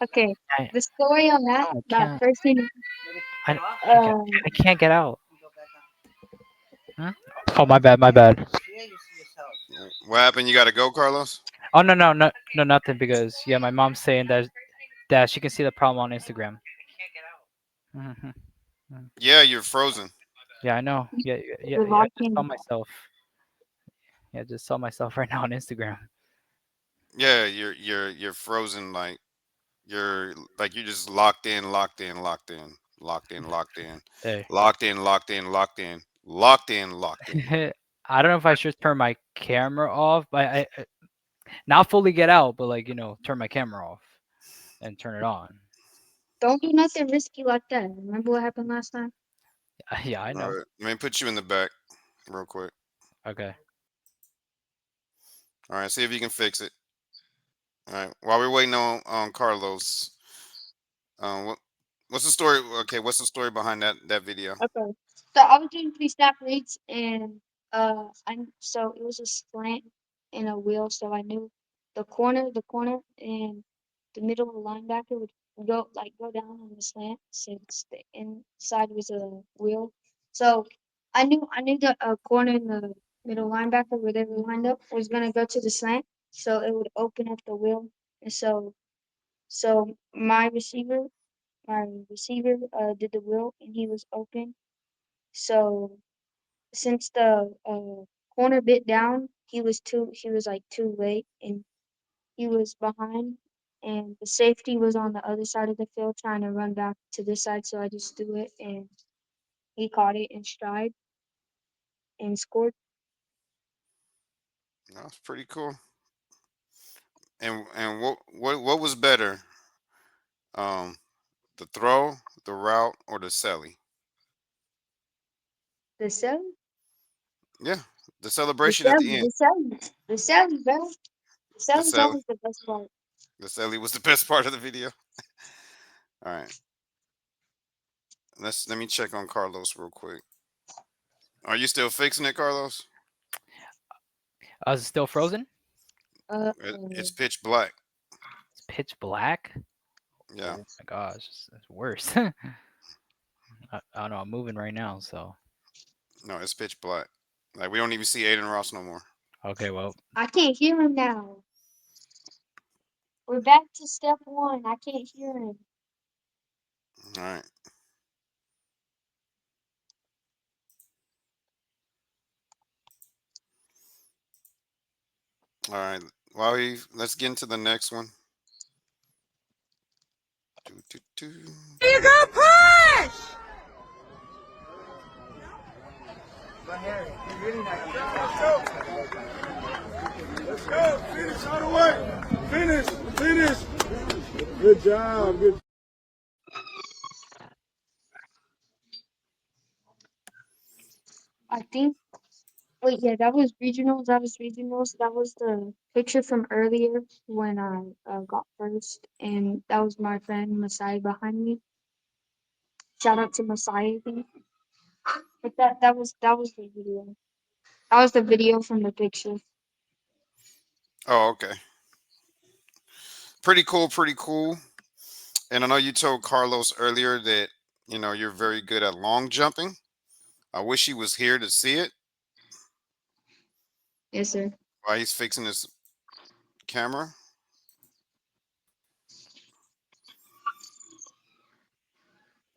Okay, I, the story on that I about can't. first thing. I can't get out. Huh? Oh, my bad, my bad. What happened? You got to go, Carlos? Oh no, no, no, no, nothing. Because yeah, my mom's saying that she can see the problem on Instagram. Hmm. Yeah, you're frozen. Yeah, I know. Yeah, yeah, yeah, You're yeah. I locked just saw in. myself. Yeah, I just saw myself right now on Instagram. Yeah, you're frozen. You're just locked in, locked in, locked in, locked in, locked in, Hey. locked in, locked in, locked in, locked in, locked in. I don't know if I should turn my camera off, but I not fully get out, but like turn my camera off and turn it on. Don't do nothing risky like that. Remember what happened last time? Yeah, I All know. right, let me put you in the back real quick. Okay. All right, see if you can fix it. All right, while we're waiting on Carlos, what what's the story? Okay, what's the story behind that video? Okay. So I was doing pre-snap reads, and so it was a slant and a wheel, so I knew the corner, and the middle of the linebacker would go down on the slant since the inside was a wheel. So I knew the corner and the middle linebacker where they were lined up was gonna go to the slant, so it would open up the wheel, and so my receiver did the wheel, and he was open. So since the corner bit down, he was like too late, and he was behind, and the safety was on the other side of the field trying to run back to this side. So I just threw it, and he caught it in stride and scored. That's pretty cool. And what was better, um, the throw, the route, or the celly? The Sally, Yeah, the the celebration at the Sally, end. the Sally, the Sally, bro. The The Sally's celly, always the best part. the celly was the best part of the video. All right, let me check on Carlos real quick. Are you still fixing it, Carlos? Is it still frozen? Uh, It's pitch black. It's pitch black. Yeah. Oh my gosh, it's worse. I don't know. I'm moving right now, so No, it's pitch black. Like we don't even see Aiden Ross no more. okay. Well, I can't hear him now. We're back to step one. I can't hear him. All right. All right. Let's get into the next one. Do, do, do. Here you go, push! Let's go. Finish all the way. Finish. Finish. Good job. Good. I think. Wait, yeah, that was regionals. That was regionals. That was the picture from earlier when I got first, and that was my friend Masai behind me. Shout out to Masai. I think. But that was the video. That was the video from the picture. Oh, okay. Pretty cool. Pretty cool. And I know you told Carlos earlier that you're very good at long jumping. I wish he was here to see it Yes, sir. while he's fixing his camera.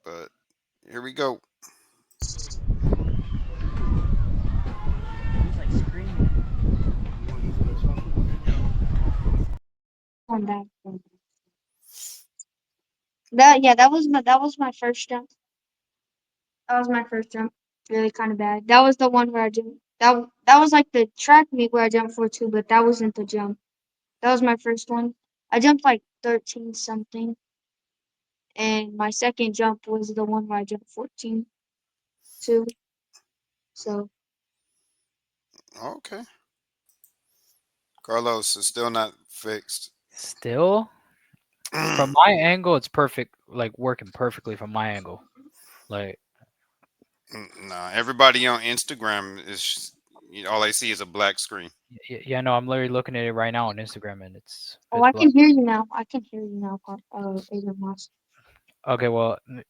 But here we go. On that. That was my first jump. That was my first jump. Really kind of bad. That was the one where I jumped. That was like the track meet where I jumped for two, but that wasn't the jump. That was my first one. I jumped like 13 something, and my second jump was the one where I jumped 14 too. So Okay. Carlos is still not fixed. still from my angle, it's perfect. Like working perfectly from my angle. Like Nah, everybody on Instagram all they see is a black screen. yeah, no, I'm literally looking at it right now on Instagram, and it's I black. can hear you now. I can hear you now, Adrian Moss. Okay, well, and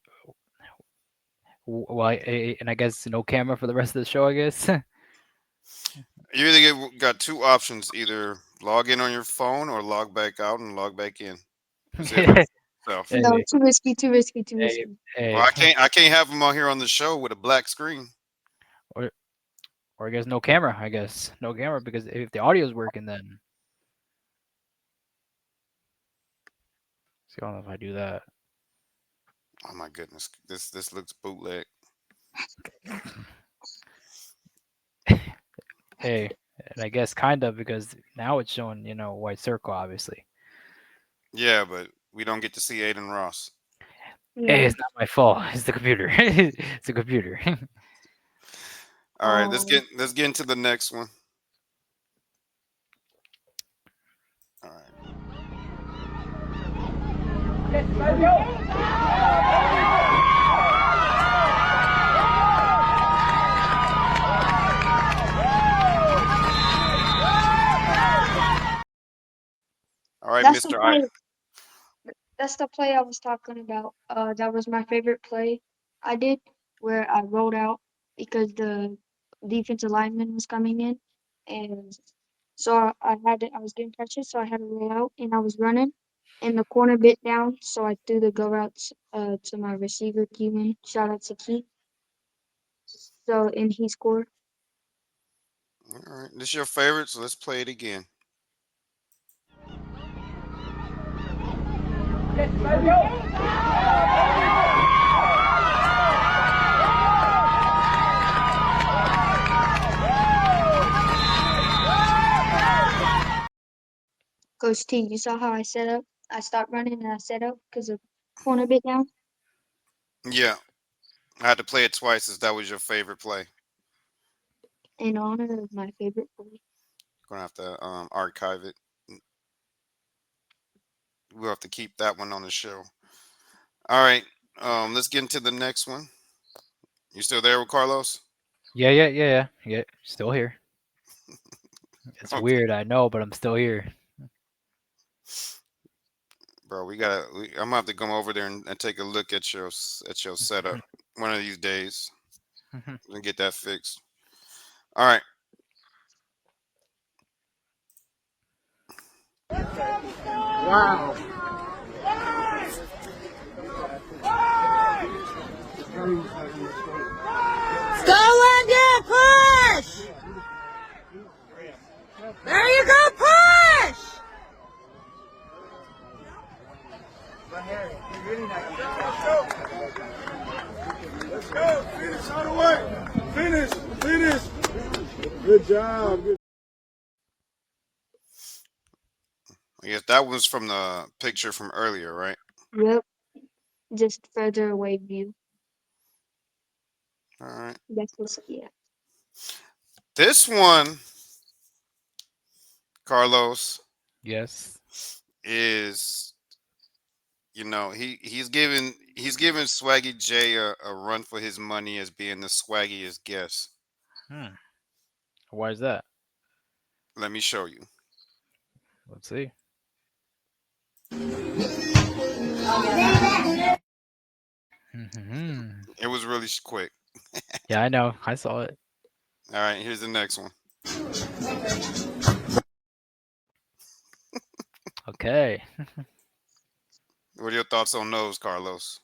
I guess no camera for the rest of the show. I guess. You either got two options: either log in on your phone or log back out and log back in. It's it. So, No, Hey, too risky, too risky, too hey, risky. well, hey. I can't have him on here on the show with a black screen. Or, or I guess no camera. I guess no camera because if the audio's working, then see, I don't know if I do that. Oh my goodness, this looks bootleg. Hey, and I guess kind of because now it's showing white circle, obviously. Yeah, but we don't get to see Aiden Ross. Hey, Yeah. it's not my fault. It's the computer. It's the computer. All right, let's Um, get into the next one. All right. All right, that's the Mr. I. play. That's the play I was talking about. That was my favorite play I did, where I rolled out because the defensive lineman was coming in, and so I was getting pressure, so I had to roll out, and I was running, and the corner bit down, so I threw the go routes to my receiver Keelan. Shout out to Key. So and he scored. All right, this is your favorite, so let's play it again. Coach T, you saw how I set up? I stopped running and I set up because the corner bit down. Yeah, I had to play it twice as that was your favorite play. In honor of my favorite play. Gonna have to archive it. We'll have to keep that one on the show. All right, let's get into the next one. You still there with Carlos? Yeah. Still here. It's Okay. weird, I know, but I'm still here. bro. I'm gonna have to come over there and take a look at at your setup one of these days and get that fixed. All right. Wow. Go in there, push! There you go, push! Let's go. Finish all the way. Finish. Finish. Good job. Good. I guess that was from the picture from earlier, right? Yep, just further away view. All right. That's what's yeah. This one, Carlos, Yes. is he's giving Swaggy J a run for his money as being the swaggiest guest. Hmm. Why is that? Let me show you. Let's see. It was really quick. Yeah, I know. I saw it. All right, here's the next one. Okay. What are your thoughts on those, Carlos?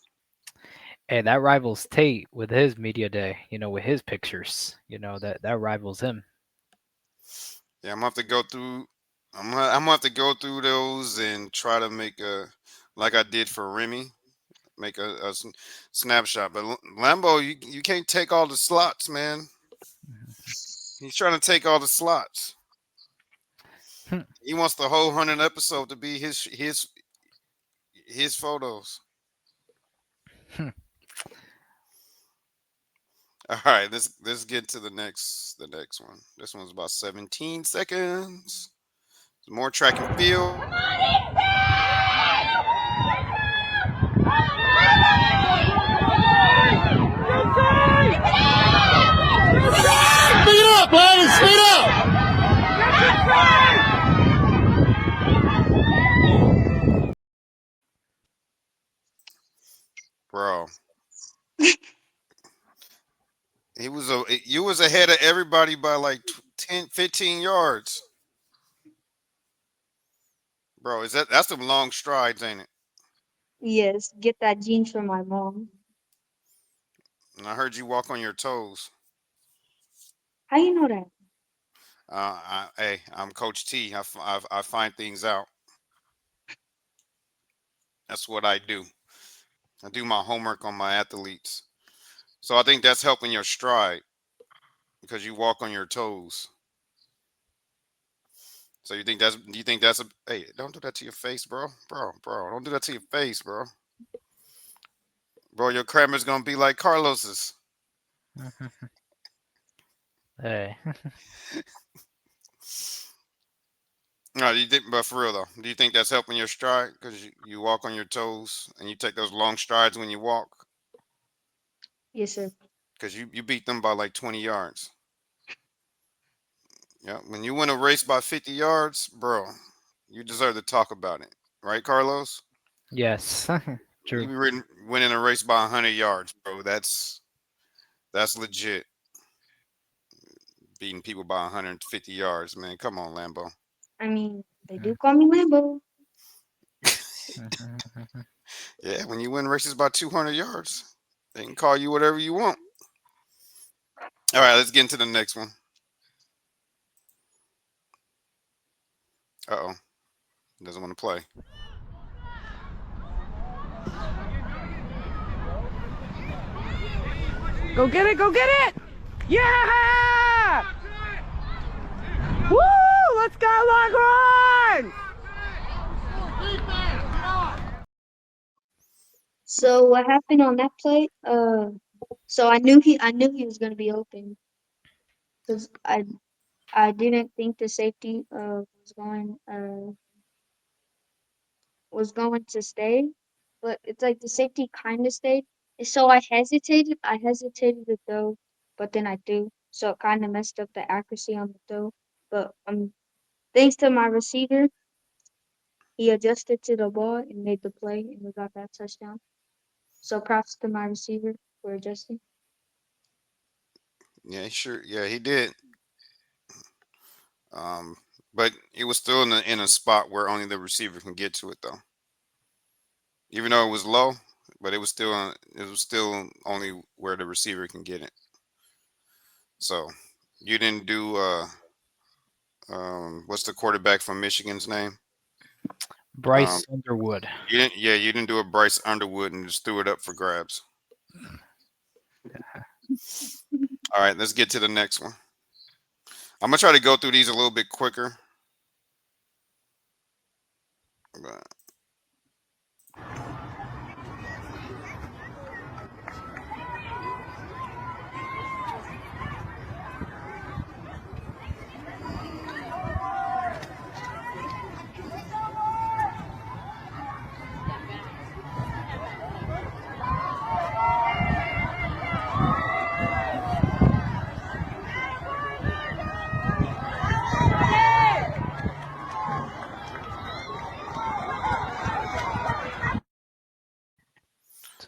Hey, that rivals Tate with his media day. With his pictures. That rivals him. Yeah, I'm gonna have to go through. I'm gonna have to go through those and try to make like I did for Remy, make a snapshot. But Lambo, you can't take all the slots, man. He's trying to take all the slots. He wants the whole 100 episode to be his photos. All right, let's get to the next one. This one's about 17 seconds. More track and field. Speed up, ladies. Speed up. Bro, you was ahead of everybody by like 10, 15 yards. Bro, that's some long strides, ain't it? Yes, get that jeans from my mom. And I heard you walk on your toes. How you know that? Hey, I'm Coach T. I find things out. That's what I do. I do my homework on my athletes. So I think that's helping your stride because you walk on your toes. So do you think that's a hey, don't do that to your face, bro. Bro, don't do that to your face, bro. Bro, your Kramer's gonna be like Carlos's. Hey. No, you think, but for real though, do you think that's helping your stride because you walk on your toes and you take those long strides when you walk? Yes, sir. Because you beat them by like 20 yards. Yeah, when you win a race by 50 yards, bro, you deserve to talk about it, right, Carlos? Yes. You True. be winning a race by 100 yards, bro. That's legit. Beating people by 150 yards, man. Come on, Lambo. I mean, they do call me Lambo. Yeah, when you win races by 200 yards, they can call you whatever you want. All right, let's get into the next one. Uh oh, doesn't want to play. Go get it, go get it! Yeah! Woo! Let's go, Longhorns! So what happened on that play? So I knew he was gonna be open because I didn't think the safety was going to stay, but it's like the safety kind of stayed. And so I hesitated. I hesitated to throw, but then I threw. So it kind of messed up the accuracy on the throw. But thanks to my receiver, he adjusted to the ball and made the play, and we got that touchdown. So props to my receiver for adjusting. Yeah, sure. Yeah, he did. But it was still in a spot where only the receiver can get to it, though. Even though it was low, but it was still only where the receiver can get it. So you didn't do what's the quarterback from Michigan's name? Bryce Underwood. You didn't do a Bryce Underwood and just threw it up for grabs. All right, let's get to the next one. I'm gonna try to go through these a little bit quicker. But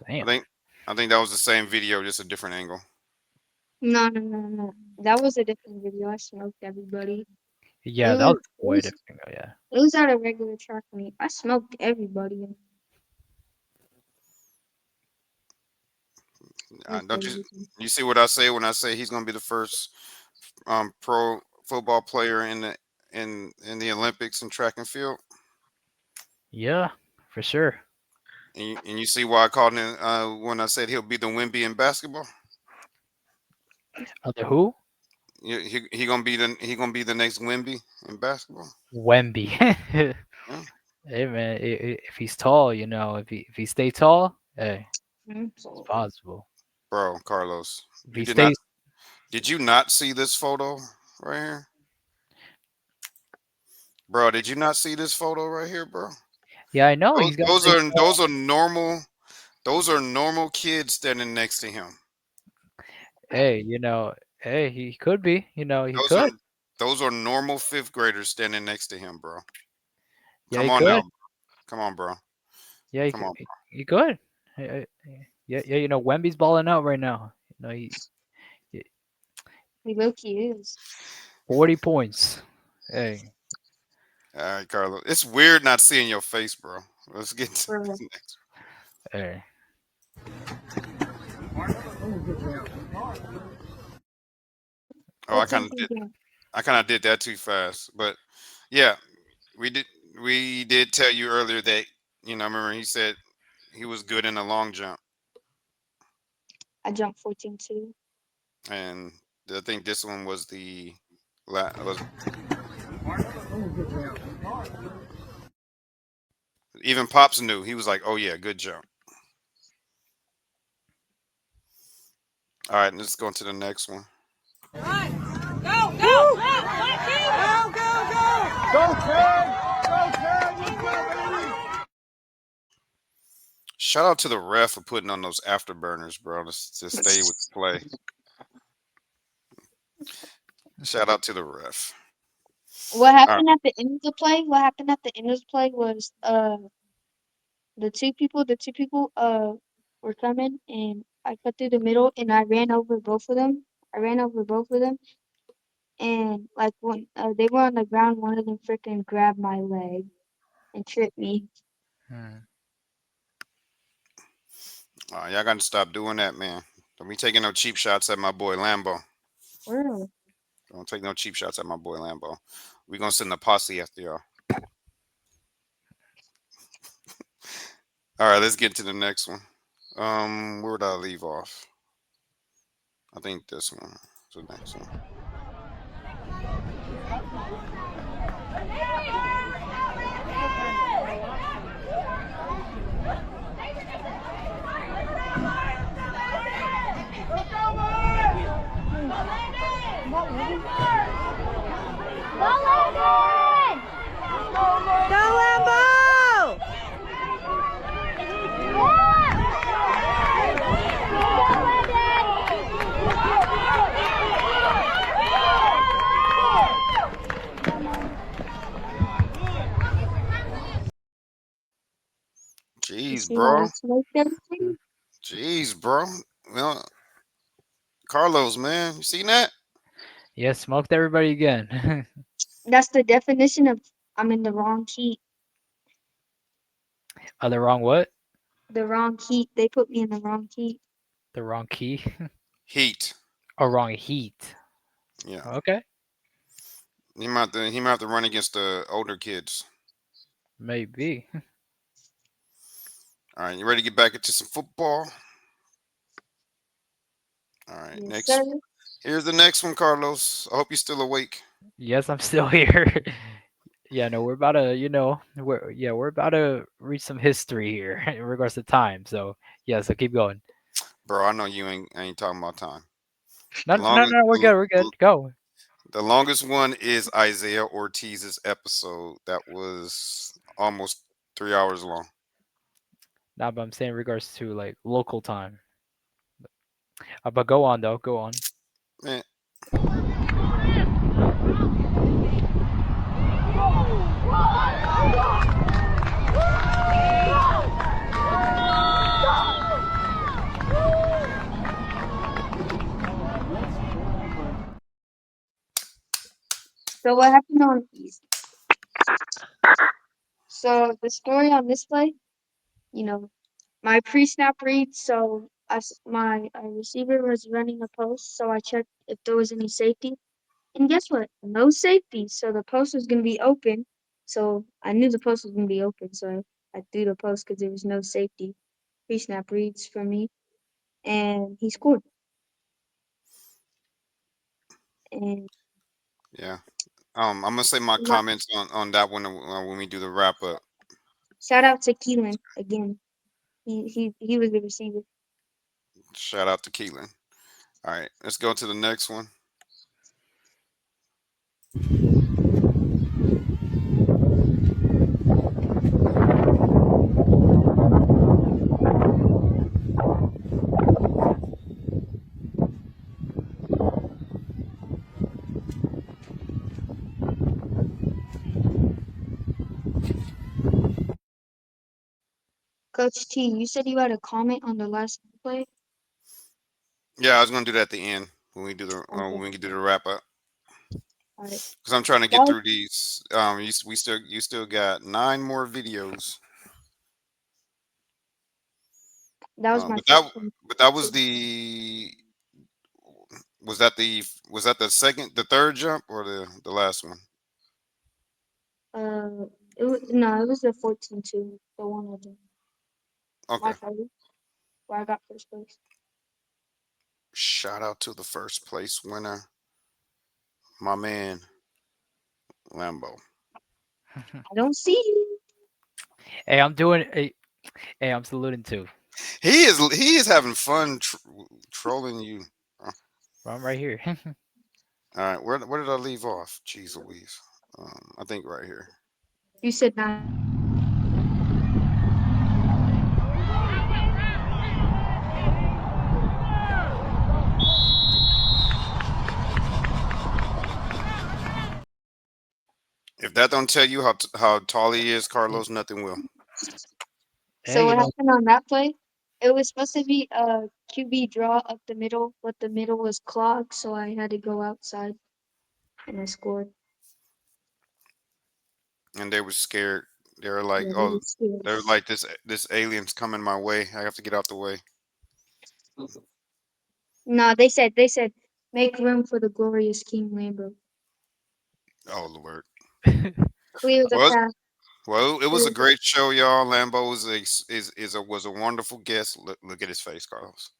Damn. I think that was the same video, just a different angle. No. That was a different video. I smoked everybody. Yeah, It that was was, way different. Yeah. it was at a regular track meet. I smoked everybody. Don't you see what I say when I say he's gonna be the first pro football player in the Olympics in track and field? Yeah, for sure. And you see why I called him when I said he'll be the Wemby in basketball. The who? He gonna be the next Wemby in basketball. Wemby. Yeah. Hey man, if he's tall, you know, if he stay tall, hey, it's possible. Bro, Carlos, If he stays, did you not see this photo right here? Bro, did you not see this photo right here, bro? yeah, I know he's got. Those are normal kids standing next to him. Hey, you know, hey, he could be. You know, he could. Those are normal fifth graders standing next to him, bro. Yeah, Come he on could. now. Come on, bro. Yeah, Come on. he could. Yeah, you know, Wemby's balling out right now. You know, He low-key is. 40 points. Hey. All right, Carlos. It's weird not seeing your face, bro. Let's get to the next one. Hey. Oh, I kind of did that too fast. But yeah, we did tell you earlier that, you know, remember he said he was good in the long jump. I jumped 14-2. And I think this one was even Pops knew. He was like, "Oh yeah, good jump." All right, let's go to the next one. Shout out to the ref for putting on those afterburners, bro, to stay with the play. Shout out to the ref. What happened at the end of the play? What happened at the end of the play was the two people were coming, and I cut through the middle and I ran over both of them. And like when they were on the ground, one of them freaking grabbed my leg and tripped me. Y'all got to stop doing that, man. Don't be taking no cheap shots at my boy Lambo. Really? Don't take no cheap shots at my boy Lambo. We're going to send a posse after y'all. All right, let's get to the next one. Where would I leave off? I think this one is the next one. Jeez, See how I bro. smoked everything? Jeez, bro. Well, Carlos, man, you seen that? Yeah, smoked everybody again. That's the definition of I'm in the wrong heat. The wrong what? The wrong heat. They put me in the wrong heat. The wrong key? Heat. Or wrong heat? Yeah. Okay, He might have to run against the older kids. maybe. All right, you ready to get back into some football? All right, Yes, sir. next. Here's the next one, Carlos. I hope you're still awake. Yes, I'm still here. Yeah, no, we're about to, we're about to reach some history here in regards to time. So yeah, so keep going. Bro, I know you ain't talking about time. No, The no, no, longest no, we're good, we're good. Go. the longest one is Isaiah Ortiz's episode. That was almost 3 hours long. Now, but I'm saying in regards to like local time. But go on though, go on. Man, So what happened on So the story on this play, you know, my pre-snap read. So my receiver was running a post, so I checked if there was any safety. And guess what? No safety. So the post was gonna be open. So I knew the post was gonna be open. So I threw the post because there was no safety. Pre-snap reads for me, and he scored. And yeah. I'm gonna say my my, comments on that one when we do the wrap up. shout out to Keelan again. He was the receiver. Shout out to Keelan. All right, let's go to the next one. Coach T, you said you had a comment on the last play. Yeah, I was gonna do that at the end when Okay, we do the wrap up all right. because I'm trying to That get was, through these. You still got 9 more videos. that was my But first one. that was the third jump or the last one? No, it was the 14-2, the one I did. Okay. My fault, where I got first place. Shout out to the first place winner, my man Lambo. I don't see you. Hey, I'm doing. Hey, I'm saluting too. He is having fun trolling you. I'm right here. All right, where did I leave off? Jeez Louise. I think right here. You said not. If that don't tell you how tall he is, Carlos, nothing will. So Hey, what happened on that play? It was supposed to be a QB draw up the middle, but the middle was clogged, so I had to go outside, and I scored. And they were scared. They were like, Yeah, they oh, were scared. they were like this alien's coming my way. I have to get out the way. No, they said, make room for the glorious King Lambo. Oh Lord. Clear the Well, path. well, it was Clear a great show, y'all. Lambo was a wonderful guest. Look at his face, Carlos.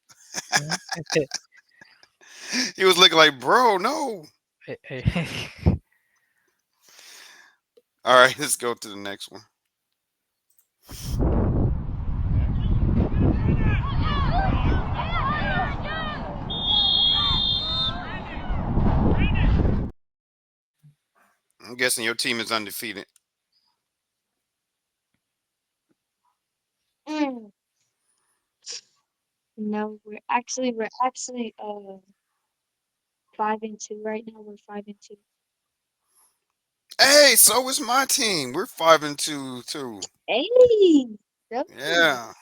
He was looking like, bro, no. All right, let's go to the next one. I'm guessing your team is undefeated. Mm. No, we're actually 5-2 right now. We're 5-2. Hey, so is my team. We're 5-2 too. Hey, Yep. Yeah,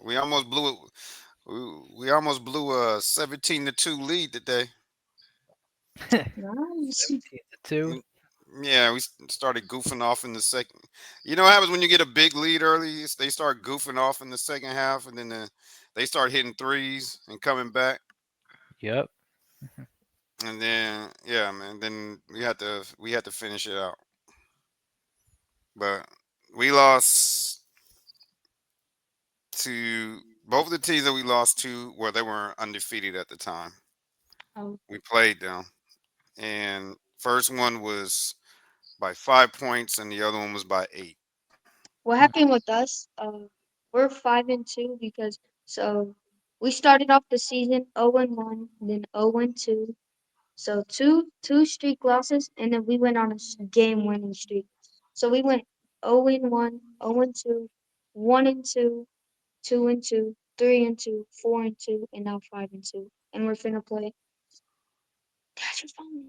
we almost blew it. We almost blew a 17-2 lead today. Nice. 17-2. Mm, Yeah, we started goofing off in the second. You know what happens when you get a big lead early? They start goofing off in the second half, and then they start hitting threes and coming back. Yep. And then yeah, man, then we had to finish it out. But we lost to both of the teams that we lost to. Well, they were undefeated at the time. Um, We played them, and first one was by 5 points, and the other one was by 8. what happened with us? We're 5-2 because so we started off the season 0-1, then 0-2. So two streak losses, and then we went on a game winning streak. So we went 0-1, 0-2, 1-2, 2-2, 3-2, 4-2, and now 5-2. And we're finna play. That's your phone.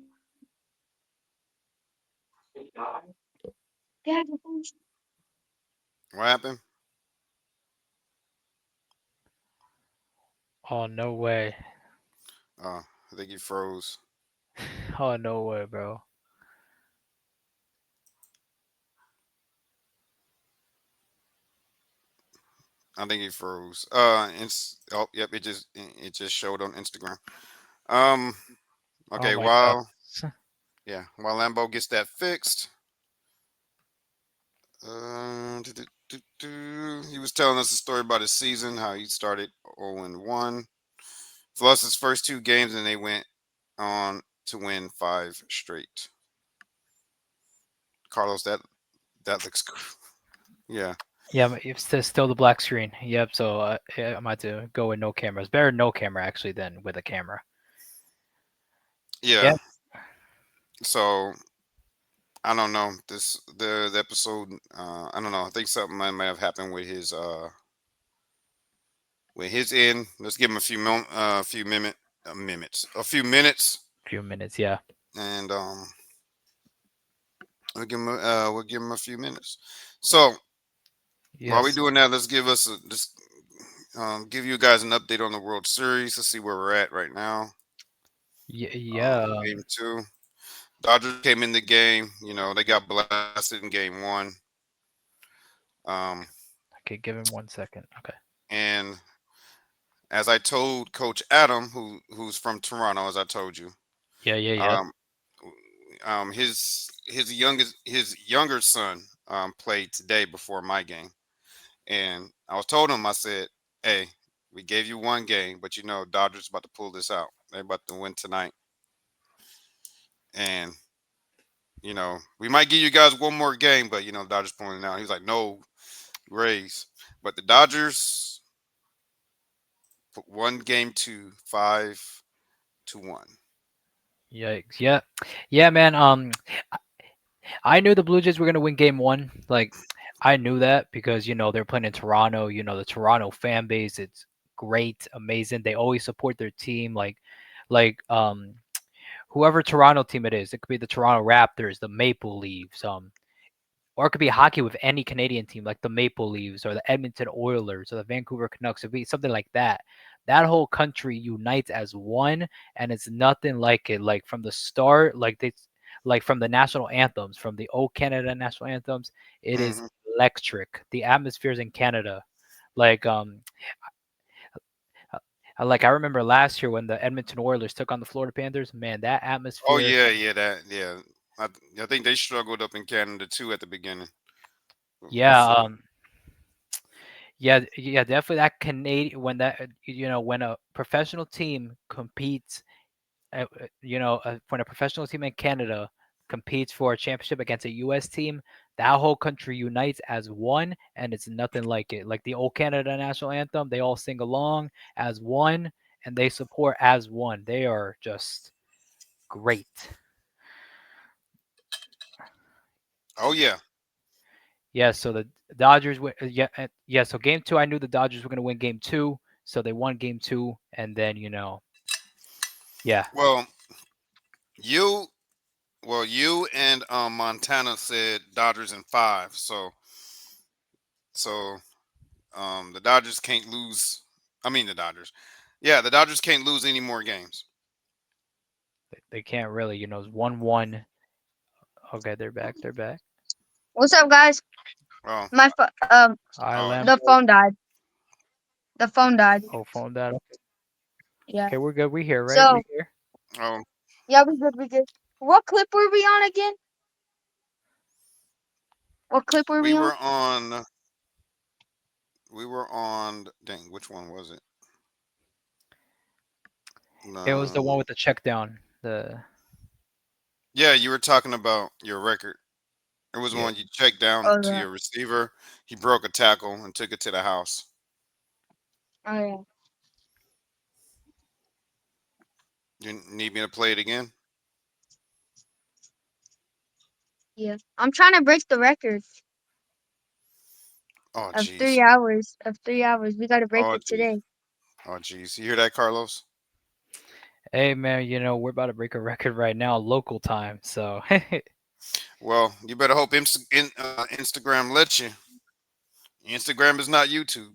Dad, your phone. What happened? Oh no way. I think he froze. Oh no way, bro. I think he froze. Oh, yep. It just showed on Instagram. Um. Oh Okay. my god. While Lambo gets that fixed, he was telling us a story about his season, how he started 0-1, lost his first 2 games, and they went on to win 5 straight. Carlos, that looks cool. Yeah, Yeah, but it's still the black screen. Yep. So yeah, I'm about to go with no camera. It's better no camera actually than with a camera. yeah. Yeah. So I don't know the episode. I don't know. I think something might have happened with his end. Let's give him a few minutes, Few minutes. Yeah. and we'll give him a few minutes. So while we Yes. doing that, let's give you guys an update on the World Series. Let's see where we're at right now. Yeah. Game 2. Dodgers came in the game. They got blasted in game 1. Um, Okay. Give him 1 second. Okay. and as I told Coach Adam, who's from Toronto, as I told you, Yeah. Yeah. Yeah. um, his younger son played today before my game, and I told him, I said, "Hey, we gave you 1 game, but Dodgers about to pull this out. They're about to win tonight, and we might give you guys 1 more game, but Dodgers pulling it out." He was like, "No, Rays," but the Dodgers won game 2, 5-1. Yikes. Yeah. Yeah, man. I knew the Blue Jays were gonna win Game 1. Like, I knew that because they're playing in Toronto. The Toronto fan base. It's great, amazing. They always support their team. Like whoever Toronto team it is. It could be the Toronto Raptors, the Maple Leafs, or it could be hockey with any Canadian team, like the Maple Leafs or the Edmonton Oilers or the Vancouver Canucks. It'd be something like that. That whole country unites as one, and it's nothing like it. Like from the start, like from the national anthems, from the old Canada national anthems, it is Hmm. electric. The atmospheres in Canada, like like I remember last year when the Edmonton Oilers took on the Florida Panthers. Man, that Oh atmosphere. yeah, yeah. I think they struggled up in Canada too at the beginning. Yeah, Before. yeah, yeah, definitely that Canadian when that when a professional team competes, when a professional team in Canada competes for a championship against a U.S. team, that whole country unites as one, and it's nothing like it. Like the old Canada national anthem, they all sing along as one, and they support as one. They are just great. Oh yeah. Yeah, so the Dodgers win. Yeah, yeah. So game 2, I knew the Dodgers were going to win game 2, so they won game 2, and then yeah. Well, you you and Montana said Dodgers in 5. So The Dodgers can't lose. I mean, the Dodgers. Yeah, the Dodgers can't lose any more games. They can't really, it's 1-1. Okay, they're back. They're back. What's up, guys? Oh, My Hi, oh, the Lambo. phone died. The phone died. Oh, phone that. Yeah. Okay, we're good. We here, right? So We here. oh. yeah, we good. We good. What clip were we on again? What clip were We we on? were on. We were on. Dang, which one was it? It was the one No. with the check down. The Yeah, you were talking about your record. It was yeah. when you checked down Oh to yeah. your receiver. He broke a tackle and took it to the house. Oh yeah. You need me to play it again? Yeah. I'm trying to break the record Oh, of jeez. 3 hours. Of 3 hours. We gotta break Oh, it jeez. today. Oh, jeez. You hear that, Carlos? Hey man, we're about to break a record right now, local time. So Well, you better hope Instagram lets you. Instagram is not YouTube.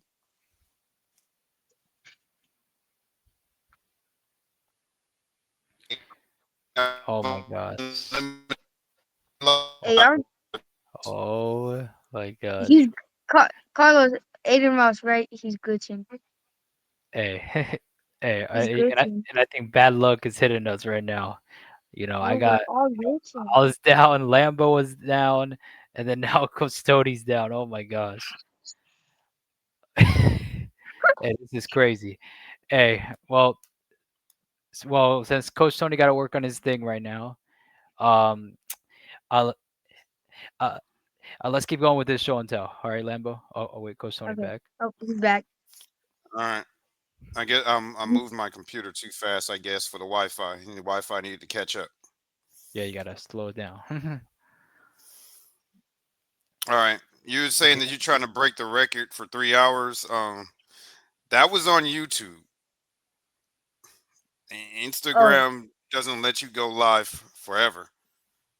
oh my gosh. Hey, y'all. Oh my gosh. He's Carlos Aiden Ross, right? He's glitching. Hey, hey, He's glitching. and I think bad luck is hitting us right now. I No, we're got all glitching. I was down, Lambo was down, and then now Coach down. Oh my gosh. Hey, this is crazy. Hey, well, since Coach Tony got to work on his thing right now, um, I'll, uh, let's keep going with this show and tell. All right, Lambo. Oh wait, Coach Tony Okay. back. Oh, he's back. All right. I guess I moved my computer too fast. I guess for the Wi-Fi. The Wi-Fi needed to catch up. Yeah, you gotta slow it down. All right. You were saying that you're trying to break the record for 3 hours. That was on YouTube. Oh, Instagram doesn't let you go live forever.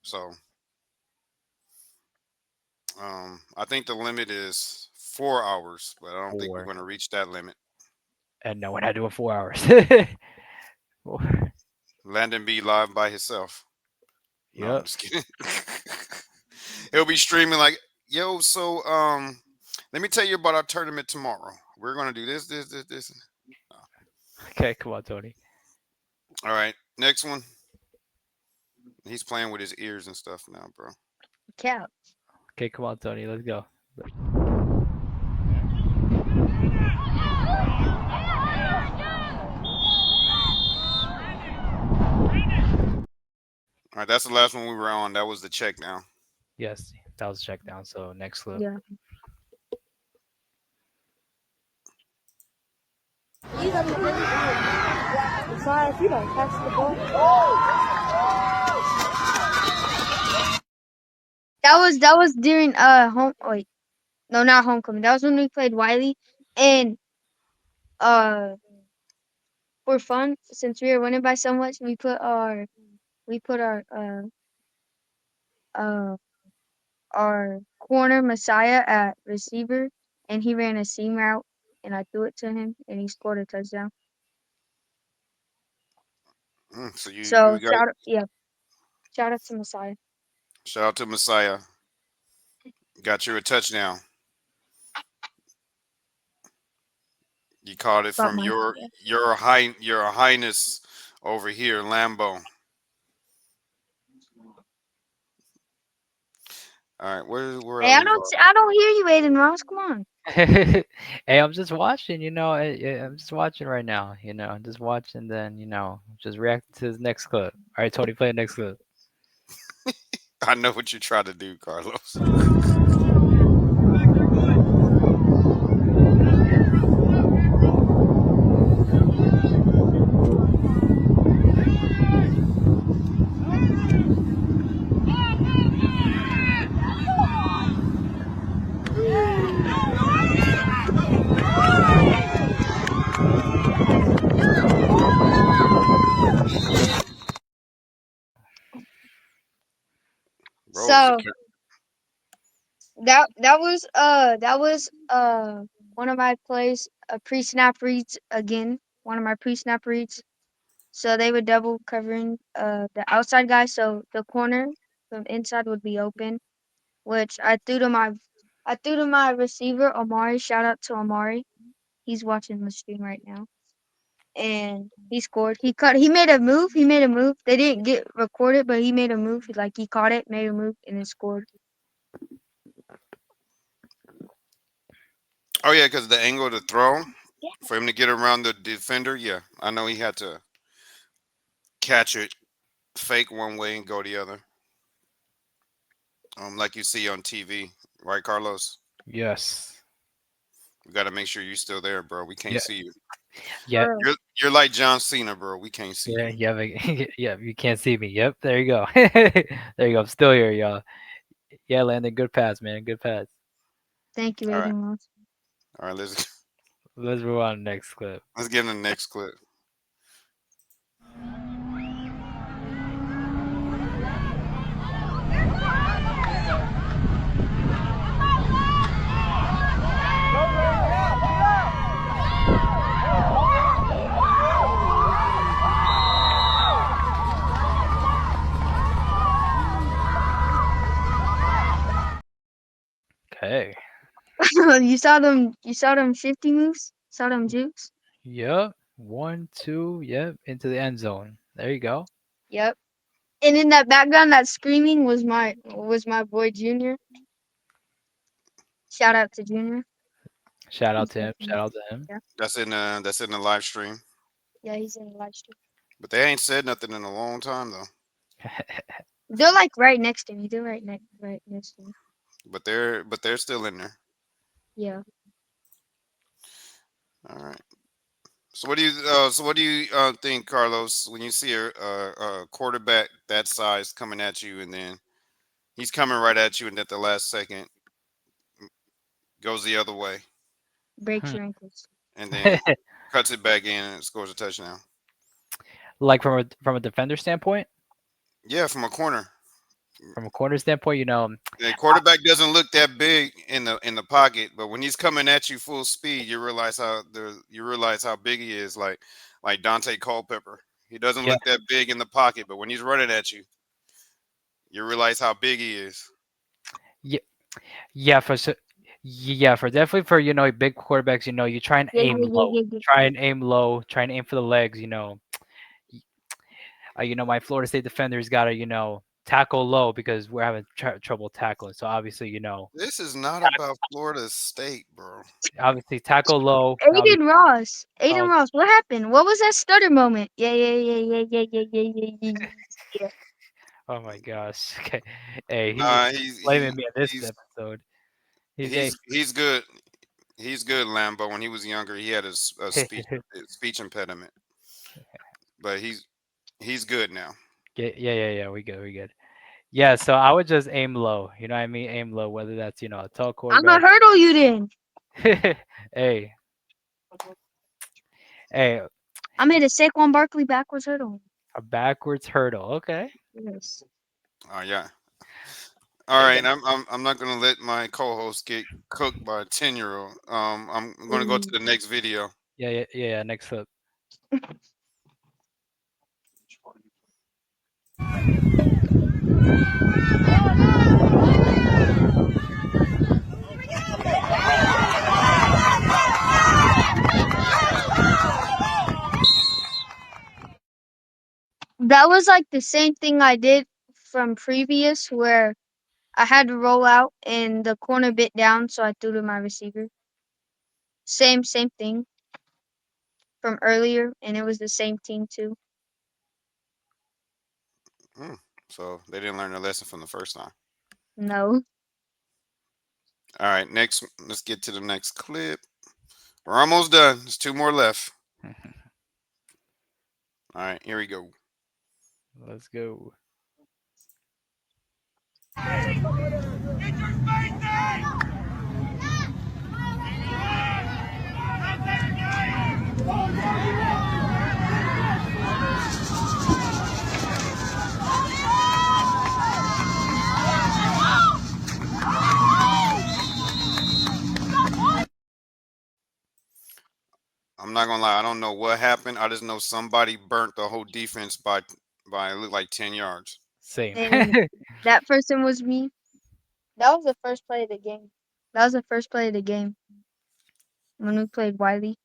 So I think the limit is 4 hours, but I don't think we're 4, going to reach that limit. and no, we're not doing 4 hours. 4. Landon be live by himself. No, I'm Yep. just kidding. He'll be streaming like, yo, so let me tell you about our tournament tomorrow. We're gonna do this. Okay, come on, Tony. All right, next one. He's playing with his ears and stuff now, bro. cap. Okay, come on, Tony. Let's go. All right, that's the last one we were on. That was the check now. Yes, that was check down. So next clip. Yeah. Sorry if you don't catch the ball. That was during home. Wait, no, not homecoming. That was when we played Wiley, and uh, for fun, since we were winning by so much, we put uh our corner Messiah at receiver, and he ran a seam route, and I threw it to him, and he scored a touchdown. So So you got shout out to Messiah. shout out to Messiah. Got you a touchdown. You caught it Got from my your highness over here, Lambo. All right, where Hey, I leave off? I don't hear you, Aiden Ross. Come on. Hey, I'm just watching. I'm just watching right now. I'm just watching. Then just react to the next clip. All right, Tony, play the next clip. I know what you try to do, Carlos. Bro, So that was One of my plays a pre-snap reads again. One of my pre-snap reads. So they would double covering the outside guy, so the corner from inside would be open. Which I threw to my receiver Amari. Shout out to Amari. He's watching the stream right now. And he scored. He made a move. They didn't get recorded, but he made a move. He caught it, made a move, and then scored. Oh yeah, because the angle of the throw for him to get around the defender. Yeah, I know he had to catch it, fake one way and go the other. Like you see on TV, right, Carlos? Yes. We got to make sure you're still there, bro. We can't Yeah. see you. Yeah. You're like John Cena, bro. We can't see Yeah. you. Yeah. Yeah. You can't see me. Yep. There you go. There you go. I'm still here, y'all. Yeah, Landon. Good pass, man. Good pass. Thank you, All right. Aiden Ross. All right, let's Let's move on to the next clip. get in the next clip. Okay. You saw them shifty moves? Saw them jukes? Yep. 1, 2. Yep. Into the end zone. There you go. Yep. And in that background, that screaming was my boy Junior. Shout out to Junior. Shout out He's to him. watching. Shout out to him. Yeah. That's in the live stream. Yeah, he's in the live stream. But they ain't said nothing in a long time though. They're like right next to me. They're right next to me. But they're still in there. Yeah. All right. So what do you think, Carlos, when you see a quarterback that size coming at you, and then he's coming right at you, and at the last second goes the other way, Breaks your ankles. and then cuts it back in and scores a touchdown? Like from a defender standpoint, Yeah, from a corner. from a corner standpoint, The quarterback doesn't look that big in the pocket, but when he's coming at you full speed, you realize how big he is. Like Dante Culpepper, he doesn't Yeah. look that big in the pocket, but when he's running at you, you realize how big he is. yeah, for definitely for big quarterbacks, you try and aim low, try and aim for the legs. My Florida State defender's got to tackle low because we're having trouble tackling. So obviously, This is not about Florida State, bro. obviously tackle low. Aiden Ross. Oh. Ross, what happened? What was that stutter moment? Yeah. Oh my gosh. Okay. Hey, Nah, he's blaming me on this episode. He's good. He's good, Lambo. When he was younger, he had a speech impediment, but he's good now. Yeah. We good. Yeah, so I would just aim low. You know what I mean? Aim low, whether that's a tall I'm quarterback. gonna hurdle you then. Hey. I made a Saquon Barkley backwards hurdle. A backwards hurdle. Okay. Yes. Oh yeah. All right, I'm not gonna let my co-host get cooked by a 10-year-old. I'm gonna go to the next video. Yeah. Next clip. That was like the same thing I did from previous where I had to roll out and the corner bit down, so I threw to my receiver. Same thing from earlier, and it was the same team too. So they didn't learn their lesson from the first time. No. All right, next, let's get to the next clip. We're almost done. There's 2 more left. All right, here we go. Let's go. I'm not gonna lie. I don't know what happened. I just know somebody burnt the whole defense by it looked like 10 yards. Same. And that person was me. That was the first play of the game. That was the first play of the game when we played Wiley.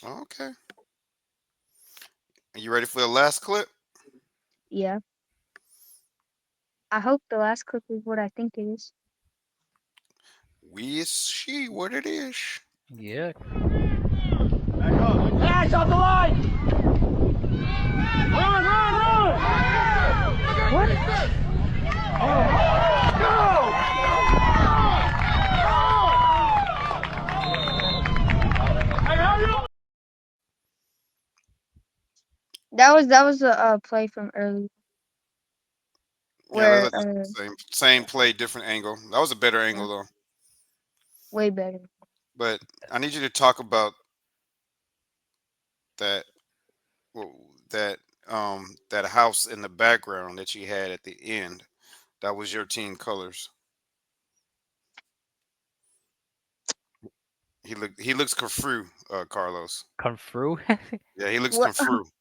Okay. Are you ready for the last clip? Yeah. I hope the last clip is what I think it is. We see what it is. Yeah. Dash off the line! Run, run, run! What? That was a play from early Yeah, that's where like the same play, different angle. That was a better angle though. way better. But I need you to talk about that well, that house in the background that you had at the end. That was your team colors. He looks confused, Carlos. Come through. Yeah, he looks What? confused.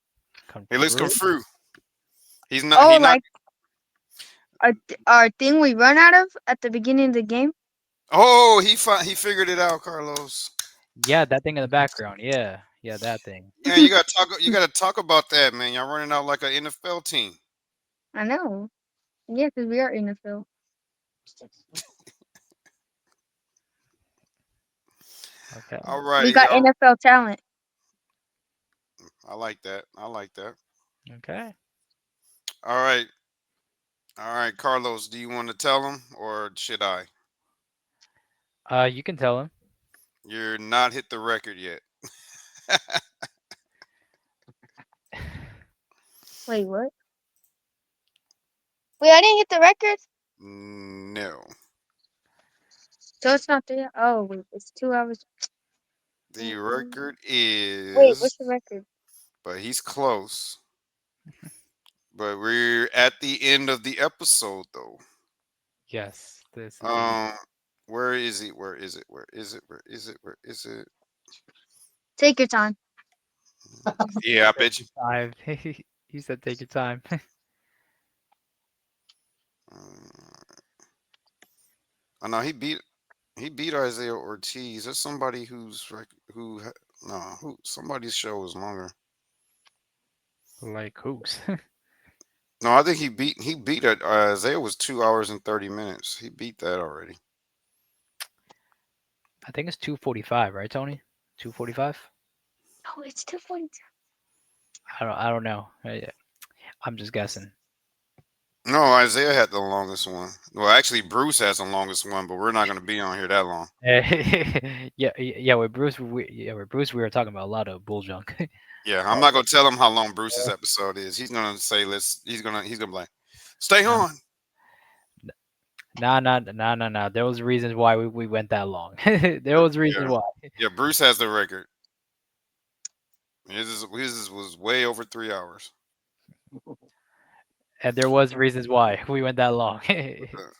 Come He looks through. confused. He's not. Oh, He not. like our thing we run out of at the beginning of the game. Oh, he figured it out, Carlos. Yeah, that thing in the background. Yeah. Yeah, that thing. Yeah, you gotta talk. You gotta talk about that, man. Y'all running out like an NFL team. I know. Yeah, because we are NFL. Okay. All We righty. got NFL talent. I like that. I like that. Okay. All right. All right, Carlos. Do you want to tell him or should I? You can tell him. You're not hit the record yet. Wait, what? Wait, I didn't hit the record. No. So it's not there. Oh wait, it's 2 hours. The Mm. record Wait, is, what's the record? but he's close. But we're at the end of the episode, though. Yes. This is the Um, where is it? Where is it? Where is it? Where is it? Where is it? Take your time. Yeah, I bet you. time. He said take your time. I know he beat Isaiah Ortiz. There's somebody who's like who somebody's show is longer. Like who's? No, I think he beat it. Isaiah was 2 hours and 30 minutes. He beat that already. I think it's 2:45, right, Tony? 2:45. Oh, it's 2:42. I don't know. I'm just guessing. No, Isaiah had the longest one. Well, actually, Bruce has the longest one, but we're not going to be on here that long. Yeah. With Bruce, we were talking about a lot of bull junk. Yeah, I'm not going to tell him how long Bruce's episode is. He's going to say, "Let's." He's going to be like, "Stay on." Nah. There was reasons why we went that long. There was reasons Yeah, why. yeah. Bruce has the record. His was way over 3 hours. And there was reasons why we went that long.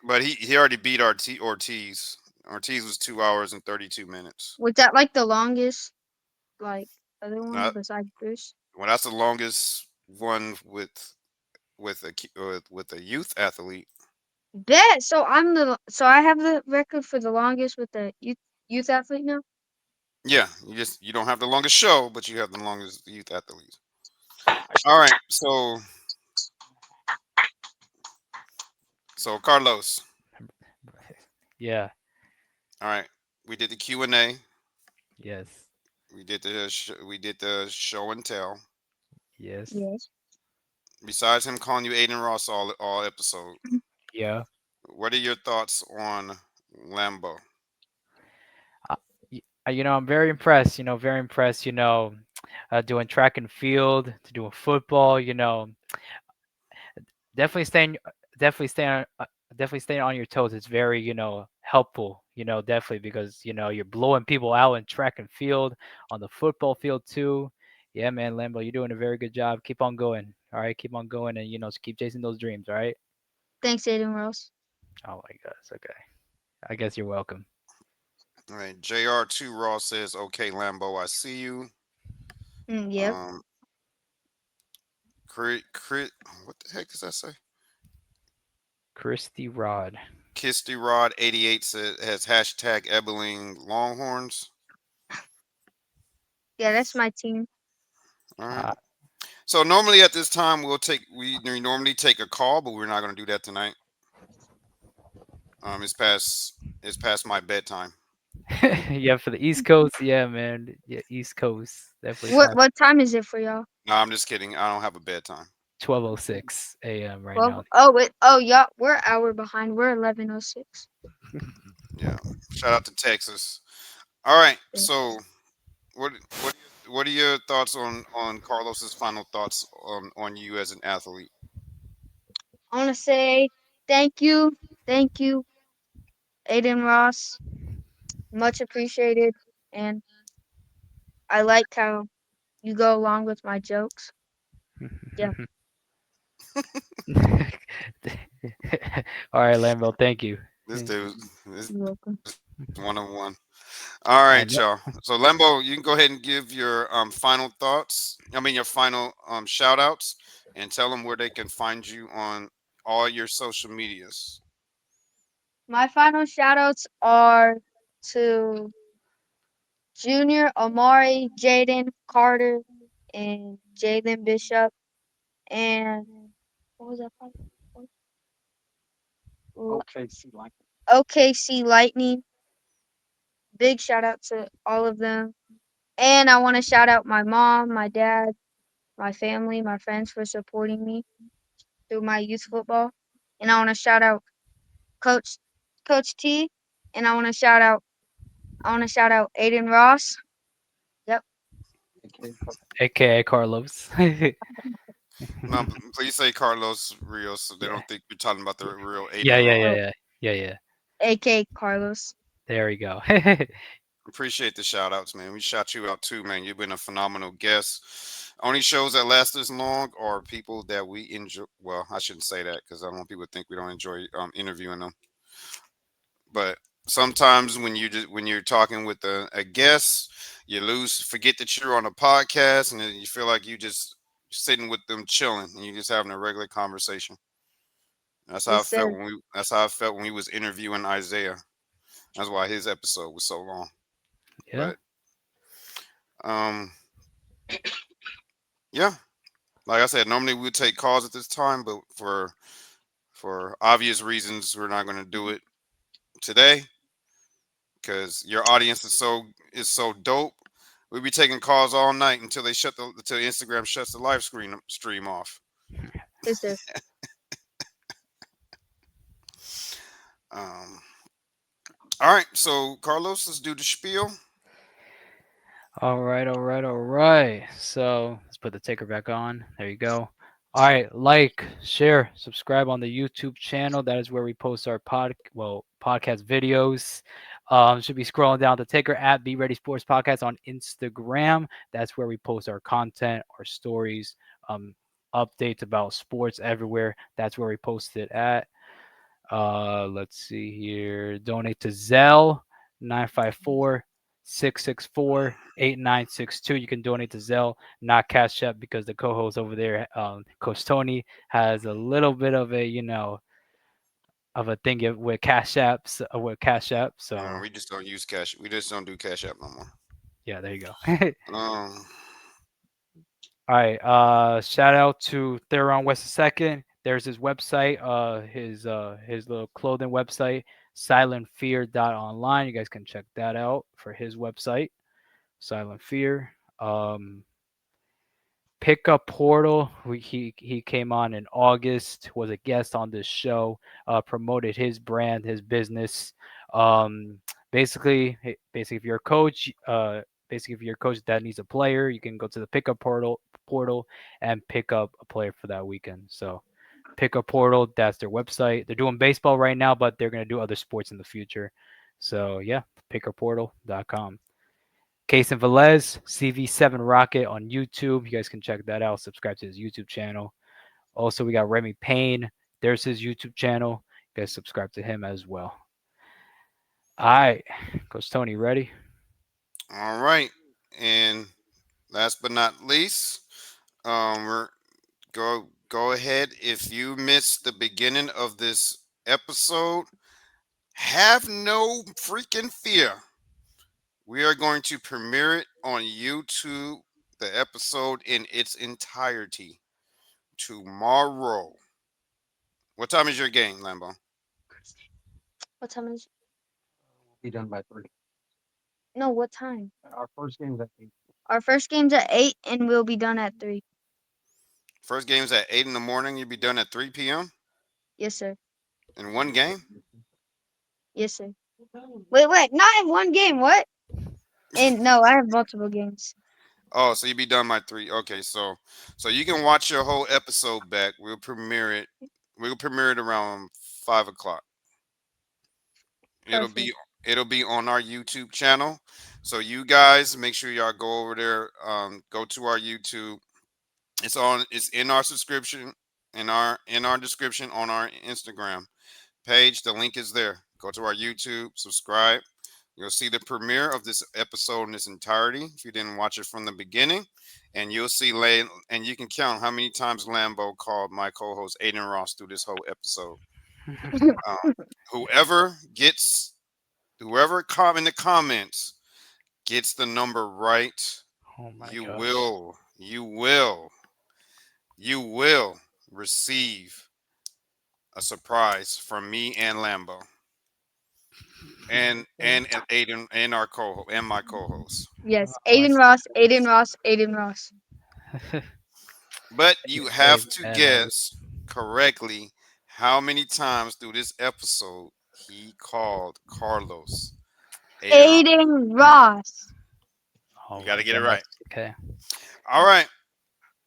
But he already beat Ortiz. Ortiz was 2 hours and 32 minutes. Was that like the longest, like other one Now, besides Bruce? well, that's the longest one with a youth athlete. Bet. So I have the record for the longest with the youth athlete now. Yeah, you don't have the longest show, but you have the longest youth athletes. All right, so Carlos. Yeah. All right, we did the Q&A. Yes. We did the show and tell. Yes. Yes. Besides him calling you Aiden Ross all episode, Yeah. what are your thoughts on Lambo? I'm very impressed. Very impressed. Doing track and field, to doing football. Definitely staying, definitely staying, definitely staying on your toes. It's very, helpful. Definitely because you're blowing people out in track and field, on the football field too. Yeah, man, Lambo, you're doing a very good job. Keep on going. All right, keep on going, and keep chasing those dreams. All right. Thanks, Aiden Rose. Oh my gosh. Okay. I guess you're welcome. All right. JR2 Raw says, okay, Lambo, I see you. Yep. Um, crit, what the heck does that say? Christy Rod. Kisty Rod 88 says has hashtag Ebeling Longhorns. Yeah, that's my team. All right. Uh, So normally at this time we normally take a call, but we're not going to do that tonight. It's past my bedtime. yeah, for the East Coast, yeah, man. Yeah, East Coast. Definitely What past what time is it for y'all? No, I'm just kidding. I don't have a bedtime. 12:06 a.m. right 12. now. Oh wait. Oh y'all, we're an hour behind. We're 11:06. Yeah. Shout out to Texas. All right. So what what are your thoughts on Carlos's final thoughts on you as an athlete? I want to say thank you, Aiden Ross. Much appreciated, and I like how you go along with my jokes. Yeah, All right, Lambo. Thank you. This dude, this you're welcome. 101. All I right, know. y'all. So Lembo, you can go ahead and give your final thoughts. I mean your final shout outs and tell them where they can find you on all your social medias. My final shoutouts are to Junior, Amari, Jaden, Carter, and Jalen Bishop, and what was that? Okay, see, like OKC Lightning. Big shout out to all of them. And I want to shout out my mom, my dad, my family, my friends for supporting me through my youth football. And I want to shout out Coach Coach T. And I want to shout out Aiden Ross. Yep. okay, AKA Carlos. yeah, No, please say Carlos Rios so they yeah, don't think you're talking about the real yeah, Aiden yeah, Ross. Oh, yeah, yeah, yeah. AK Carlos. There we go. Appreciate the shout outs, man. We shout you out too, man. You've been a phenomenal guest. Only shows that last this long are people that we enjoy. Well, I shouldn't say that because I don't want people to think we don't enjoy interviewing them. But sometimes when you're talking with a guest, you forget that you're on a podcast, and then you feel like you just sitting with them chilling, and you just having a regular conversation. That's how I Yes, felt sir. when we. That's how I felt when we was interviewing Isaiah. That's why his episode was so long. yeah. But um, yeah, like I said, normally we would take calls at this time, but for obvious reasons, we're not going to do it today because your audience is so dope. We'll be taking calls all night until Instagram shuts the live stream off. Yes, sir. Um, all right, so Carlos, let's do the spiel. All right, all right, all right. So let's put the ticker back on. There you go. All right, like, share, subscribe on the YouTube channel. That is where we post our podcast videos. Should be scrolling down the ticker at Be Ready Sports Podcast on Instagram. That's where we post our content, our stories, updates about sports everywhere. That's where we post it at. Let's see here. Donate to Zelle 954-664-8962. You can donate to Zelle, not Cash App, because the co-host over there, Coach Tony, has a little bit of a of a thing with Cash Apps with Cash App. So We just don't use cash. We just don't do Cash App no more. yeah, there you go. Um, All right. Shout out to Theron West II. There's his website, his little clothing website, silentfear.online. You guys can check that out for his website, Silent Fear. Pickup Portal. He came on in August, was a guest on this show, promoted his brand, his business. Um, basically, if you're a coach, if you're a coach that needs a player, you can go to the Pickup Portal and pick up a player for that weekend. So Pickup Portal, that's their website. They're doing baseball right now, but they're gonna do other sports in the future. So yeah, pickupportal.com. Cason Velez, CV7 Rocket on YouTube. You guys can check that out. Subscribe to his YouTube channel. Also, we got Remy Payne. There's his YouTube channel. You guys subscribe to him as well. All right, Coach Tony, ready? All right. And last but not least, we're go ahead. If you missed the beginning of this episode, have no freaking fear. We are going to premiere it on YouTube, the episode in its entirety tomorrow. What time is your game, Lambo? What time is? Be done by 3. No, what time? Our first game's at 8. Our first game's at 8, and we'll be done at 3. First game's at 8 in the morning. You'll be done at 3 p.m. Yes, sir. in one game. Yes, sir. Wait, not in one game. What? And no, I have multiple games. Oh, so you'll be done by 3. Okay, so you can watch your whole episode back. We'll premiere it. We'll premiere it around 5 o'clock. It'll Perfect. be it'll be on our YouTube channel. So you guys make sure y'all go over there. Go to our YouTube. It's in our subscription in our description on our Instagram page. The link is there. Go to our YouTube, subscribe. You'll see the premiere of this episode in its entirety if you didn't watch it from the beginning. And you'll see and you can count how many times Lambo called my co-host Aiden Ross through this whole episode. Um, whoever gets in the comments gets the number right, Oh my you gosh. will you will you will receive a surprise from me and Lambo and Aiden and our co and my co-host. Yes, Oh, Aiden Ross, Aiden Ross, Aiden Ross. But you you say have to bad habit. guess correctly how many times through this episode he called Carlos Aiden Ross. Aiden Ross. Oh You got my to get it gosh. right. Okay. All right.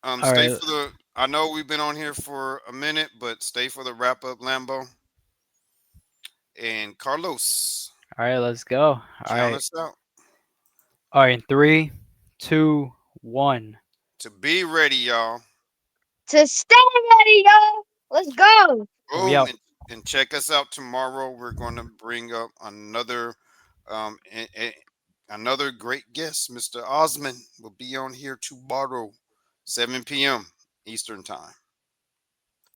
All Stay right. for the. I know we've been on here for a minute, but stay for the wrap up, Lambo and Carlos. All right. Let's go. All Count right. us out. All right. In 3, 2, 1. To be ready, y'all. To stay ready, yo. Let's go. And we Boom, out. and check us out tomorrow. We're going to bring up um, a- a- another great guest. Mr. Osman will be on here tomorrow, 7 p.m. Eastern time.